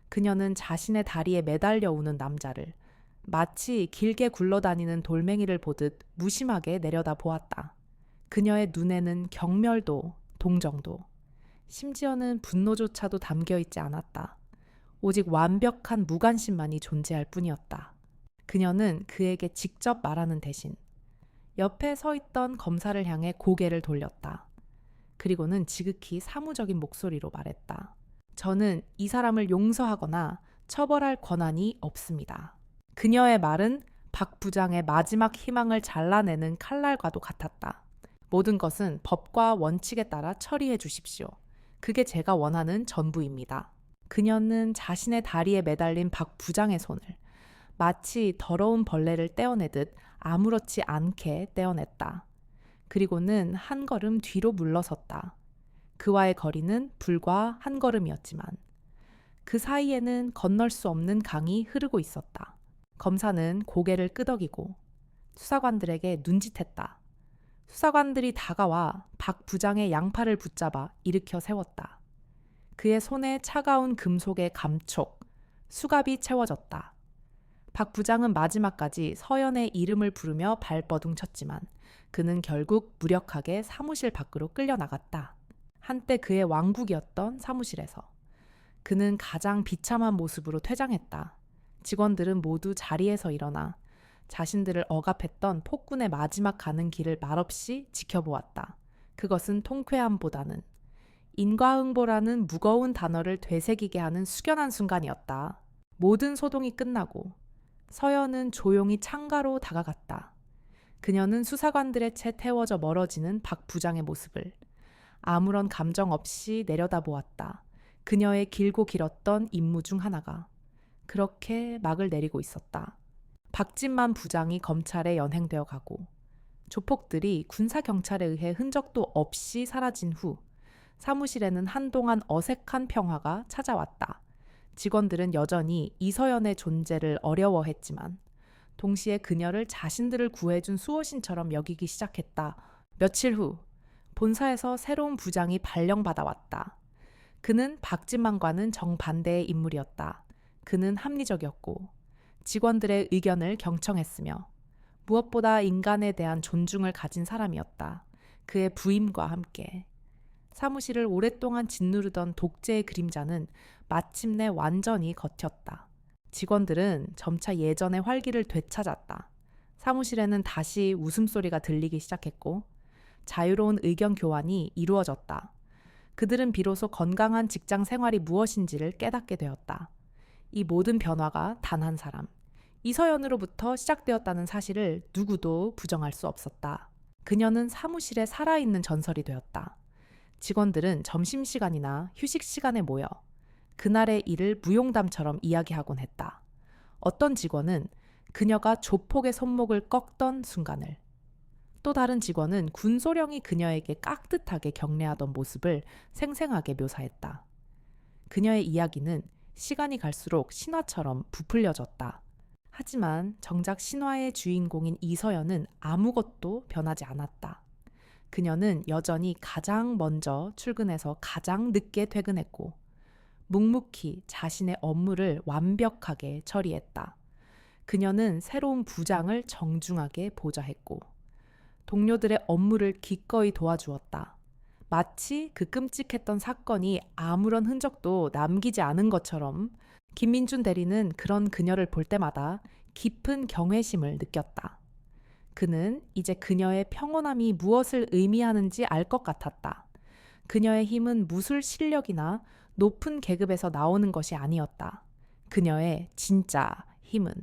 그녀는 자신의 다리에 매달려 우는 남자를 마치 길게 굴러다니는 돌멩이를 보듯 무심하게 내려다 보았다. 그녀의 눈에는 경멸도, 동정도, 심지어는 분노조차도 담겨 있지 않았다. 오직 완벽한 무관심만이 존재할 뿐이었다. 그녀는 그에게 직접 말하는 대신 옆에 서 있던 검사를 향해 고개를 돌렸다. 그리고는 지극히 사무적인 목소리로 말했다. 저는 이 사람을 용서하거나 처벌할 권한이 없습니다. 그녀의 말은 박 부장의 마지막 희망을 잘라내는 칼날과도 같았다. 모든 것은 법과 원칙에 따라 처리해 주십시오. 그게 제가 원하는 전부입니다. 그녀는 자신의 다리에 매달린 박 부장의 손을 마치 더러운 벌레를 떼어내듯 아무렇지 않게 떼어냈다. 그리고는 한 걸음 뒤로 물러섰다. 그와의 거리는 불과 한 걸음이었지만 그 사이에는 건널 수 없는 강이 흐르고 있었다. 검사는 고개를 끄덕이고 수사관들에게 눈짓했다. 수사관들이 다가와 박 부장의 양팔을 붙잡아 일으켜 세웠다. 그의 손에 차가운 금속의 감촉, 수갑이 채워졌다. 박 부장은 마지막까지 서연의 이름을 부르며 발버둥 쳤지만 그는 결국 무력하게 사무실 밖으로 끌려나갔다. 한때 그의 왕국이었던 사무실에서 그는 가장 비참한 모습으로 퇴장했다. 직원들은 모두 자리에서 일어나 자신들을 억압했던 폭군의 마지막 가는 길을 말없이 지켜보았다. 그것은 통쾌함보다는 인과응보라는 무거운 단어를 되새기게 하는 숙연한 순간이었다. 모든 소동이 끝나고 서연은 조용히 창가로 다가갔다. 그녀는 수사관들의 채 태워져 멀어지는 박 부장의 모습을 아무런 감정 없이 내려다보았다. 그녀의 길고 길었던 임무 중 하나가 그렇게 막을 내리고 있었다. 박진만 부장이 검찰에 연행되어 가고 조폭들이 군사경찰에 의해 흔적도 없이 사라진 후 사무실에는 한동안 어색한 평화가 찾아왔다. 직원들은 여전히 이서연의 존재를 어려워했지만 동시에 그녀를 자신들을 구해준 수호신처럼 여기기 시작했다. 며칠 후 본사에서 새로운 부장이 발령받아왔다. 그는 박진만과는 정반대의 인물이었다. 그는 합리적이었고 직원들의 의견을 경청했으며 무엇보다 인간에 대한 존중을 가진 사람이었다. 그의 부임과 함께 사무실을 오랫동안 짓누르던 독재의 그림자는 마침내 완전히 걷혔다. 직원들은 점차 예전의 활기를 되찾았다. 사무실에는 다시 웃음소리가 들리기 시작했고 자유로운 의견 교환이 이루어졌다. 그들은 비로소 건강한 직장 생활이 무엇인지를 깨닫게 되었다. 이 모든 변화가 단 한 사람, 이서연으로부터 시작되었다는 사실을 누구도 부정할 수 없었다. 그녀는 사무실에 살아있는 전설이 되었다. 직원들은 점심시간이나 휴식시간에 모여 그날의 일을 무용담처럼 이야기하곤 했다. 어떤 직원은 그녀가 조폭의 손목을 꺾던 순간을, 또 다른 직원은 군소령이 그녀에게 깍듯하게 경례하던 모습을 생생하게 묘사했다. 그녀의 이야기는 시간이 갈수록 신화처럼 부풀려졌다. 하지만 정작 신화의 주인공인 이서연은 아무것도 변하지 않았다. 그녀는 여전히 가장 먼저 출근해서 가장 늦게 퇴근했고 묵묵히 자신의 업무를 완벽하게 처리했다. 그녀는 새로운 부장을 정중하게 보좌했고 동료들의 업무를 기꺼이 도와주었다. 마치 그 끔찍했던 사건이 아무런 흔적도 남기지 않은 것처럼 김민준 대리는 그런 그녀를 볼 때마다 깊은 경외심을 느꼈다. 그는 이제 그녀의 평온함이 무엇을 의미하는지 알 것 같았다. 그녀의 힘은 무술 실력이나 높은 계급에서 나오는 것이 아니었다. 그녀의 진짜 힘은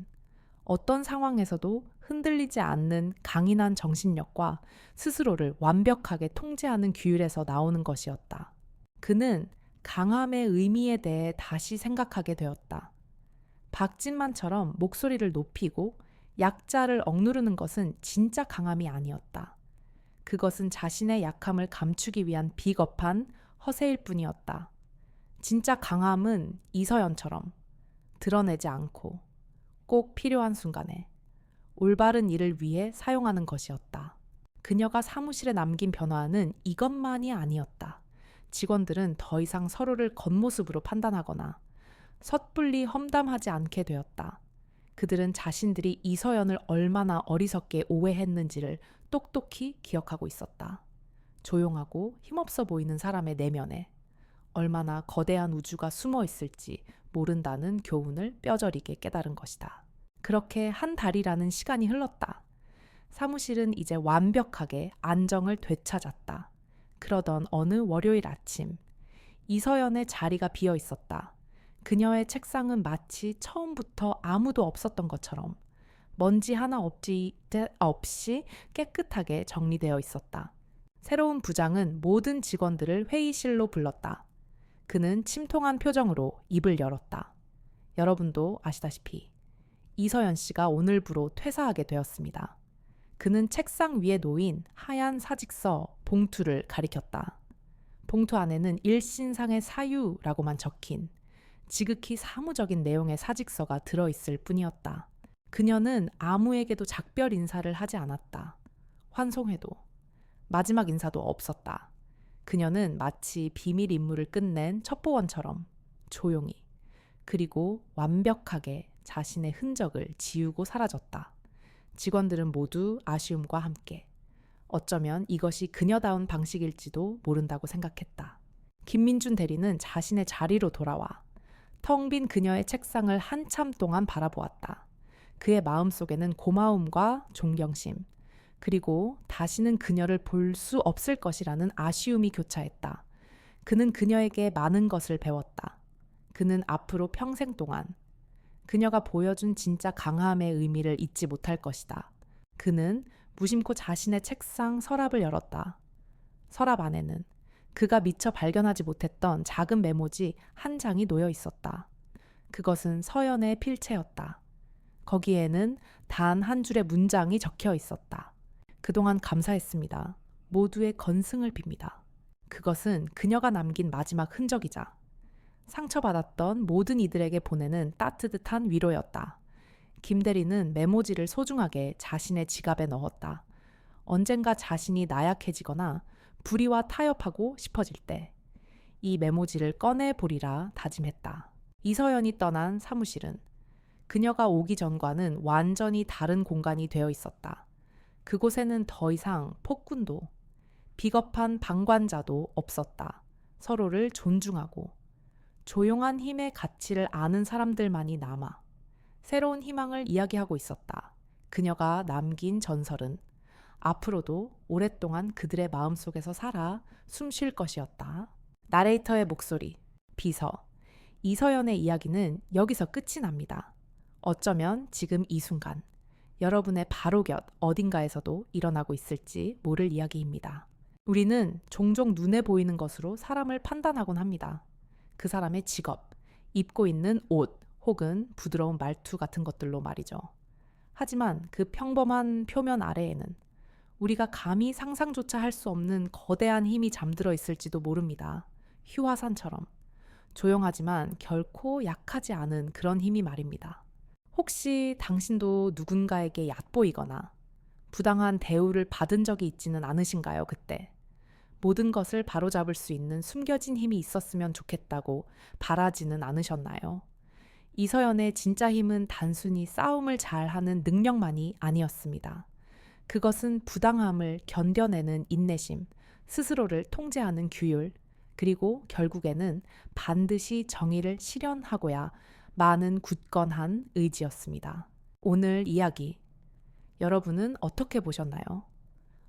어떤 상황에서도 흔들리지 않는 강인한 정신력과 스스로를 완벽하게 통제하는 규율에서 나오는 것이었다. 그는 강함의 의미에 대해 다시 생각하게 되었다. 박진만처럼 목소리를 높이고 약자를 억누르는 것은 진짜 강함이 아니었다. 그것은 자신의 약함을 감추기 위한 비겁한 허세일 뿐이었다. 진짜 강함은 이서연처럼 드러내지 않고 꼭 필요한 순간에 올바른 일을 위해 사용하는 것이었다. 그녀가 사무실에 남긴 변화는 이것만이 아니었다. 직원들은 더 이상 서로를 겉모습으로 판단하거나 섣불리 험담하지 않게 되었다. 그들은 자신들이 이서연을 얼마나 어리석게 오해했는지를 똑똑히 기억하고 있었다. 조용하고 힘없어 보이는 사람의 내면에 얼마나 거대한 우주가 숨어 있을지 모른다는 교훈을 뼈저리게 깨달은 것이다. 그렇게 한 달이라는 시간이 흘렀다. 사무실은 이제 완벽하게 안정을 되찾았다. 그러던 어느 월요일 아침, 이서연의 자리가 비어 있었다. 그녀의 책상은 마치 처음부터 아무도 없었던 것처럼 먼지 하나 없이 깨끗하게 정리되어 있었다. 새로운 부장은 모든 직원들을 회의실로 불렀다. 그는 침통한 표정으로 입을 열었다. 여러분도 아시다시피 이서연 씨가 오늘부로 퇴사하게 되었습니다. 그는 책상 위에 놓인 하얀 사직서 봉투를 가리켰다. 봉투 안에는 일신상의 사유라고만 적힌 지극히 사무적인 내용의 사직서가 들어있을 뿐이었다. 그녀는 아무에게도 작별 인사를 하지 않았다. 환송회도, 마지막 인사도 없었다. 그녀는 마치 비밀 임무를 끝낸 첩보원처럼 조용히 그리고 완벽하게 자신의 흔적을 지우고 사라졌다. 직원들은 모두 아쉬움과 함께 어쩌면 이것이 그녀다운 방식일지도 모른다고 생각했다. 김민준 대리는 자신의 자리로 돌아와 텅 빈 그녀의 책상을 한참 동안 바라보았다. 그의 마음속에는 고마움과 존경심, 그리고 다시는 그녀를 볼 수 없을 것이라는 아쉬움이 교차했다. 그는 그녀에게 많은 것을 배웠다. 그는 앞으로 평생 동안 그녀가 보여준 진짜 강함의 의미를 잊지 못할 것이다. 그는 무심코 자신의 책상 서랍을 열었다. 서랍 안에는 그가 미처 발견하지 못했던 작은 메모지 한 장이 놓여 있었다. 그것은 서연의 필체였다. 거기에는 단 한 줄의 문장이 적혀 있었다. 그동안 감사했습니다. 모두의 건승을 빕니다. 그것은 그녀가 남긴 마지막 흔적이자 상처받았던 모든 이들에게 보내는 따뜻한 위로였다. 김 대리는 메모지를 소중하게 자신의 지갑에 넣었다. 언젠가 자신이 나약해지거나 불의와 타협하고 싶어질 때 이 메모지를 꺼내보리라 다짐했다. 이서연이 떠난 사무실은 그녀가 오기 전과는 완전히 다른 공간이 되어 있었다. 그곳에는 더 이상 폭군도 비겁한 방관자도 없었다. 서로를 존중하고 조용한 힘의 가치를 아는 사람들만이 남아 새로운 희망을 이야기하고 있었다. 그녀가 남긴 전설은 앞으로도 오랫동안 그들의 마음속에서 살아 숨 쉴 것이었다. 나레이터의 목소리, 비서, 이서연의 이야기는 여기서 끝이 납니다. 어쩌면 지금 이 순간 여러분의 바로 곁 어딘가에서도 일어나고 있을지 모를 이야기입니다. 우리는 종종 눈에 보이는 것으로 사람을 판단하곤 합니다. 그 사람의 직업, 입고 있는 옷 혹은 부드러운 말투 같은 것들로 말이죠. 하지만 그 평범한 표면 아래에는 우리가 감히 상상조차 할 수 없는 거대한 힘이 잠들어 있을지도 모릅니다. 휴화산처럼 조용하지만 결코 약하지 않은 그런 힘이 말입니다. 혹시 당신도 누군가에게 얕보이거나 부당한 대우를 받은 적이 있지는 않으신가요, 그때? 모든 것을 바로잡을 수 있는 숨겨진 힘이 있었으면 좋겠다고 바라지는 않으셨나요? 이서연의 진짜 힘은 단순히 싸움을 잘하는 능력만이 아니었습니다. 그것은 부당함을 견뎌내는 인내심, 스스로를 통제하는 규율, 그리고 결국에는 반드시 정의를 실현하고야 많은 굳건한 의지였습니다. 오늘 이야기, 여러분은 어떻게 보셨나요?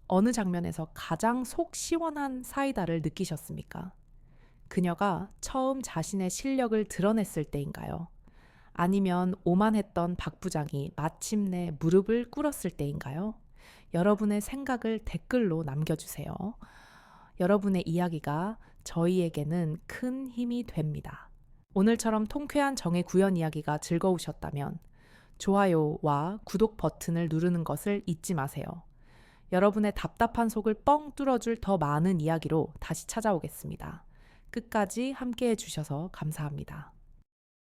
어느 장면에서 가장 속 시원한 사이다를 느끼셨습니까? 그녀가 처음 자신의 실력을 드러냈을 때인가요? 아니면 오만했던 박 부장이 마침내 무릎을 꿇었을 때인가요? 여러분의 생각을 댓글로 남겨주세요. 여러분의 이야기가 저희에게는 큰 힘이 됩니다. 오늘처럼 통쾌한 정의 구현 이야기가 즐거우셨다면 좋아요와 구독 버튼을 누르는 것을 잊지 마세요. 여러분의 답답한 속을 뻥 뚫어줄 더 많은 이야기로 다시 찾아오겠습니다. 끝까지 함께 해주셔서 감사합니다.